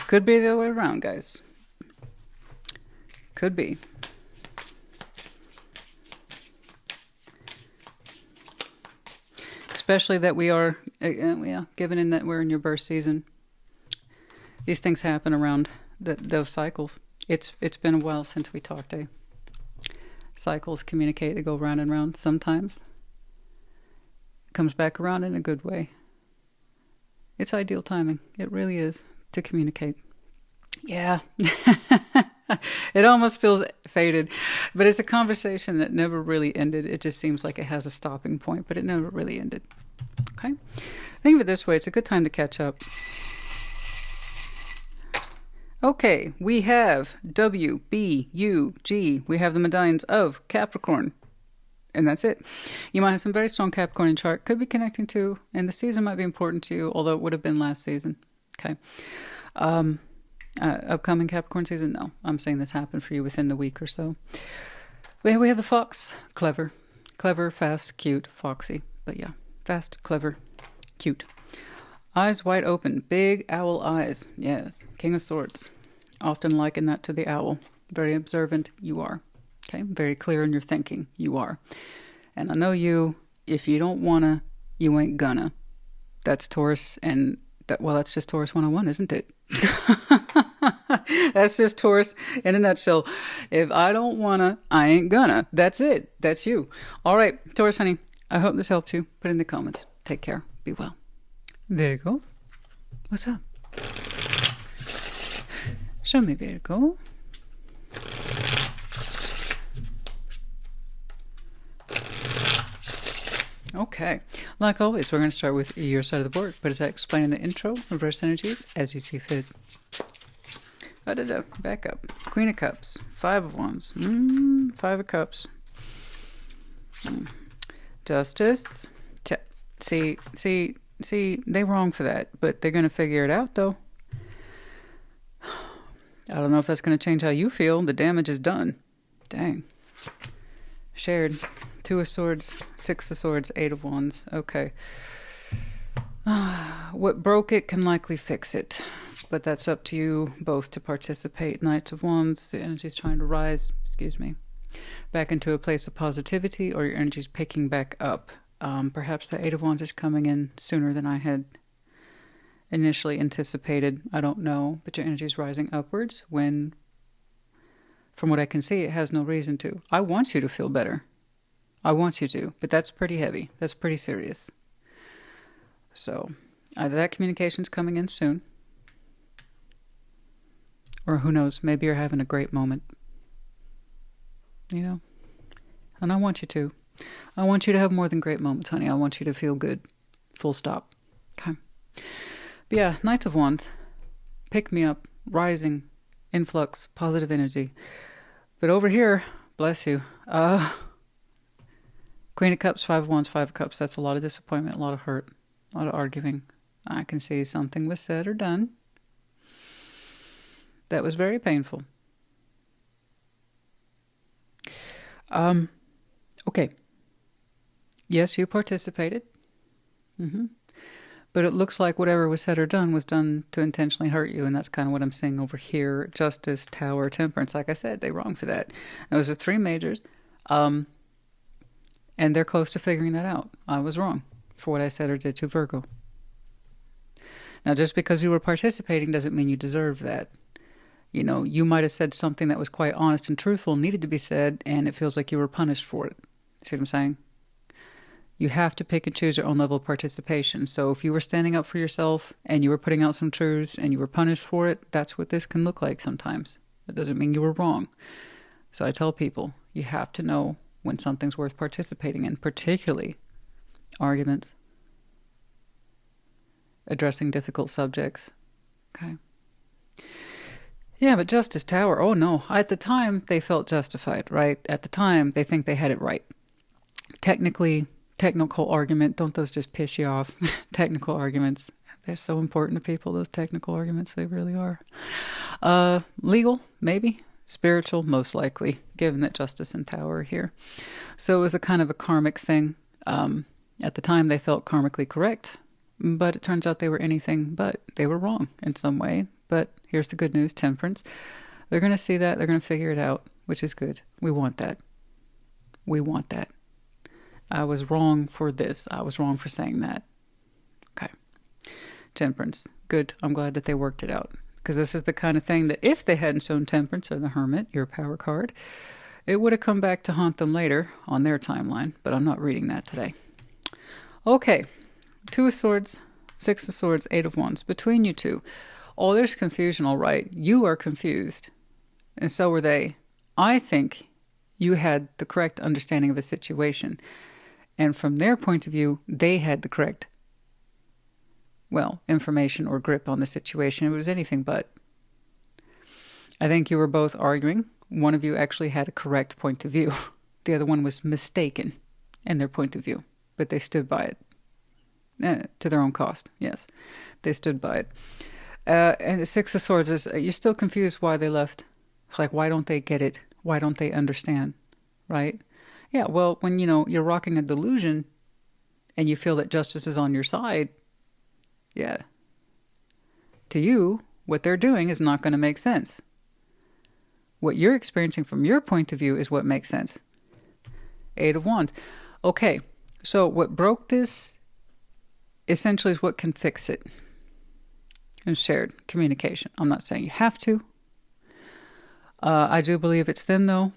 Could be the other way around, guys. Could be. Especially that we are, given in that we're in your birth season. These things happen around those cycles. It's been a while since we talked, eh? Cycles communicate, they go round and round. Sometimes it comes back around in a good way. It's ideal timing. It really is, to communicate. Yeah. It almost feels faded, but it's a conversation that never really ended. It just seems like it has a stopping point, but it never really ended. Okay? Think of it this way. It's a good time to catch up. Okay, we have W, B, U, G. We have the medallions of Capricorn. And that's it. You might have some very strong Capricorn in chart. Could be connecting to, and the season might be important to you, although it would have been last season. Okay. Upcoming Capricorn season? No. I'm saying this happened for you within the week or so. We have the fox. Clever. Clever, fast, cute, foxy. But yeah, fast, clever, cute. Eyes wide open. Big owl eyes. Yes. King of Swords. Often liken that to the owl. Very observant. You are. Okay. Very clear in your thinking. You are. And I know you, if you don't wanna, you ain't gonna. That's Taurus, and that's just Taurus 101, isn't it? That's just Taurus in a nutshell. If I don't wanna, I ain't gonna. That's it. That's you. All right, Taurus, honey, I hope this helped you. Put in the comments. Take care. Be well. Virgo, what's up? Show me, Virgo. Okay. Like always, we're going to start with your side of the board. But as I explained in the intro, reverse energies as you see fit. Back up. Queen of Cups. 5 of Wands. 5 of Cups. Justice. See, they wrong for that, but they're going to figure it out, though. I don't know if that's going to change how you feel. The damage is done. Dang. Shared. 2 of Swords, 6 of Swords, 8 of Wands. Okay. What broke it can likely fix it. But that's up to you both to participate. Knights of Wands, the energy's trying to rise, back into a place of positivity, or your energy's picking back up. Perhaps the 8 of Wands is coming in sooner than I had initially anticipated. I don't know, but your energy's rising upwards when, from what I can see, it has no reason to. I want you to feel better. I want you to, but that's pretty heavy. That's pretty serious. So either that communication's coming in soon, or who knows, maybe you're having a great moment. You know? And I want you to. I want you to have more than great moments, honey. I want you to feel good. Full stop. Okay. But yeah, Knights of Wands. Pick me up. Rising. Influx. Positive energy. But over here, bless you. Queen of Cups, 5 of Wands, 5 of Cups. That's a lot of disappointment, a lot of hurt, a lot of arguing. I can see something was said or done that was very painful. Okay. Yes, you participated. But it looks like whatever was said or done was done to intentionally hurt you, and that's kind of what I'm seeing over here. Justice, Tower, Temperance. Like I said, they wrong for that. Those are 3 majors. And they're close to figuring that out. I was wrong for what I said or did to Virgo. Now, just because you were participating doesn't mean you deserve that. You know, you might have said something that was quite honest and truthful, needed to be said, and it feels like you were punished for it. See what I'm saying? You have to pick and choose your own level of participation. So if you were standing up for yourself and you were putting out some truths and you were punished for it, that's what this can look like sometimes. That doesn't mean you were wrong. So I tell people, you have to know when something's worth participating in, particularly arguments, addressing difficult subjects. Okay. Yeah, but Justice, Tower, oh no. At the time, they felt justified, right? At the time, they think they had it right. Technical argument, don't those just piss you off? Technical arguments, they're so important to people, those technical arguments, they really are. Legal, maybe. Spiritual, most likely, given that Justice and Tower are here. So it was a kind of a karmic thing. At the time, they felt karmically correct, but it turns out they were anything but. They were wrong in some way. But here's the good news, Temperance. They're going to see that. They're going to figure it out, which is good. We want that. We want that. I was wrong for this. I was wrong for saying that. Okay. Temperance. Good. I'm glad that they worked it out. Because this is the kind of thing that if they hadn't shown Temperance or the Hermit, your power card, it would have come back to haunt them later on their timeline. But I'm not reading that today. Okay. 2 of Swords, 6 of Swords, 8 of Wands. Between you two. Oh, there's confusion, all right. You are confused. And so were they. I think you had the correct understanding of a situation. And from their point of view, they had the correct, information or grip on the situation. It was anything but. I think you were both arguing. One of you actually had a correct point of view. The other one was mistaken in their point of view. But they stood by it. To their own cost, yes. They stood by it. And the 6 of Swords is, you're still confused why they left. It's like, why don't they get it? Why don't they understand? Right? Yeah, well, when, you're rocking a delusion and you feel that justice is on your side, yeah. To you, what they're doing is not going to make sense. What you're experiencing from your point of view is what makes sense. 8 of Wands. Okay, so what broke this essentially is what can fix it. And shared communication. I'm not saying you have to. I do believe it's them, though,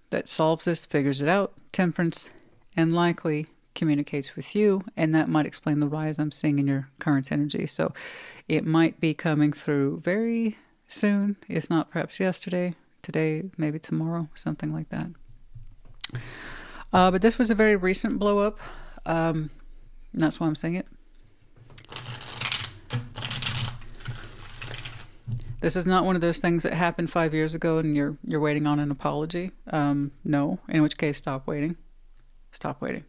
that solves this, figures it out, Temperance, and likely communicates with you, and that might explain the rise I'm seeing in your current energy. So it might be coming through very soon, if not perhaps yesterday, today, maybe tomorrow, something like that. But this was a very recent blow up. And that's why I'm saying it. This is not one of those things that happened 5 years ago and you're waiting on an apology. No. In which case, stop waiting. Stop waiting.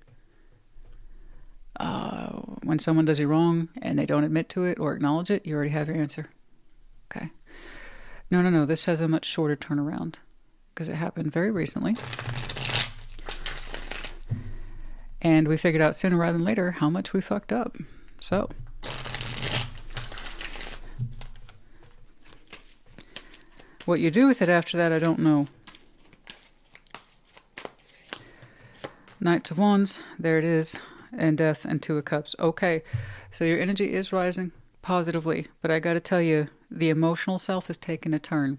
When someone does you wrong and they don't admit to it or acknowledge it, you already have your answer. Okay. No. This has a much shorter turnaround because it happened very recently. And we figured out sooner rather than later how much we fucked up. So... what you do with it after that, I don't know. Knights of Wands, there it is, and Death and Two of Cups. Okay, so your energy is rising positively, but I got to tell you, the emotional self is taking a turn.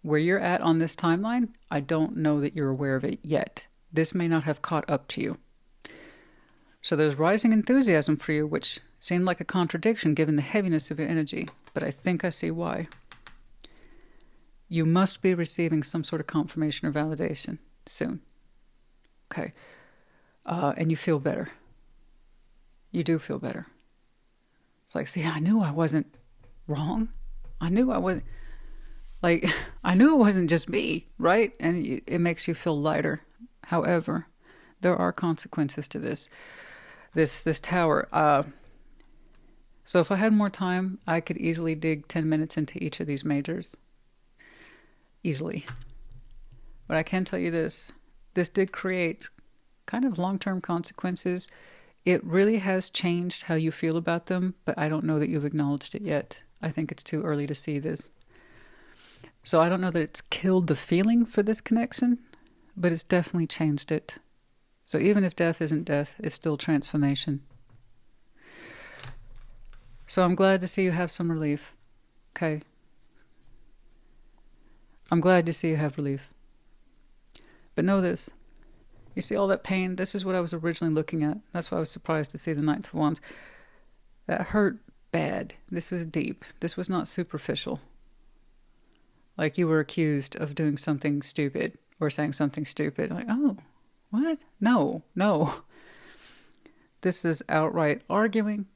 Where you're at on this timeline, I don't know that you're aware of it yet. This may not have caught up to you. So there's rising enthusiasm for you, which seemed like a contradiction given the heaviness of your energy, but I think I see why. You must be receiving some sort of confirmation or validation soon. Okay. And you feel better. You do feel better. It's like, see, I knew I wasn't wrong. I knew I wasn't, like, I knew it wasn't just me, right? And it makes you feel lighter. However, there are consequences to this tower. So if I had more time, I could easily dig 10 minutes into each of these majors. Easily. But I can tell you this did create kind of long-term consequences. It really has changed how you feel about them, but I don't know that you've acknowledged it yet. I think it's too early to see this. So I don't know that it's killed the feeling for this connection, but it's definitely changed it. So even if death isn't death, it's still transformation. So I'm glad to see you have some relief. Okay. I'm glad to see you have relief. But know this. You see all that pain? This is what I was originally looking at. That's why I was surprised to see the Knights of Wands. That hurt bad. This was deep. This was not superficial. Like you were accused of doing something stupid or saying something stupid. Like, oh, what? No. This is outright arguing,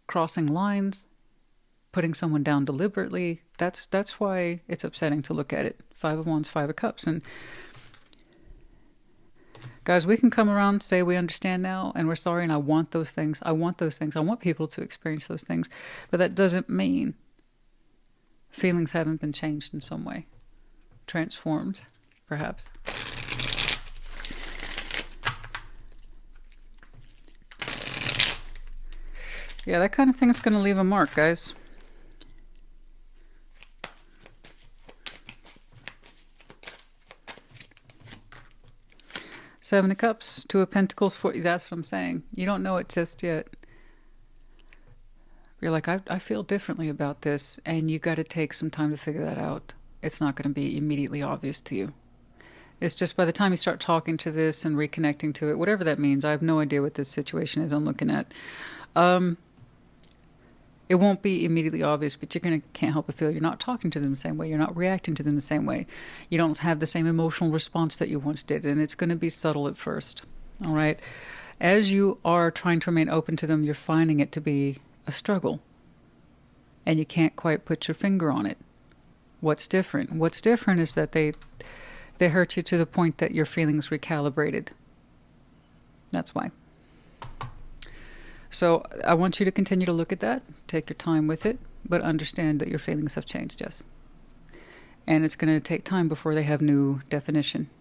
crossing lines, putting someone down deliberately. That's why it's upsetting to look at it. 5 of Wands, 5 of Cups. And guys, we can come around, say we understand now, and we're sorry, and I want those things. I want those things. I want people to experience those things. But that doesn't mean feelings haven't been changed in some way. Transformed, perhaps. Yeah, that kind of thing is going to leave a mark, guys. Seven of Cups, Two of Pentacles, that's what I'm saying. You don't know it just yet. You're like, I feel differently about this, and you got to take some time to figure that out. It's not going to be immediately obvious to you. It's just by the time you start talking to this and reconnecting to it, whatever that means, I have no idea what this situation is I'm looking at. It won't be immediately obvious, but can't help but feel you're not talking to them the same way. You're not reacting to them the same way. You don't have the same emotional response that you once did, and it's going to be subtle at first. All right? As you are trying to remain open to them, you're finding it to be a struggle, and you can't quite put your finger on it. What's different? What's different is that they hurt you to the point that your feelings recalibrated. That's why. So I want you to continue to look at that, take your time with it, but understand that your feelings have changed, yes. And it's going to take time before they have new definition.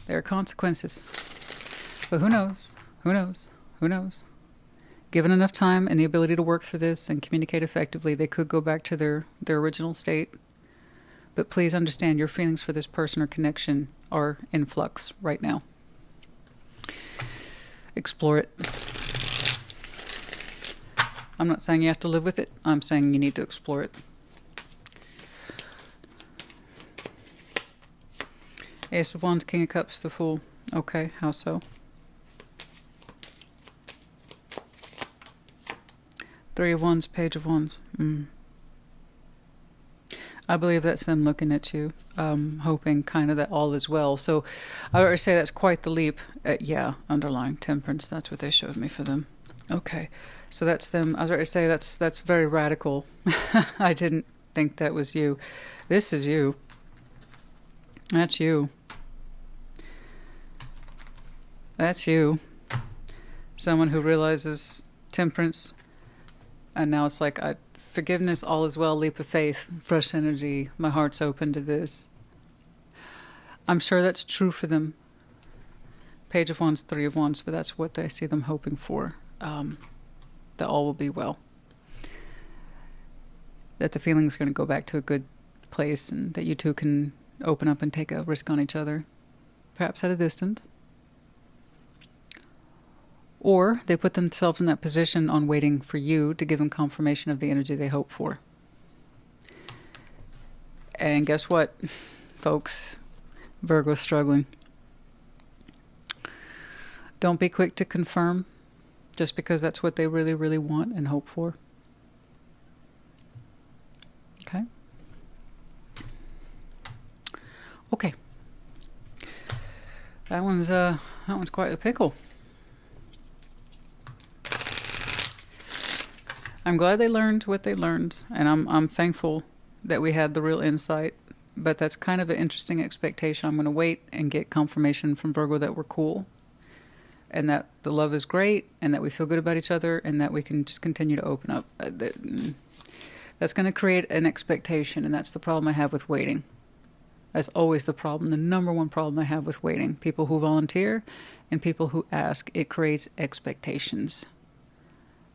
There are consequences. But who knows? Who knows? Who knows? Given enough time and the ability to work through this and communicate effectively, they could go back to their original state. But please understand your feelings for this person or connection are in flux right now. Explore it. I'm not saying you have to live with it. I'm saying you need to explore it. Ace of Wands, King of Cups, the Fool. Okay, how so? Three of Wands, Page of Wands. I believe that's them looking at you, hoping kind of that all is well. So I would say that's quite the leap. Yeah, underlying temperance. That's what they showed me for them. Okay, so that's them. I was going to say that's very radical. I didn't think that was you. This is you. That's you. That's you. Someone who realizes temperance, and now it's like forgiveness, all is well, leap of faith, fresh energy. My heart's open to this. I'm sure that's true for them. Page of Wands, Three of Wands, but that's what I see them hoping for. That all will be well. That the feeling is going to go back to a good place, and that you two can open up and take a risk on each other, perhaps at a distance. Or they put themselves in that position on waiting for you to give them confirmation of the energy they hope for. And guess what, folks? Virgo's struggling. Don't be quick to confirm just because that's what they really, really want and hope for. Okay? Okay. That one's quite a pickle. I'm glad they learned what they learned, and I'm thankful that we had the real insight, but that's kind of an interesting expectation. I'm going to wait and get confirmation from Virgo that we're cool, and that the love is great, and that we feel good about each other, and that we can just continue to open up. That's going to create an expectation, and that's the problem I have with waiting. That's always the problem, the number one problem I have with waiting. People who volunteer and people who ask, it creates expectations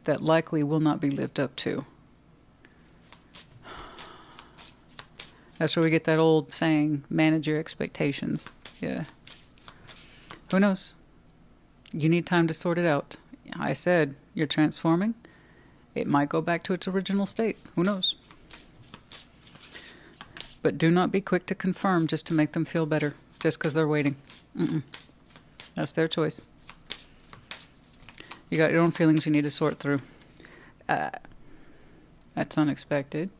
that likely will not be lived up to. That's where we get that old saying, manage your expectations. Yeah. Who knows? You need time to sort it out. I said, you're transforming. It might go back to its original state. Who knows? But do not be quick to confirm just to make them feel better, just because they're waiting. That's their choice. You got your own feelings you need to sort through. That's unexpected.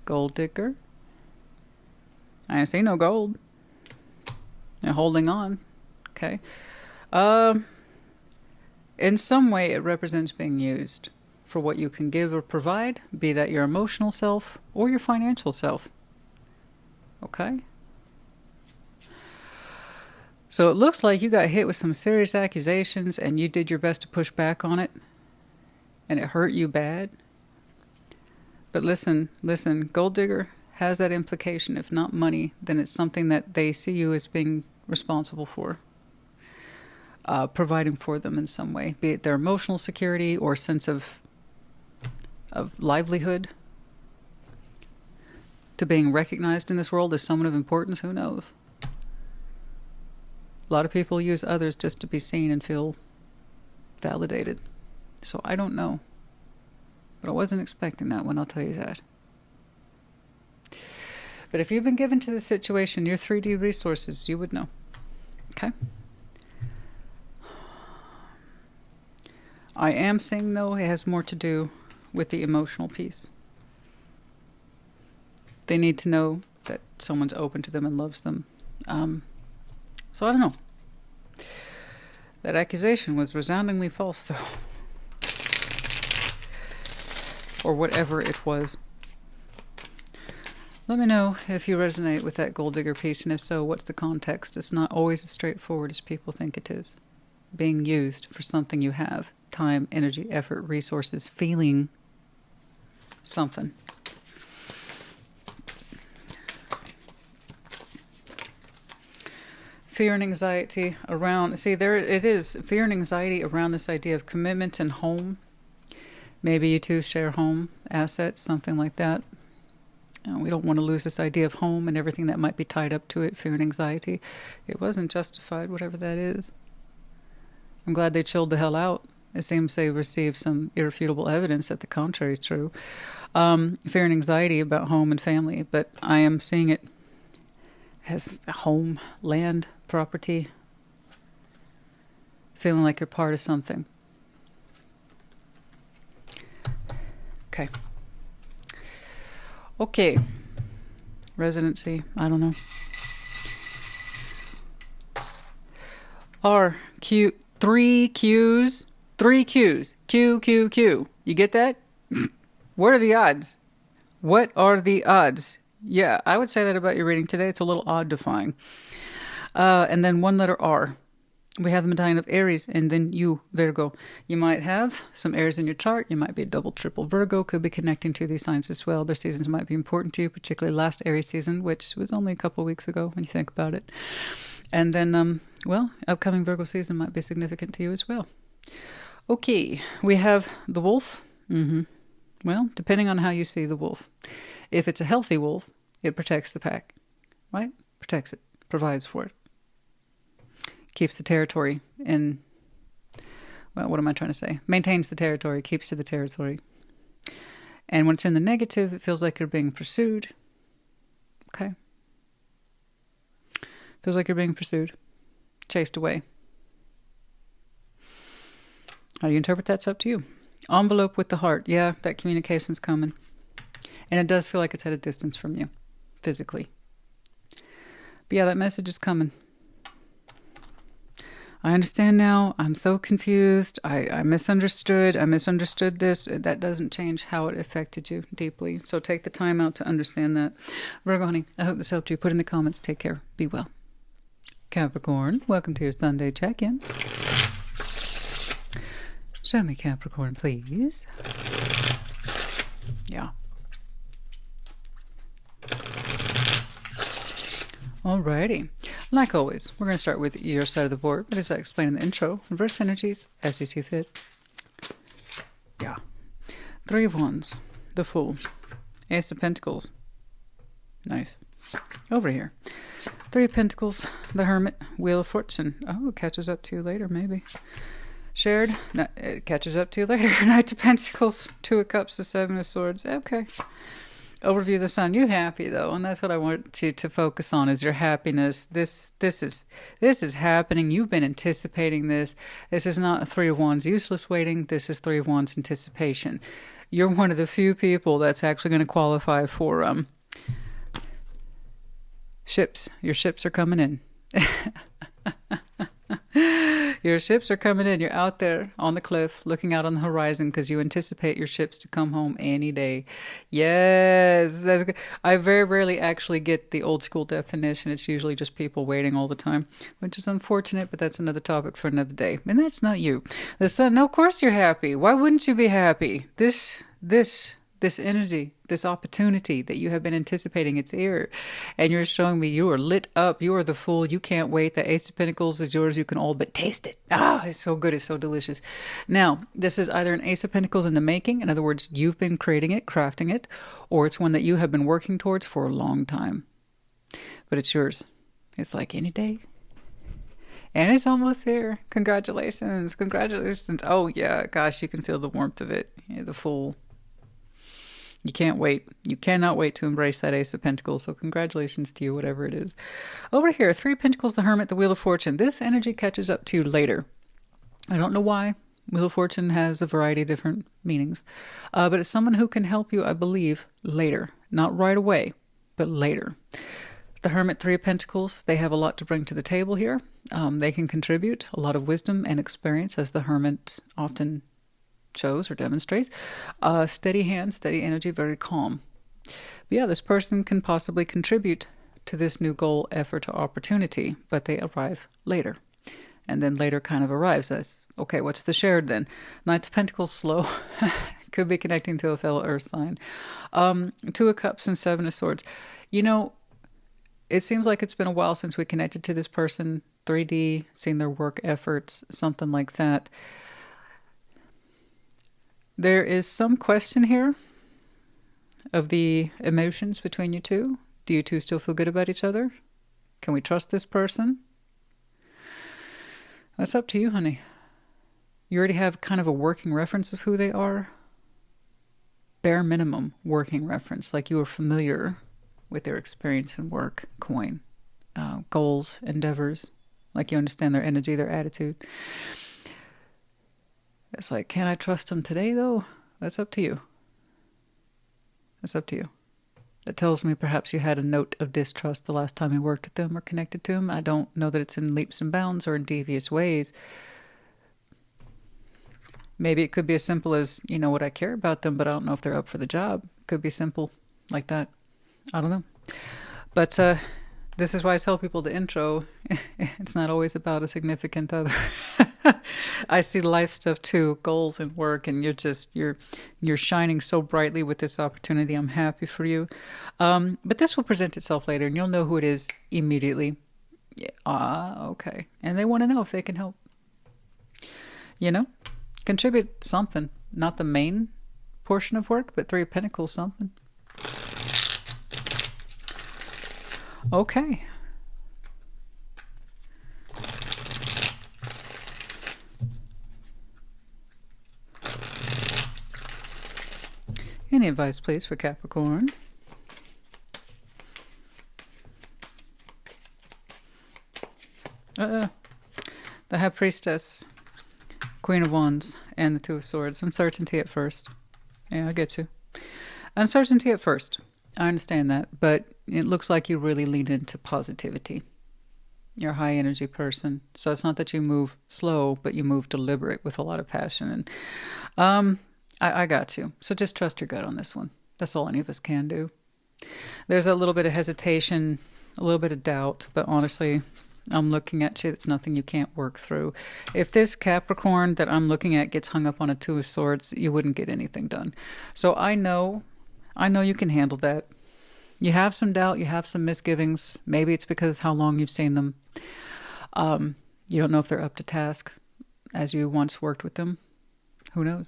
Gold digger. I didn't see no gold. They're holding on. Okay. In some way, it represents being used for what you can give or provide, be that your emotional self or your financial self. Okay? So it looks like you got hit with some serious accusations and you did your best to push back on it, and it hurt you bad. But listen, gold digger has that implication. If not money, then it's something that they see you as being responsible for. Providing for them in some way, be it their emotional security or sense of livelihood, to being recognized in this world as someone of importance. Who knows? A lot of people use others just to be seen and feel validated. So I don't know. But I wasn't expecting that one, I'll tell you that. But if you've been given to the situation, your 3D resources, you would know. Okay? I am seeing, though, it has more to do with the emotional piece. They need to know that someone's open to them and loves them. So I don't know. That accusation was resoundingly false, though. Or whatever it was. Let me know if you resonate with that gold digger piece, and if so, what's the context? It's not always as straightforward as people think it is. Being used for something you have. Time, energy, effort, resources, feeling something. Fear and anxiety around, see, there it is, fear and anxiety around this idea of commitment and home. Maybe you two share home assets, something like that. We don't want to lose this idea of home and everything that might be tied up to it, fear and anxiety. It wasn't justified, whatever that is. I'm glad they chilled the hell out. It seems they received some irrefutable evidence that the contrary is true. Fear and anxiety about home and family, but I am seeing it as a home, land, property, feeling like you're part of something. Okay. Okay. Residency. I don't know. R, Q, 3 Qs. 3 Qs. Q, Q, Q. You get that? What are the odds? What are the odds? Yeah, I would say that about your reading today. It's a little odd to find. And then one letter R. We have the medallion of Aries, and then you, Virgo. You might have some Aries in your chart. You might be a double, triple Virgo. Could be connecting to these signs as well. Their seasons might be important to you, particularly last Aries season, which was only a couple weeks ago when you think about it. And then, well, upcoming Virgo season might be significant to you as well. Okay, we have the wolf. Well, depending on how you see the wolf. If it's a healthy wolf, it protects the pack, right? Protects it, provides for it. Keeps the territory in, well, what am I trying to say? Maintains the territory, keeps to the territory. And when it's in the negative, it feels like you're being pursued. Okay. Feels like you're being pursued, chased away. How do you interpret that's up to you. Envelope with the heart. Yeah, that communication's coming. And it does feel like it's at a distance from you, physically. But yeah, that message is coming. I understand now. I'm so confused. I misunderstood. I misunderstood this. That doesn't change how it affected you deeply. So take the time out to understand that. Virgo, honey, I hope this helped you. Put in the comments. Take care. Be well. Capricorn, welcome to your Sunday check-in. Show me Capricorn, please. Yeah. Alrighty. Like always, we're going to start with your side of the board, but as I explained in the intro, reverse energies as you see fit. Yeah. 3 of Wands, the Fool, Ace of Pentacles. Nice. Over here. 3 of Pentacles, the Hermit, Wheel of Fortune. Oh, it catches up to you later, maybe. Shared. No, it catches up to you later. Knight of Pentacles, 2 of Cups, the 7 of Swords. Okay. Overview of the Sun. You're happy though, and that's what I want you to focus on is your happiness. This is happening. You've been anticipating this. This is not a 3 of Wands useless waiting. This is 3 of Wands anticipation. You're one of the few people that's actually going to qualify for ships. Your ships are coming in. Your ships are coming in. You're out there on the cliff looking out on the horizon because you anticipate your ships to come home any day. Yes, that's good. I very rarely actually get the old school definition. It's usually just people waiting all the time, which is unfortunate, but that's another topic for another day. And that's not you. The Sun, no, of course you're happy. Why wouldn't you be happy? This energy, this opportunity that you have been anticipating, it's here. And you're showing me you are lit up. You are the Fool. You can't wait. The Ace of Pentacles is yours. You can all but taste it. Ah, it's so good. It's so delicious. Now, this is either an Ace of Pentacles in the making. In other words, you've been creating it, crafting it, or it's one that you have been working towards for a long time. But it's yours. It's like any day. And it's almost here. Congratulations. Congratulations. Oh, yeah. Gosh, you can feel the warmth of it. You're the Fool. You can't wait. You cannot wait to embrace that Ace of Pentacles. So congratulations to you, whatever it is. Over here, 3 of Pentacles, the Hermit, the Wheel of Fortune. This energy catches up to you later. I don't know why. Wheel of Fortune has a variety of different meanings. But it's someone who can help you, I believe, later. Not right away, but later. The Hermit, 3 of Pentacles, they have a lot to bring to the table here. They can contribute a lot of wisdom and experience, as the Hermit often shows or demonstrates. Steady hand, steady energy, very calm. But yeah, this person can possibly contribute to this new goal, effort, or opportunity, but they arrive later. And then later kind of arrives as, okay, what's the shared then? Knight of Pentacles, slow. Could be connecting to a fellow earth sign. 2 of Cups and 7 of Swords. You know, it seems like it's been a while since we connected to this person. 3D, seen their work efforts, something like that. There is some question here of the emotions between you two. Do you two still feel good about each other? Can we trust this person? That's up to you, honey. You already have kind of a working reference of who they are. Bare minimum working reference, like you are familiar with their experience and work, coin, goals, endeavors, like you understand their energy, their attitude. It's like, can I trust them today, though? That's up to you. That's up to you. That tells me perhaps you had a note of distrust the last time you worked with them or connected to them. I don't know that it's in leaps and bounds or in devious ways. Maybe it could be as simple as, you know what, I care about them, but I don't know if they're up for the job. It could be simple like that. I don't know. But this is why I tell people the intro, it's not always about a significant other. I see life stuff too, goals and work, and you're shining so brightly with this opportunity. I'm happy for you. But this will present itself later, and you'll know who it is immediately. Okay. And they want to know if they can help. You know? Contribute something. Not the main portion of work, but Three of Pentacles something. Okay. Any advice, please, for Capricorn? The High Priestess, Queen of Wands, and the Two of Swords. Uncertainty at first. Yeah, I get you. Uncertainty at first. I understand that, but it looks like you really lean into positivity. You're a high energy person. So it's not that you move slow, but you move deliberate with a lot of passion. And I got you. So just trust your gut on this one. That's all any of us can do. There's a little bit of hesitation, a little bit of doubt, but honestly, I'm looking at you. It's nothing you can't work through. If this Capricorn that I'm looking at gets hung up on a Two of Swords, you wouldn't get anything done. So I know you can handle that. You have some doubt. You have some misgivings. Maybe it's because how long you've seen them. You don't know if they're up to task as you once worked with them. Who knows?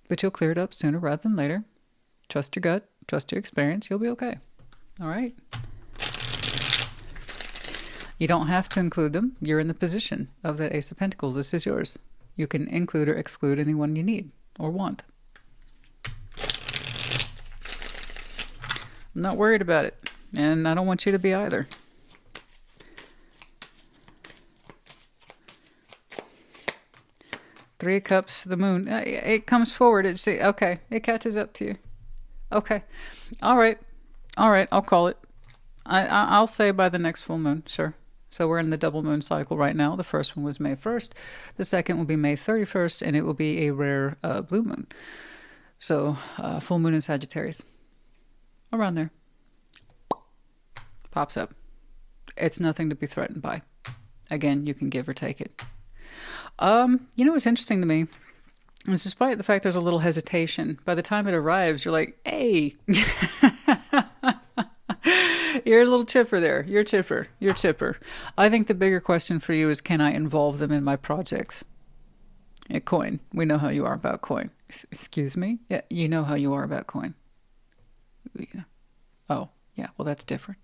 But you'll clear it up sooner rather than later. Trust your gut. Trust your experience. You'll be okay. All right. You don't have to include them. You're in the position of that Ace of Pentacles. This is yours. You can include or exclude anyone you need or want. I'm not worried about it. And I don't want you to be either. Three of Cups, the Moon. It comes forward. Okay. It catches up to you. Okay. All right. I'll call it. I'll say by the next full moon. Sure. So we're in the double moon cycle right now. The first one was May 1st. The second will be May 31st, and it will be a rare blue moon. So full moon in Sagittarius. Around there. Pops up. It's nothing to be threatened by. Again, you can give or take it. You know what's interesting to me is despite the fact there's a little hesitation, by the time it arrives, you're like, hey, you're a little chipper there. You're chipper. I think the bigger question for you is, can I involve them in my projects? Coin. We know how you are about coin. Excuse me? Yeah, you know how you are about coin. Oh, yeah, well, that's different.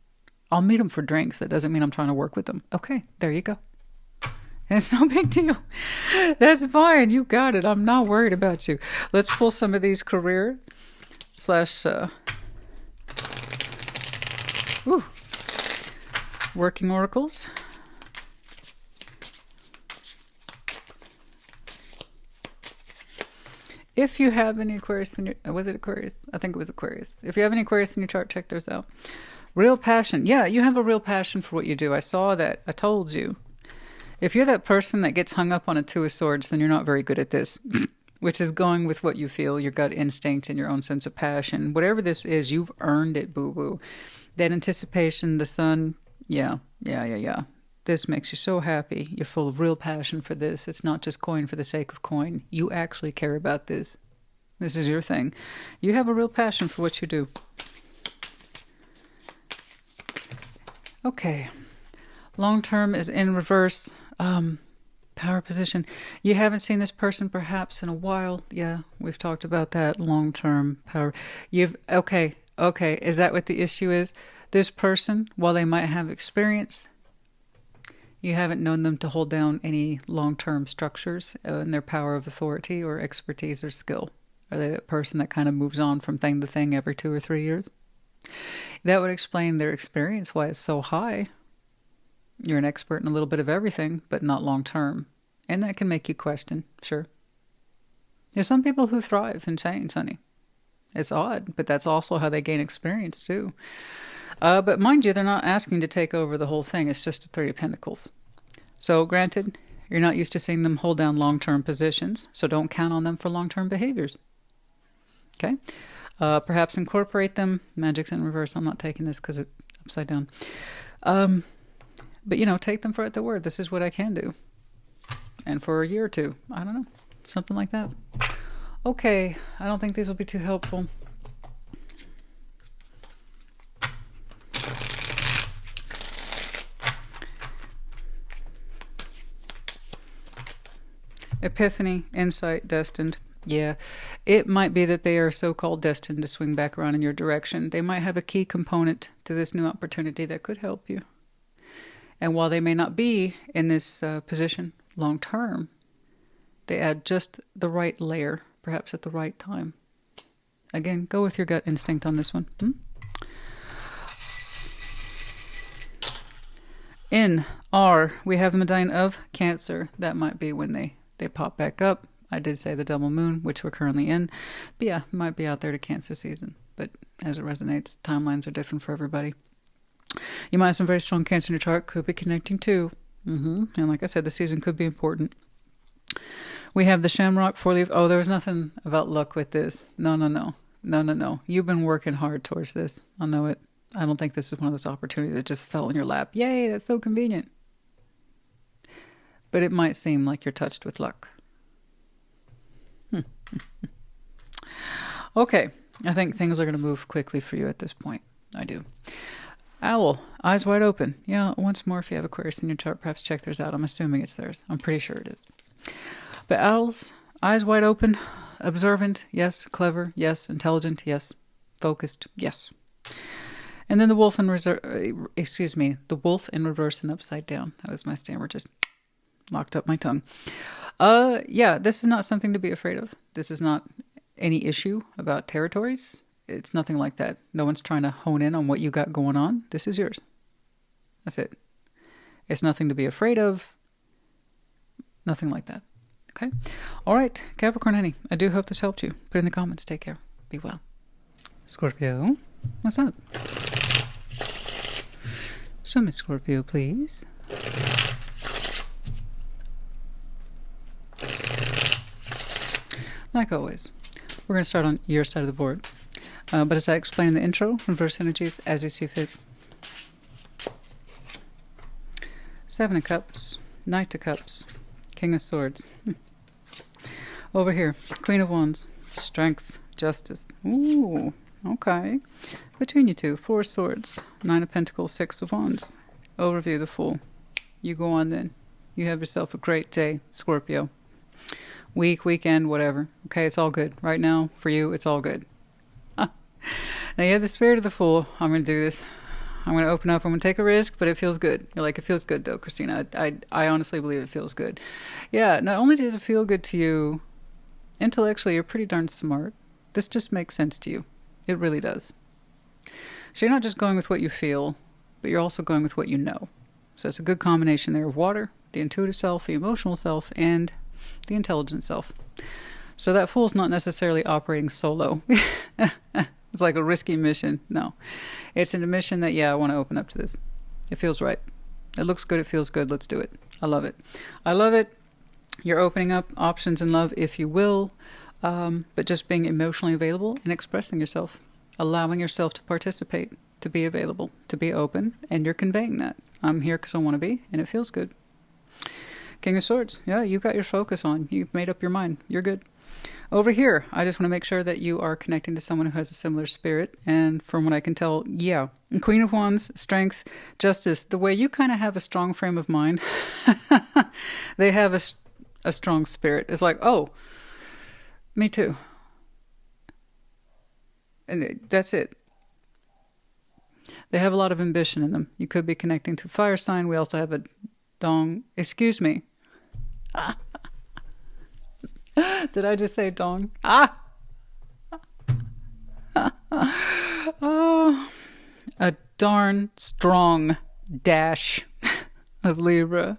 I'll meet them for drinks. That doesn't mean I'm trying to work with them. Okay, there you go. It's no big deal. That's fine. You got it. I'm not worried about you. Let's pull some of these career / working oracles. If you have any Aquarius in your... Was it Aquarius? I think it was Aquarius. If you have any Aquarius in your chart, check those out. Real passion. Yeah, you have a real passion for what you do. I saw that. I told you. If you're that person that gets hung up on a Two of Swords, then you're not very good at this, which is going with what you feel, your gut instinct, and your own sense of passion. Whatever this is, you've earned it, boo-boo. That anticipation, the sun, yeah. This makes you so happy. You're full of real passion for this. It's not just coin for the sake of coin. You actually care about this. This is your thing. You have a real passion for what you do. Okay. Long term is in reverse. Power position. You haven't seen this person perhaps in a while. Yeah, we've talked about that. Long term power. Okay. Is that what the issue is? This person, while they might have experience, you haven't known them to hold down any long-term structures in their power of authority or expertise or skill. Are they that person that kind of moves on from thing to thing every 2 or 3 years? That would explain their experience, why it's so high. You're an expert in a little bit of everything, but not long-term. And that can make you question, sure. There's some people who thrive and change, honey. It's odd, but that's also how they gain experience too. But mind you, they're not asking to take over the whole thing. It's just a Three of Pentacles. So granted, you're not used to seeing them hold down long-term positions, so don't count on them for long-term behaviors. Okay? Perhaps incorporate them. Magic's in reverse. I'm not taking this because it's upside down. But, you know, take them for their word. This is what I can do. And for a year or two. I don't know. Something like that. Okay. I don't think these will be too helpful. Epiphany, insight, destined. Yeah, it might be that they are so-called destined to swing back around in your direction. They might have a key component to this new opportunity that could help you. And while they may not be in this position long-term, they add just the right layer, perhaps at the right time. Again, go with your gut instinct on this one. In R, we have the Medallion of Cancer. That might be when they pop back up. I did say the double moon, which we're currently in. But yeah, might be out there to Cancer season. But as it resonates, timelines are different for everybody. You might have some very strong Cancer in your chart. Could be connecting too. And like I said, the season could be important. We have the Shamrock, 4-leaf. Oh, there was nothing about luck with this. No. You've been working hard towards this. I know it. I don't think this is one of those opportunities that just fell in your lap. Yay, that's so convenient. But it might seem like you're touched with luck. Okay, I think things are going to move quickly for you at this point. I do. Owl, eyes wide open. Yeah, once more, if you have Aquarius in your chart, perhaps check theirs out. I'm assuming it's theirs. I'm pretty sure it is. But owls, eyes wide open, observant, yes. Clever, yes. Intelligent, yes. Focused, yes. And then the wolf in the wolf in reverse and upside down. That was my stammer, just locked up my tongue. Yeah, this is not something to be afraid of. This is not any issue about territories. It's nothing like that. No one's trying to hone in on what you got going on. This is yours. That's it. It's nothing to be afraid of. Nothing like that. Okay? All right, Capricorn honey, I do hope this helped you. Put it in the comments. Take care. Be well. Scorpio, what's up? Show me Scorpio, please. Like always, we're going to start on your side of the board. But as I explained in the intro, reverse energies as you see fit. 7 of Cups, Knight of Cups, King of Swords. Over here, Queen of Wands, Strength, Justice. Ooh, okay. Between you two, 4 Swords, 9 of Pentacles, 6 of Wands. Overview, the Fool. You go on then. You have yourself a great day, Scorpio. Week, weekend, whatever. Okay, it's all good. Right now, for you, it's all good. Now you have the Spirit of the Fool. I'm going to do this. I'm going to open up. I'm going to take a risk, but it feels good. You're like, it feels good though, Christina. I honestly believe it feels good. Yeah, not only does it feel good to you, intellectually, you're pretty darn smart. This just makes sense to you. It really does. So you're not just going with what you feel, but you're also going with what you know. So it's a good combination there of water, the intuitive self, the emotional self, and the intelligent self. So that Fool's not necessarily operating solo. It's like a risky mission. No. It's an admission that, yeah, I want to open up to this. It feels right. It looks good. It feels good. Let's do it. I love it. I love it. You're opening up options in love, if you will, but just being emotionally available and expressing yourself, allowing yourself to participate, to be available, to be open, and you're conveying that. I'm here because I want to be, and it feels good. King of Swords. Yeah, you got your focus on. You've made up your mind. You're good. Over here, I just want to make sure that you are connecting to someone who has a similar spirit. And from what I can tell, yeah. Queen of Wands, Strength, Justice. The way you kind of have a strong frame of mind, they have a strong spirit. It's like, oh, me too. And that's it. They have a lot of ambition in them. You could be connecting to fire sign. We also have a dong. Excuse me. Did I just say dong? Oh, a darn strong dash of Libra.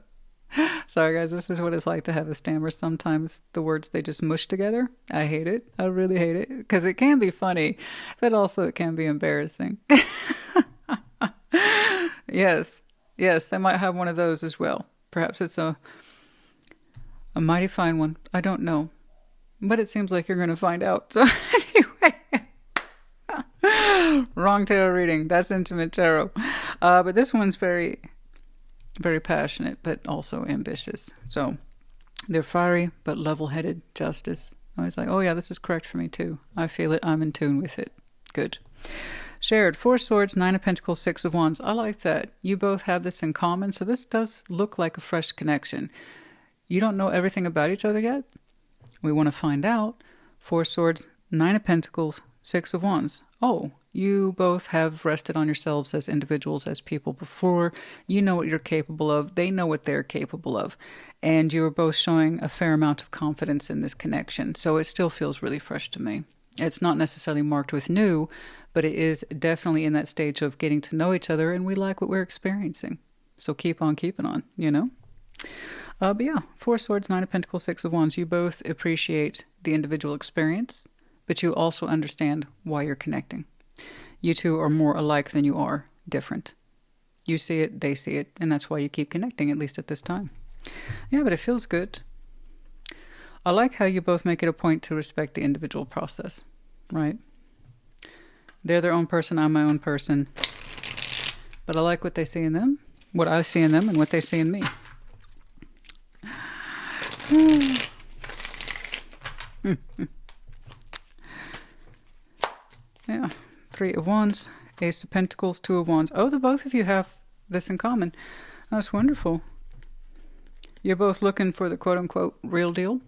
Sorry, guys, this is what it's like to have a stammer. Sometimes the words, they just mush together. I hate it. I really hate it. Because it can be funny, but also it can be embarrassing. Yes. Yes, they might have one of those as well. Perhaps it's a mighty fine one. I don't know. But it seems like you're going to find out. So anyway. Wrong tarot reading. That's intimate tarot. But this one's very, very passionate, but also ambitious. So they're fiery, but level-headed. Justice. I was like, oh yeah, this is correct for me too. I feel it. I'm in tune with it. Good. Shared. 4 swords, 9 of pentacles, 6 of wands. I like that. You both have this in common. So this does look like a fresh connection. You don't know everything about each other yet. We want to find out. 4 swords, 9 of pentacles, 6 of wands. Oh, you both have rested on yourselves as individuals, as people before. You know what you're capable of. They know what they're capable of. And you are both showing a fair amount of confidence in this connection. So it still feels really fresh to me. It's not necessarily marked with new, but it is definitely in that stage of getting to know each other, and we like what we're experiencing. So keep on keeping on, you know? But yeah, 4 swords, 9 of pentacles, 6 of wands. You both appreciate the individual experience, but you also understand why you're connecting. You two are more alike than you are different. You see it, they see it, and that's why you keep connecting, at least at this time. Yeah, but it feels good. I like how you both make it a point to respect the individual process, right? They're their own person, I'm my own person. But I like what they see in them, what I see in them, and what they see in me. Yeah, 3 of wands, Ace of pentacles, 2 of wands. Oh, the both of you have this in common. That's wonderful. You're both looking for the quote-unquote real deal.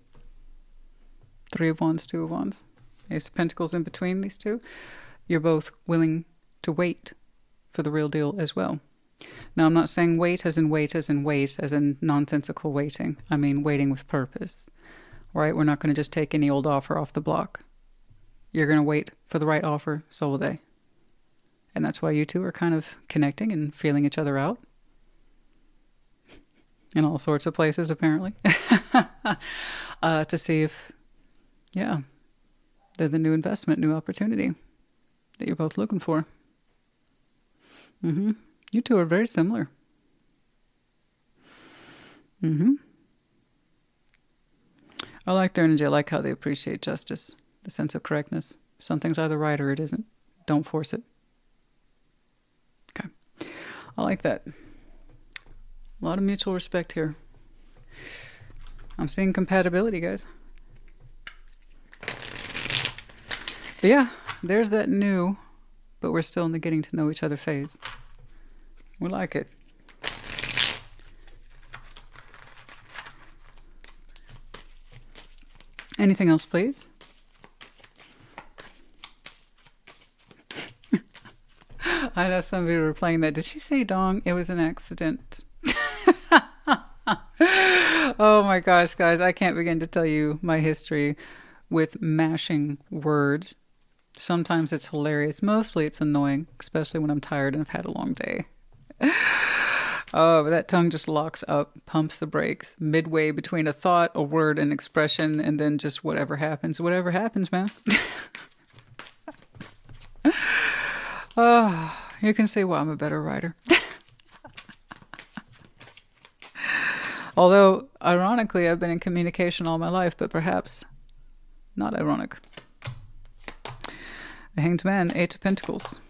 3 of wands, 2 of wands. Ace of pentacles in between these two. You're both willing to wait for the real deal as well. Now, I'm not saying wait as in wait as in wait as in nonsensical waiting. I mean waiting with purpose, right? We're not going to just take any old offer off the block. You're going to wait for the right offer, so will they. And that's why you two are kind of connecting and feeling each other out. In all sorts of places, apparently. To see if, yeah, they're the new investment, new opportunity that you're both looking for. You two are very similar. I like their energy. I like how they appreciate justice, the sense of correctness. Something's either right or it isn't. Don't force it. Okay. I like that. A lot of mutual respect here. I'm seeing compatibility, guys. But yeah, there's that new, but we're still in the getting to know each other phase. We like it. Anything else, please? I know some of you were playing that. Did she say dong? It was an accident. Oh my gosh, guys. I can't begin to tell you my history with mashing words. Sometimes it's hilarious. Mostly it's annoying, especially when I'm tired and I've had a long day. Oh, but that tongue just locks up, pumps the brakes midway between a thought, a word, an expression, and then just whatever happens. Whatever happens, man. Oh, you can say, well, I'm a better writer. Although, ironically, I've been in communication all my life, but perhaps not ironic. The Hanged Man, 8 of Pentacles,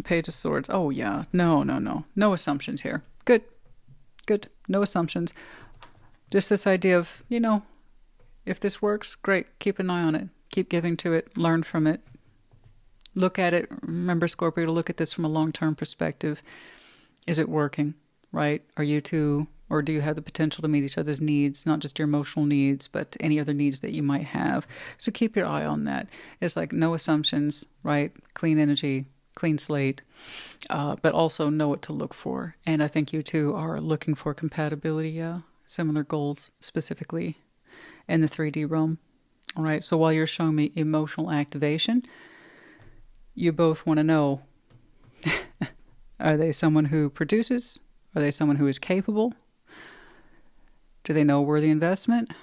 Page of Swords. Oh, yeah. No. No assumptions here. Good. Good. No assumptions. Just this idea of, you know, if this works, great. Keep an eye on it. Keep giving to it. Learn from it. Look at it. Remember, Scorpio, to look at this from a long-term perspective. Is it working, right? Are you two, or do you have the potential to meet each other's needs, not just your emotional needs, but any other needs that you might have? So keep your eye on that. It's like no assumptions, right? Clean energy, clean slate, but also know what to look for. And I think you two are looking for compatibility, similar goals, specifically in the 3D realm. All right, so while you're showing me emotional activation, you both want to know, are they someone who produces? Are they someone who is capable? Do they know a worthy investment?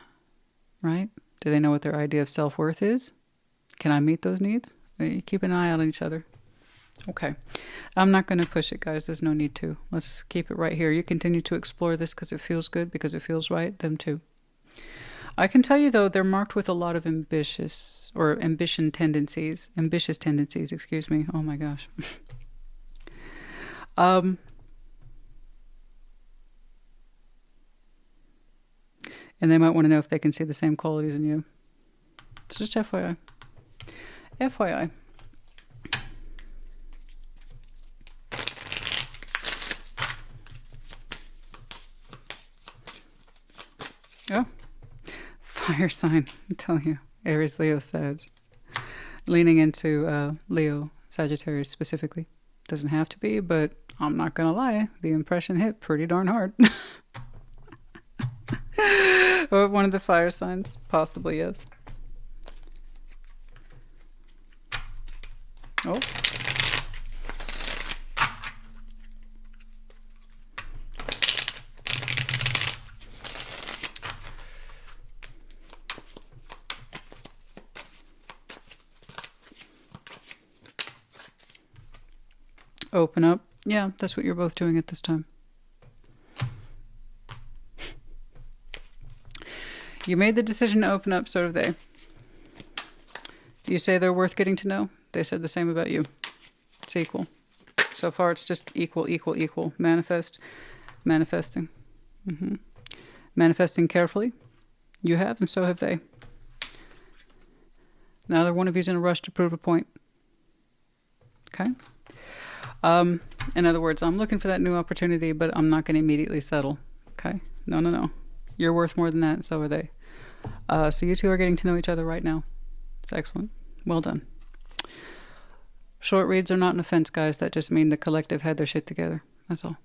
Right? Do they know what their idea of self-worth is? Can I meet those needs? Keep an eye out on each other. Okay. I'm not going to push it, guys. There's no need to. Let's keep it right here. You continue to explore this because it feels good, because it feels right. Them too. I can tell you, though, they're marked with a lot of ambitious tendencies, excuse me. Oh, my gosh. And they might want to know if they can see the same qualities in you. It's just FYI. FYI. Oh, fire sign. I'm telling you. Aries, Leo, Sag. Leaning into Leo, Sagittarius specifically. Doesn't have to be, but I'm not going to lie. The impression hit pretty darn hard. Or one of the fire signs. Possibly, yes. Oh. Open up. Yeah, that's what you're both doing at this time. You made the decision to open up, so have they. You say they're worth getting to know? They said the same about you. It's equal. So far, it's just equal, equal, equal. Manifesting. Manifesting carefully. You have, and so have they. Neither one of you's in a rush to prove a point. Okay? In other words, I'm looking for that new opportunity, but I'm not going to immediately settle. Okay? No, no, no. You're worth more than that, and so are they. So you two are getting to know each other right now. It's excellent. Well done. Short reads are not an offense, guys. That just mean the collective had their shit together. That's all.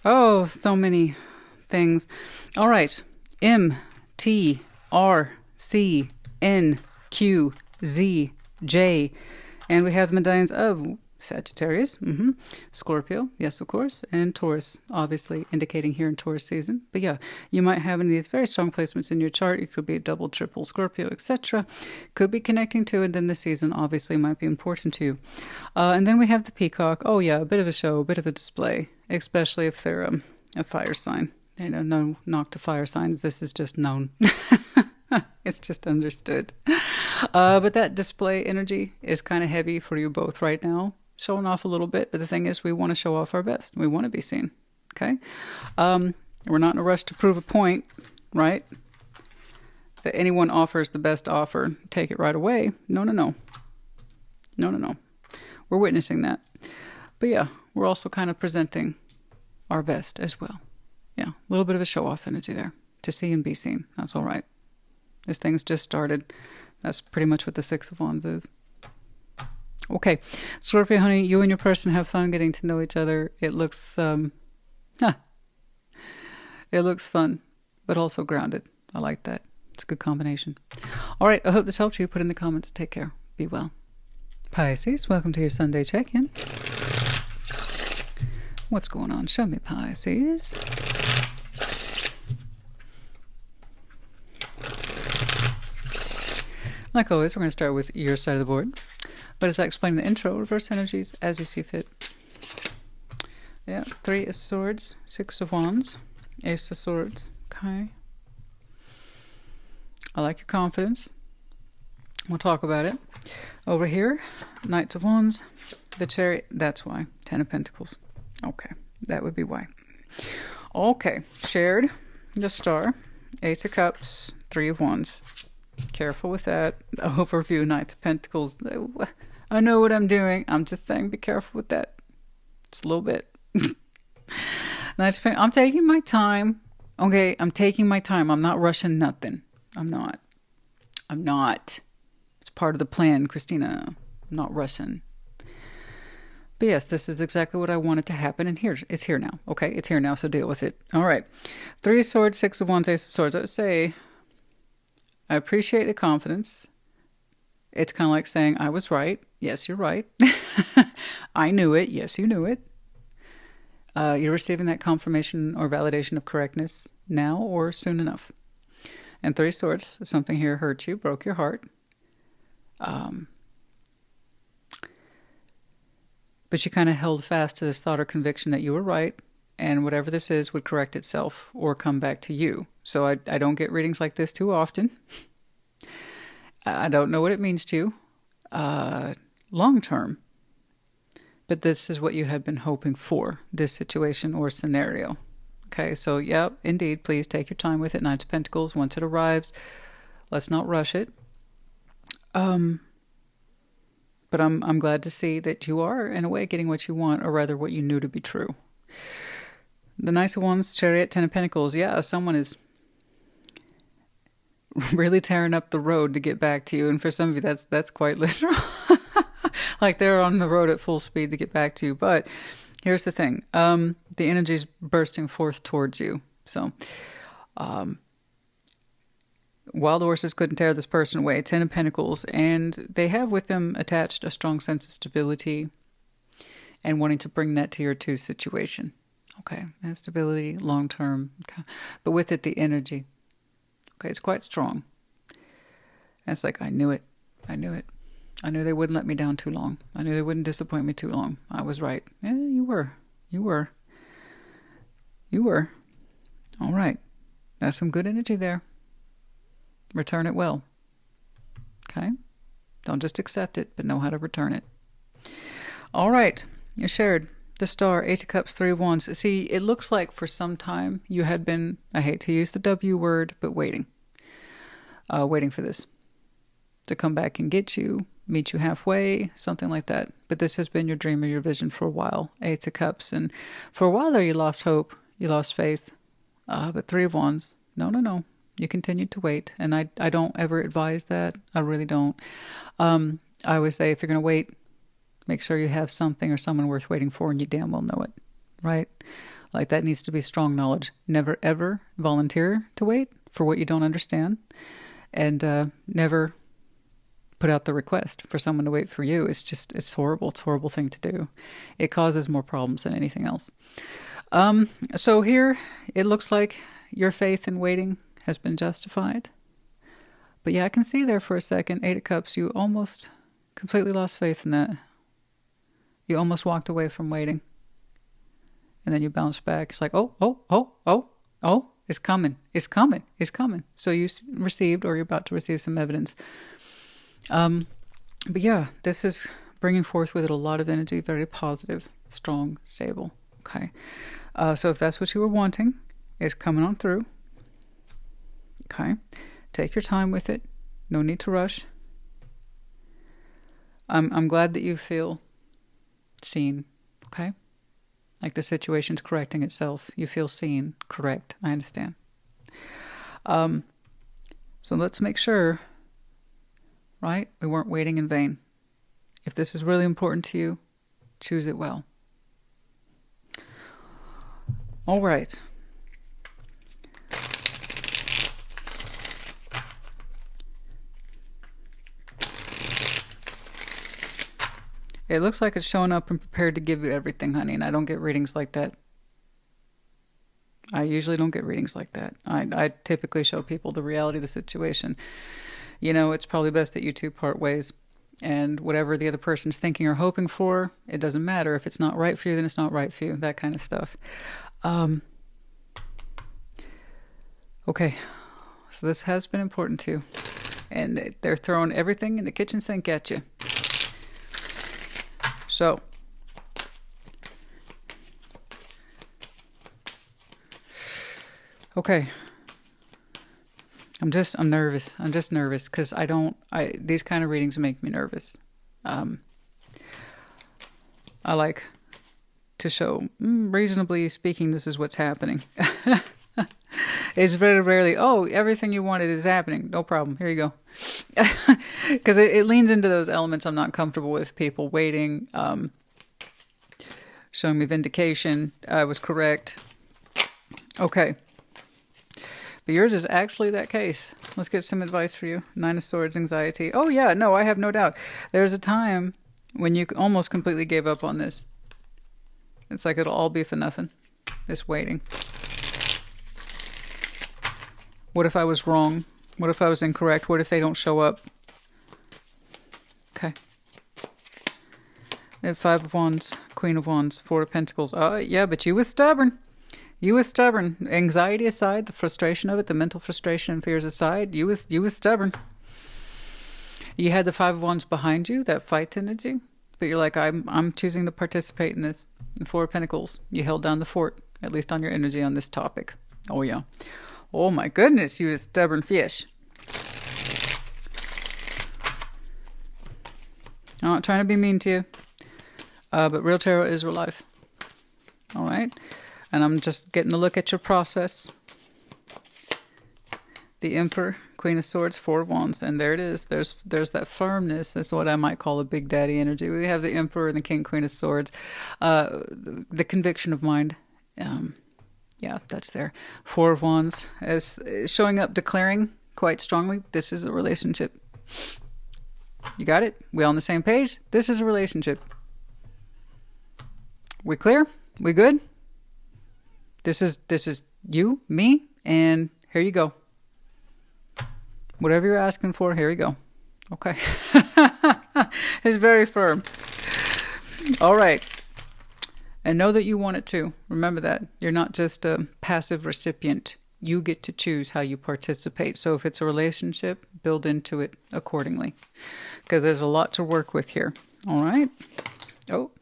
Oh, so many things. All right. M, T, R, C, N, Q, Z, J. And we have the medallions of Sagittarius, Scorpio, yes, of course, and Taurus, obviously indicating here in Taurus season. But yeah, you might have any of these very strong placements in your chart. It could be a double, triple Scorpio, etc. Could be connecting to, and then the season obviously might be important to you. And then we have the peacock. Oh yeah, a bit of a show, a bit of a display, especially if they're a fire sign. You know, no knock to fire signs. This is just known. It's just understood. But that display energy is kind of heavy for you both right now. Showing off a little bit, but the thing is, we want to show off our best. We want to be seen, okay? We're not in a rush to prove a point, right? That anyone offers the best offer, take it right away. No, no, no. No, no, no. We're witnessing that. But yeah, we're also kind of presenting our best as well. Yeah, a little bit of a show-off energy there. To see and be seen. That's all right. This thing's just started. That's pretty much what the Six of Wands is. Okay, Scorpio, honey, you and your person have fun getting to know each other. It looks, it looks fun, but also grounded. I like that. It's a good combination. All right, I hope this helped you. Put in the comments. Take care. Be well. Pisces, welcome to your Sunday check-in. What's going on? Show me, Pisces. Like always, we're going to start with your side of the board. But as I explained in the intro, reverse energies as you see fit. Yeah, 3 of Swords, 6 of Wands, Ace of Swords. Okay. I like your confidence. We'll talk about it. Over here, Knights of Wands, the Chariot. That's why. 10 of Pentacles. Okay, that would be why. Okay, shared, the Star, 8 of Cups, 3 of Wands. Careful with that. Overview, Knights of Pentacles. I know what I'm doing. I'm just saying be careful with that. Just a little bit. Knights of Pentacles. I'm taking my time. Okay, I'm taking my time. I'm not rushing nothing. I'm not. It's part of the plan, Christina. I'm not rushing. But yes, this is exactly what I wanted to happen. And it's here now. Okay, it's here now, so deal with it. All right. 3 of Swords, 6 of Wands, Ace of Swords. I would say I appreciate the confidence. It's kind of like saying, I was right. Yes, you're right. I knew it. Yes, you knew it. You're receiving that confirmation or validation of correctness now or soon enough. And Three Swords, something here hurt you, broke your heart. But you kind of held fast to this thought or conviction that you were right, and whatever this is would correct itself or come back to you. So I don't get readings like this too often. I don't know what it means to you long term. But this is what you had been hoping for, this situation or scenario. Okay, so yeah, indeed, please take your time with it. Knight of Pentacles, once it arrives, let's not rush it. But I'm glad to see that you are, in a way, getting what you want, or rather what you knew to be true. The Knight of Wands, Chariot, Ten of Pentacles. Yeah, someone is really tearing up the road to get back to you. And for some of you, that's quite literal. Like they're on the road at full speed to get back to you. But here's the thing. The energy's bursting forth towards you. So, wild horses couldn't tear this person away. 10 of Pentacles. And they have with them attached a strong sense of stability and wanting to bring that to your two situation. Okay. And stability, long term. Okay. But with it, the energy. Okay. It's quite strong. And it's like, I knew it. I knew it. I knew they wouldn't let me down too long. I knew they wouldn't disappoint me too long. I was right. Yeah, you were. You were. You were. All right. That's some good energy there. Return it well. Okay? Don't just accept it, but know how to return it. All right. You shared the Star, Eight of Cups, Three of Wands. See, it looks like for some time you had been, I hate to use the W word, but waiting. Waiting for this to come back and get you, meet you halfway, something like that. But this has been your dream or your vision for a while. Eight of Cups. And for a while there, you lost hope. You lost faith. But Three of Wands, no. You continued to wait. And I don't ever advise that. I really don't. I always say, if you're going to wait, make sure you have something or someone worth waiting for, and you damn well know it. Right? Like, that needs to be strong knowledge. Never, ever volunteer to wait for what you don't understand. And never put out the request for someone to wait for you. It's horrible. It's a horrible thing to do. It causes more problems than anything else. So here, it looks like your faith in waiting has been justified. But yeah, I can see there for a second, Eight of Cups, you almost completely lost faith in that. You almost walked away from waiting. And then you bounced back. It's like, oh, it's coming. So you received, or you're about to receive, some evidence. But yeah, this is bringing forth with it a lot of energy, very positive, strong, stable. Okay. So if that's what you were wanting, it's coming on through. Okay. Take your time with it. No need to rush. I'm glad that you feel seen. Okay. Like the situation's correcting itself. You feel seen, correct. I understand. So let's make sure, right, we weren't waiting in vain. If this is really important to you, choose it well. All right. It looks like it's showing up and prepared to give you everything, honey, and I don't get readings like that. I usually don't get readings like that. I typically show people the reality of the situation. You know, it's probably best that you two part ways. And whatever the other person's thinking or hoping for, it doesn't matter. If it's not right for you, then it's not right for you. That kind of stuff. Okay. So this has been important too. And they're throwing everything in the kitchen sink at you. So, okay. I'm nervous. I'm just nervous because these kind of readings make me nervous. I like to show, reasonably speaking, this is what's happening. It's very rarely, everything you wanted is happening. No problem. Here you go. Because it leans into those elements I'm not comfortable with. People waiting, showing me vindication. I was correct. Okay. But yours is actually that case. Let's get some advice for you. Nine of Swords, anxiety. Oh yeah, no, I have no doubt. There's a time when you almost completely gave up on this. It's like it'll all be for nothing. This waiting. What if I was wrong? What if I was incorrect? What if they don't show up? Okay. Five of Wands, Queen of Wands, Four of Pentacles. Yeah, but you was stubborn. You was stubborn. Anxiety aside, the frustration of it, the mental frustration and fears aside, you was stubborn. You had the Five of Wands behind you, that fight energy, but you're like, I'm choosing to participate in this. The Four of Pentacles, you held down the fort, at least on your energy on this topic. Oh yeah. Oh my goodness, you a stubborn fish. I'm not trying to be mean to you, but real tarot is real life. All right, and I'm just getting a look at your process. The Emperor, Queen of Swords, Four of Wands, and there it is. There's that firmness. That's what I might call a big daddy energy. We have the Emperor and the King, Queen of Swords. The conviction of mind. Yeah, that's there. Four of Wands as showing up, declaring quite strongly, this is a relationship. You got it? We all on the same page? This is a relationship. We clear? We good? This is you, me, and here you go. Whatever you're asking for, here you go. Okay. It's very firm. All right. And know that you want it too. Remember that. You're not just a passive recipient. You get to choose how you participate. So if it's a relationship, build into it accordingly. Because there's a lot to work with here. All right. Oh,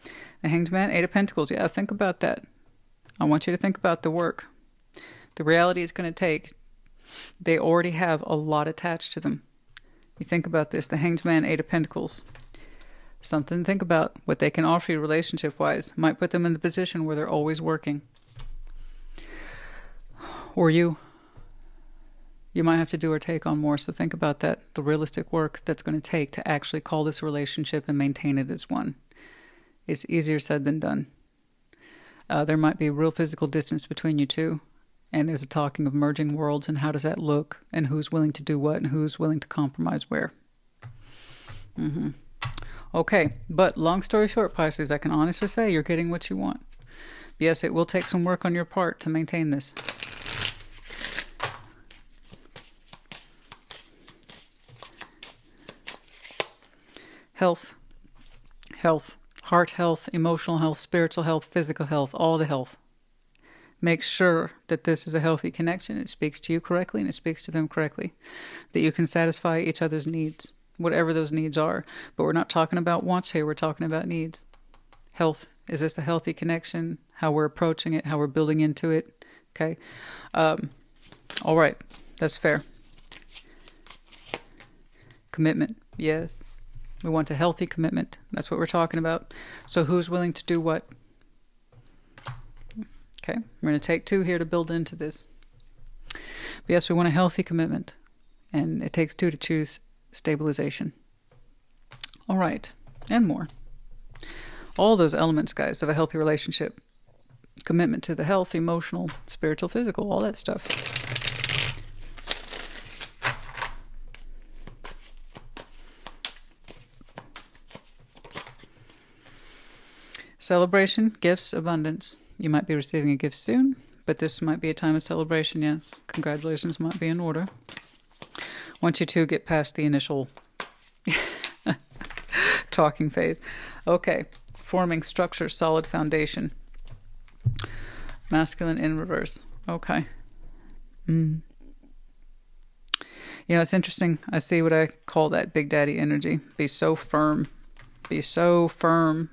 the Hanged Man, Eight of Pentacles. Yeah, think about that. I want you to think about the work. The reality it's going to take. They already have a lot attached to them. You think about this. The Hanged Man, Eight of Pentacles. Something to think about. What they can offer you relationship-wise might put them in the position where they're always working. Or you might have to do or take on more. So think about that. The realistic work that's going to take to actually call this a relationship and maintain it as one. It's easier said than done. There might be real physical distance between you two. And there's a talking of merging worlds and how does that look and who's willing to do what and who's willing to compromise where. Okay, but long story short, Pisces, I can honestly say you're getting what you want. Yes, it will take some work on your part to maintain this. Health, heart health, emotional health, spiritual health, physical health, all the health. Make sure that this is a healthy connection. It speaks to you correctly and it speaks to them correctly. That you can satisfy each other's needs, whatever those needs are. But we're not talking about wants here. We're talking about needs. Health. Is this a healthy connection? How we're approaching it, how we're building into it. Okay. All right. That's fair. Commitment. Yes. We want a healthy commitment. That's what we're talking about. So who's willing to do what? Okay, we're going to take two here to build into this. But yes, we want a healthy commitment. And it takes two to choose stabilization. All right, and more. All those elements, guys, of a healthy relationship. Commitment to the health, emotional, spiritual, physical, all that stuff. Celebration, gifts, abundance. You might be receiving a gift soon, but this might be a time of celebration, yes. Congratulations might be in order. Once you two get past the initial talking phase. Okay, forming structure, solid foundation. Masculine in reverse. Okay. You know, it's interesting. I see what I call that big daddy energy. Be so firm. Be so firm.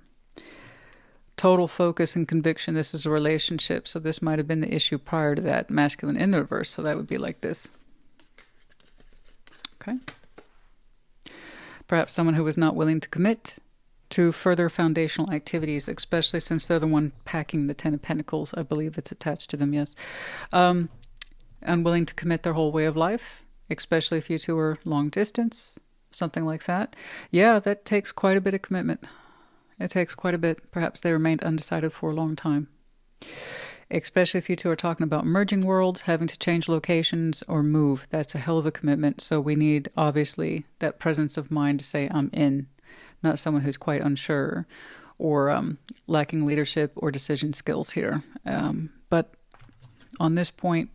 Total focus and conviction. This is a relationship. So this might have been the issue prior to that. Masculine in the reverse. So that would be like this. Okay. Perhaps someone who was not willing to commit to further foundational activities, especially since they're the one packing the Ten of Pentacles. I believe it's attached to them, yes. Unwilling to commit their whole way of life, especially if you two are long distance, something like that. Yeah, that takes quite a bit of commitment. It takes quite a bit. Perhaps they remained undecided for a long time. Especially if you two are talking about merging worlds, having to change locations or move. That's a hell of a commitment. So we need, obviously, that presence of mind to say, I'm in. Not someone who's quite unsure or lacking leadership or decision skills here. But on this point,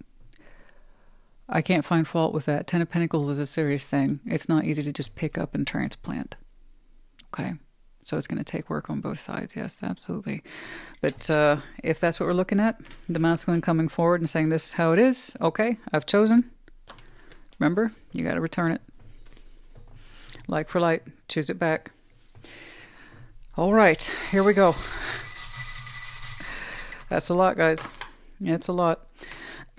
I can't find fault with that. Ten of Pentacles is a serious thing. It's not easy to just pick up and transplant. Okay? So it's going to take work on both sides. Yes, absolutely. But if that's what we're looking at, the masculine coming forward and saying this is how it is, okay, I've chosen. Remember, you got to return it. Like for like, choose it back. All right, here we go. That's a lot, guys. Yeah, it's a lot.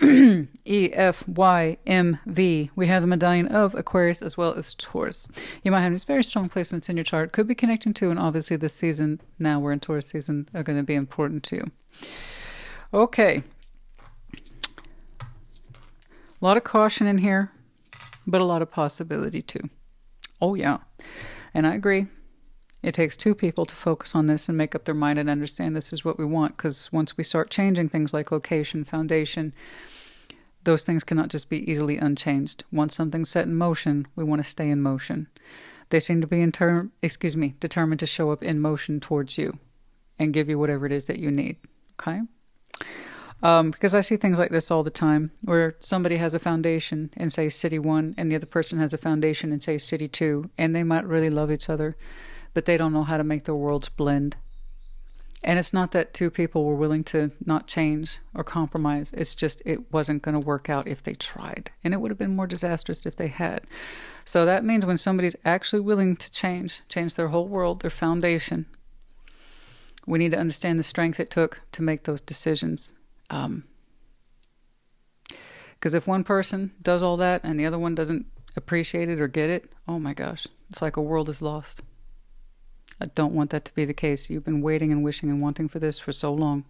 E, F, Y, M, V. We have the medallion of Aquarius as well as Taurus. You might have these very strong placements in your chart. Could be connecting to, and obviously this season, now we're in Taurus season, are going to be important to you. Okay. A lot of caution in here, but a lot of possibility too. Oh yeah. And I agree. It takes two people to focus on this and make up their mind and understand this is what we want, because once we start changing things like location, foundation, those things cannot just be easily unchanged. Once something's set in motion, we want to stay in motion. They seem to be determined to show up in motion towards you and give you whatever it is that you need. Okay? Because I see things like this all the time, where somebody has a foundation in, say, City 1, and the other person has a foundation in, say, City 2, and they might really love each other, but they don't know how to make their worlds blend. And it's not that two people were willing to not change or compromise. It's just it wasn't going to work out if they tried. And it would have been more disastrous if they had. So that means when somebody's actually willing to change their whole world, their foundation, we need to understand the strength it took to make those decisions. Because if one person does all that and the other one doesn't appreciate it or get it, oh my gosh, it's like a world is lost. I don't want that to be the case. You've been waiting and wishing and wanting for this for so long.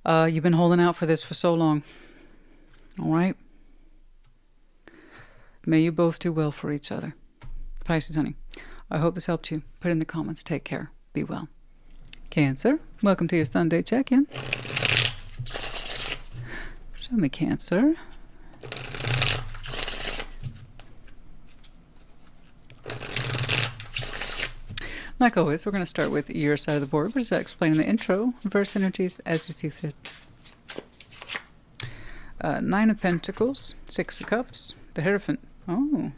You've been holding out for this for so long. All right? May you both do well for each other. Pisces, honey, I hope this helped you. Put it in the comments. Take care. Be well. Cancer, welcome to your Sunday check-in. Show me Cancer. Like always, we're going to start with your side of the board. We're just explaining the intro, reverse energies as you see fit. Nine of Pentacles, Six of Cups, the Hierophant. Oh,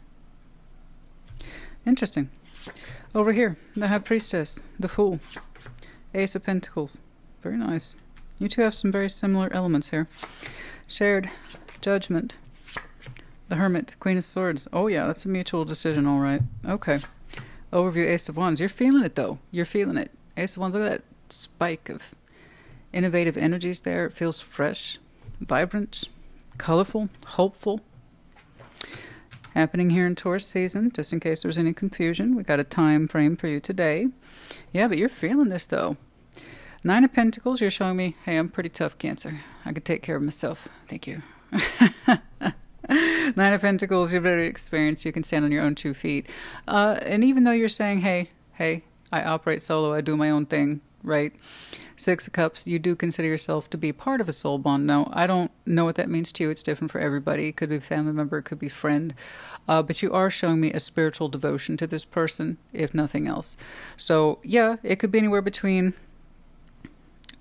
interesting. Over here, the High Priestess, the Fool, Ace of Pentacles. Very nice. You two have some very similar elements here. Shared Judgment, the Hermit, Queen of Swords. Oh yeah, that's a mutual decision, all right. Okay. Overview, Ace of Wands. You're feeling it, though. You're feeling it. Ace of Wands, look at that spike of innovative energies there. It feels fresh, vibrant, colorful, hopeful. Happening here in Taurus season, just in case there's any confusion. We got a time frame for you today. Yeah, but you're feeling this, though. Nine of Pentacles, you're showing me, hey, I'm pretty tough, Cancer. I could take care of myself. Thank you. Nine of Pentacles, you're very experienced. You can stand on your own 2 feet. And even though you're saying, hey, I operate solo, I do my own thing, right? Six of Cups, you do consider yourself to be part of a soul bond. Now, I don't know what that means to you. It's different for everybody. It could be family member, it could be friend. But you are showing me a spiritual devotion to this person, if nothing else. So, yeah, it could be anywhere between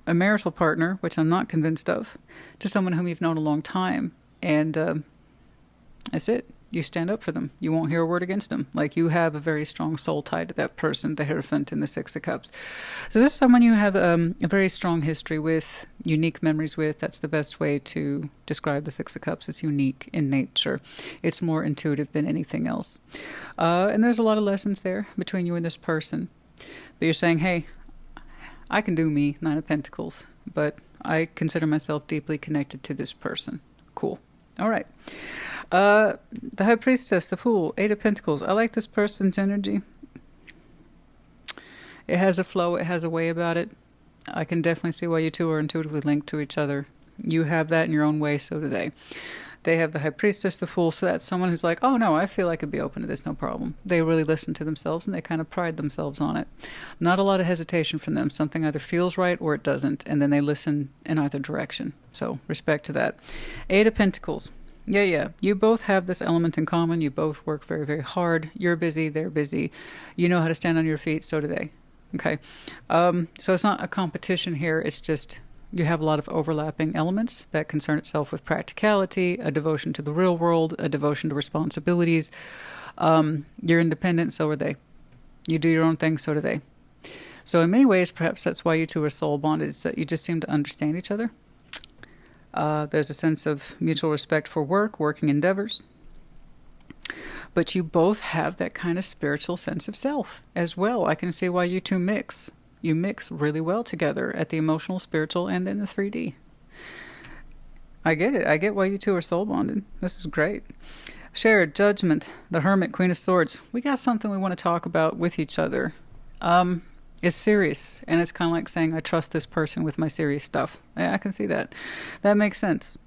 a marital partner, which I'm not convinced of, to someone whom you've known a long time. And that's it. You stand up for them. You won't hear a word against them. Like, you have a very strong soul tied to that person, the Hierophant and the Six of Cups. So this is someone you have a very strong history with, unique memories with. That's the best way to describe the Six of Cups. It's unique in nature. It's more intuitive than anything else. And there's a lot of lessons there between you and this person. But you're saying, hey, I can do me, Nine of Pentacles, but I consider myself deeply connected to this person. Cool. All right. The High Priestess, the Fool, Eight of Pentacles. I like this person's energy. It has a flow. It has a way about it. I can definitely see why you two are intuitively linked to each other. You have that in your own way, so do they. They have the High Priestess, the Fool, so that's someone who's like, oh no, I feel I could be open to this, no problem. They really listen to themselves and they kind of pride themselves on it. Not a lot of hesitation from them. Something either feels right or it doesn't, and then they listen in either direction. So respect to that. Eight of Pentacles. Yeah. You both have this element in common. You both work very, very hard. You're busy. They're busy. You know how to stand on your feet. So do they. Okay. So it's not a competition here. It's just you have a lot of overlapping elements that concern itself with practicality, a devotion to the real world, a devotion to responsibilities. You're independent, so are they. You do your own thing, so do they. So in many ways, perhaps that's why you two are soul bonded, is that you just seem to understand each other. There's a sense of mutual respect for working endeavors. But you both have that kind of spiritual sense of self as well. I can see why you two mix. You mix really well together at the emotional, spiritual, and in the 3D. I get it. I get why you two are soul bonded. This is great. Shared Judgment, the Hermit, Queen of Swords. We got something we want to talk about with each other. It's serious, and it's kind of like saying, I trust this person with my serious stuff. I can see that. That makes sense.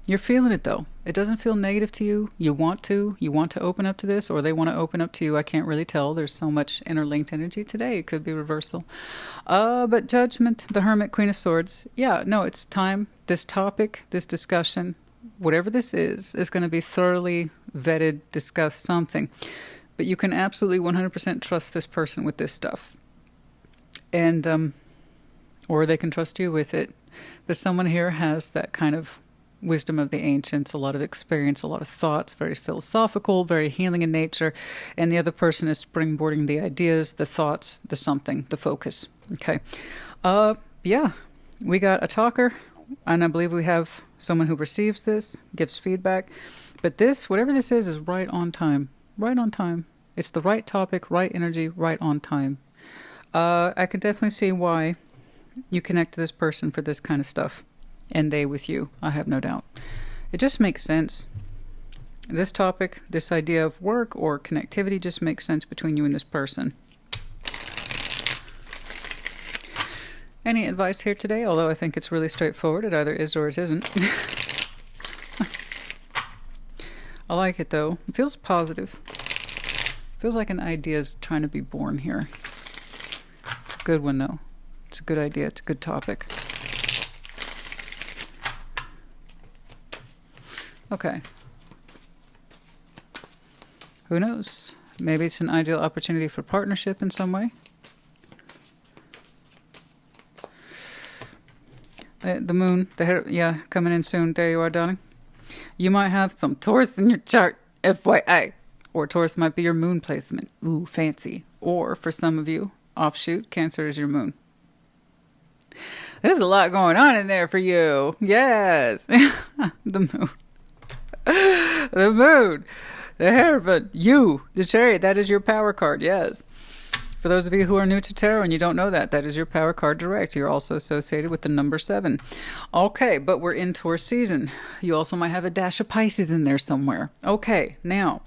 You're feeling it, though. It doesn't feel negative to you. You want to open up to this, or they want to open up to you. I can't really tell. There's so much interlinked energy today. It could be reversal. But Judgment, the Hermit, Queen of Swords. Yeah, no, it's time. This topic, this discussion, whatever this is going to be thoroughly vetted, discussed, something. But you can absolutely 100% trust this person with this stuff. And, or they can trust you with it. But someone here has that kind of wisdom of the ancients, a lot of experience, a lot of thoughts, very philosophical, very healing in nature. And the other person is springboarding the ideas, the thoughts, the something, the focus. Okay. Yeah, we got a talker, and I believe we have someone who receives this, gives feedback. But this, whatever this is right on time. Right on time. It's the right topic, right energy, right on time. I can definitely see why you connect to this person for this kind of stuff. And they with you, I have no doubt. It just makes sense. This topic, this idea of work or connectivity just makes sense between you and this person. Any advice here today? Although I think it's really straightforward. It either is or it isn't. I like it, though. It feels positive. Feels like an idea is trying to be born here. It's a good one, though. It's a good idea. It's a good topic. Okay. Who knows? Maybe it's an ideal opportunity for partnership in some way. The moon, yeah, coming in soon. There you are, darling. You might have some Taurus in your chart, FYI. Or Taurus might be your moon placement. Ooh, fancy. Or, for some of you, offshoot, Cancer is your moon. There's a lot going on in there for you. Yes. The moon. The moon. The Hierophant. You. The Chariot. That is your power card. Yes. For those of you who are new to tarot and you don't know that, that is your power card direct. You're also associated with the number 7. Okay, but we're in Taurus season. You also might have a dash of Pisces in there somewhere. Okay, now,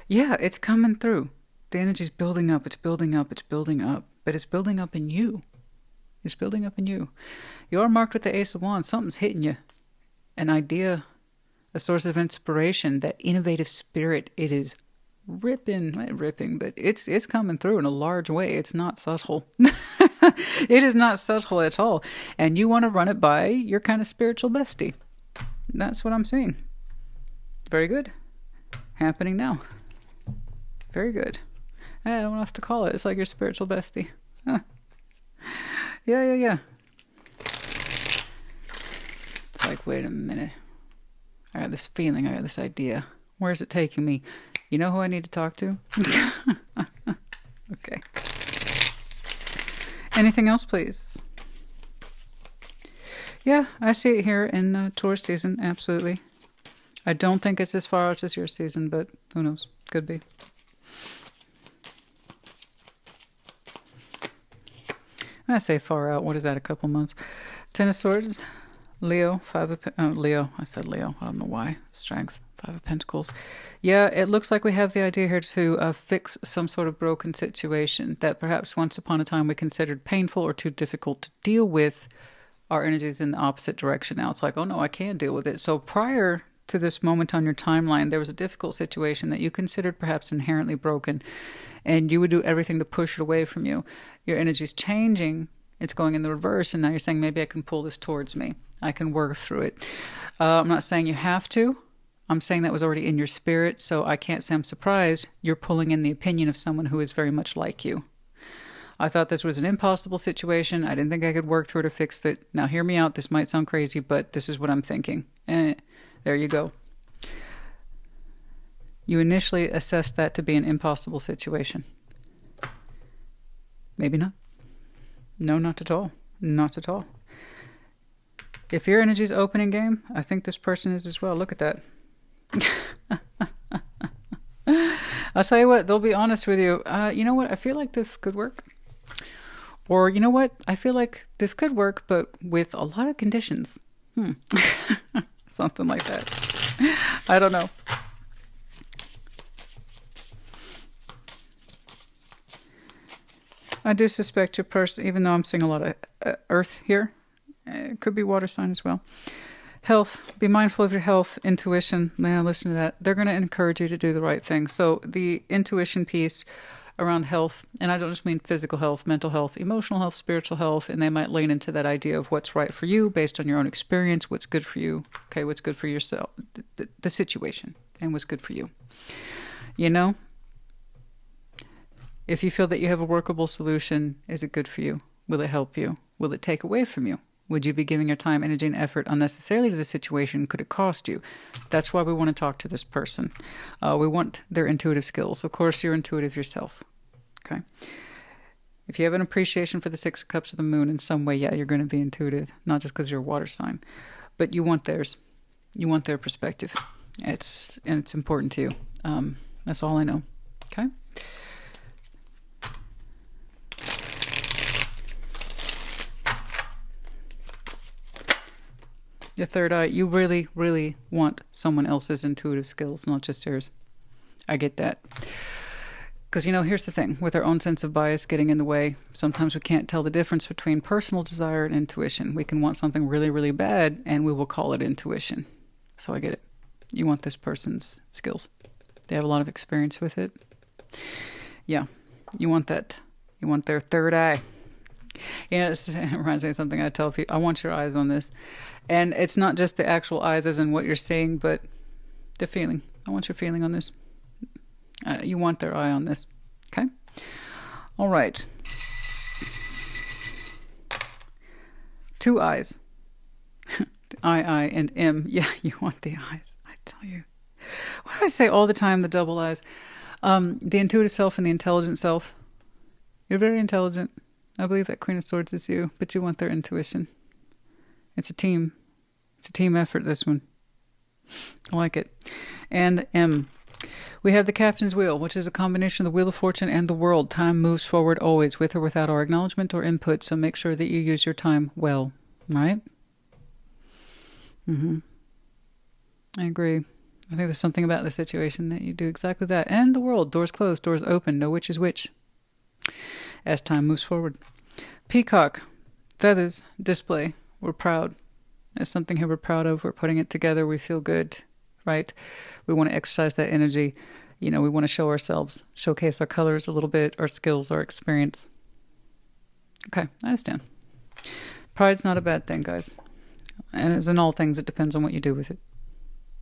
yeah, it's coming through. The energy's building up. It's building up. It's building up. But it's building up in you. It's building up in you. You are marked with the Ace of Wands. Something's hitting you. An idea, a source of inspiration, that innovative spirit. It is not ripping, but it's coming through in a large way. It's not subtle. It is not subtle at all. And you want to run it by your kind of spiritual bestie. That's what I'm seeing. Very good. Happening now. Very good. I don't know what else to call it. It's like your spiritual bestie. Huh. Yeah. It's like, wait a minute. I got this feeling. I got this idea. Where's it taking me? You know who I need to talk to? Okay. Anything else, please? Yeah, I see it here in Taurus season. Absolutely. I don't think it's as far out as your season, but who knows? Could be. I say far out. What is that? A couple months. 10 of Swords. Leo. 5 of... Leo. I said Leo. I don't know why. Strength. 5 of Pentacles. Yeah, it looks like we have the idea here to fix some sort of broken situation that perhaps once upon a time we considered painful or too difficult to deal with. Our energy is in the opposite direction now. It's like, oh no, I can't deal with it. So prior to this moment on your timeline, there was a difficult situation that you considered perhaps inherently broken, and you would do everything to push it away from you. Your energy's changing. It's going in the reverse, and now you're saying, maybe I can pull this towards me. I can work through it. I'm not saying you have to. I'm saying that was already in your spirit, so I can't say I'm surprised you're pulling in the opinion of someone who is very much like you. I thought this was an impossible situation. I didn't think I could work through to fix it. Now hear me out. This might sound crazy, but this is what I'm thinking. There you go. You initially assessed that to be an impossible situation. Maybe not. No, not at all. Not at all. If your energy is opening game, I think this person is as well. Look at that. I'll tell you what, they'll be honest with you. You know what? I feel like this could work. Or, you know what? I feel like this could work, but with a lot of conditions. Something like that. I don't know. I do suspect your person, even though I'm seeing a lot of earth here, it could be water sign as well. Health, be mindful of your health, intuition. Now listen to that. They're going to encourage you to do the right thing. So the intuition piece around health, and I don't just mean physical health, mental health, emotional health, spiritual health, and they might lean into that idea of what's right for you based on your own experience, what's good for you, okay, what's good for yourself, the situation, and what's good for you. You know, if you feel that you have a workable solution, is it good for you? Will it help you? Will it take away from you? Would you be giving your time, energy, and effort unnecessarily to the situation? Could it cost you? That's why we want to talk to this person. We want their intuitive skills. Of course, you're intuitive yourself. Okay. If you have an appreciation for the Six of Cups of the Moon in some way, yeah, you're going to be intuitive. Not just because you're a water sign. But you want theirs. You want their perspective. It's important to you. That's all I know. Okay. Your third eye, you really, really want someone else's intuitive skills, not just yours. I get that. Because, you know, here's the thing. With our own sense of bias getting in the way, sometimes we can't tell the difference between personal desire and intuition. We can want something really, really bad, and we will call it intuition. So I get it. You want this person's skills. They have a lot of experience with it. Yeah, you want that. You want their third eye. Yeah, it reminds me of something I tell people. I want your eyes on this. And it's not just the actual eyes as in what you're saying, but the feeling. I want your feeling on this. You want their eye on this. Okay? All right. 2 eyes. I, and M. Yeah, you want the eyes. I tell you. What do I say all the time, the double eyes? The intuitive self and the intelligent self. You're very intelligent. I believe that Queen of Swords is you, but you want their intuition. It's a team. It's a team effort, this one. I like it. And M. We have the Captain's Wheel, which is a combination of the Wheel of Fortune and the World. Time moves forward always, with or without our acknowledgement or input, so make sure that you use your time well. Right? I agree. I think there's something about the situation that you do exactly that. And the World. Doors closed, doors open. Know which is which. As time moves forward. Peacock. Feathers. Display. We're proud. There's something here we're proud of. We're putting it together. We feel good, right? We want to exercise that energy. You know, we want to show ourselves, showcase our colors a little bit, our skills, our experience. Okay, I understand. Pride's not a bad thing, guys. And as in all things, it depends on what you do with it.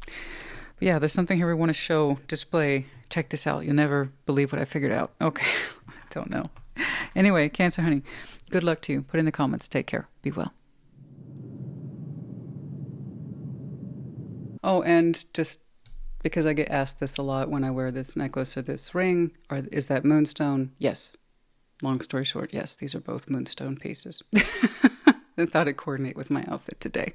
But yeah, there's something here we want to show, display. Check this out. You'll never believe what I figured out. Okay, I don't know. Anyway, Cancer, honey, good luck to you. Put in the comments. Take care. Be well. Oh, and just because I get asked this a lot when I wear this necklace or this ring, or is that Moonstone? Yes. Long story short, yes, these are both Moonstone pieces. I thought it'd coordinate with my outfit today.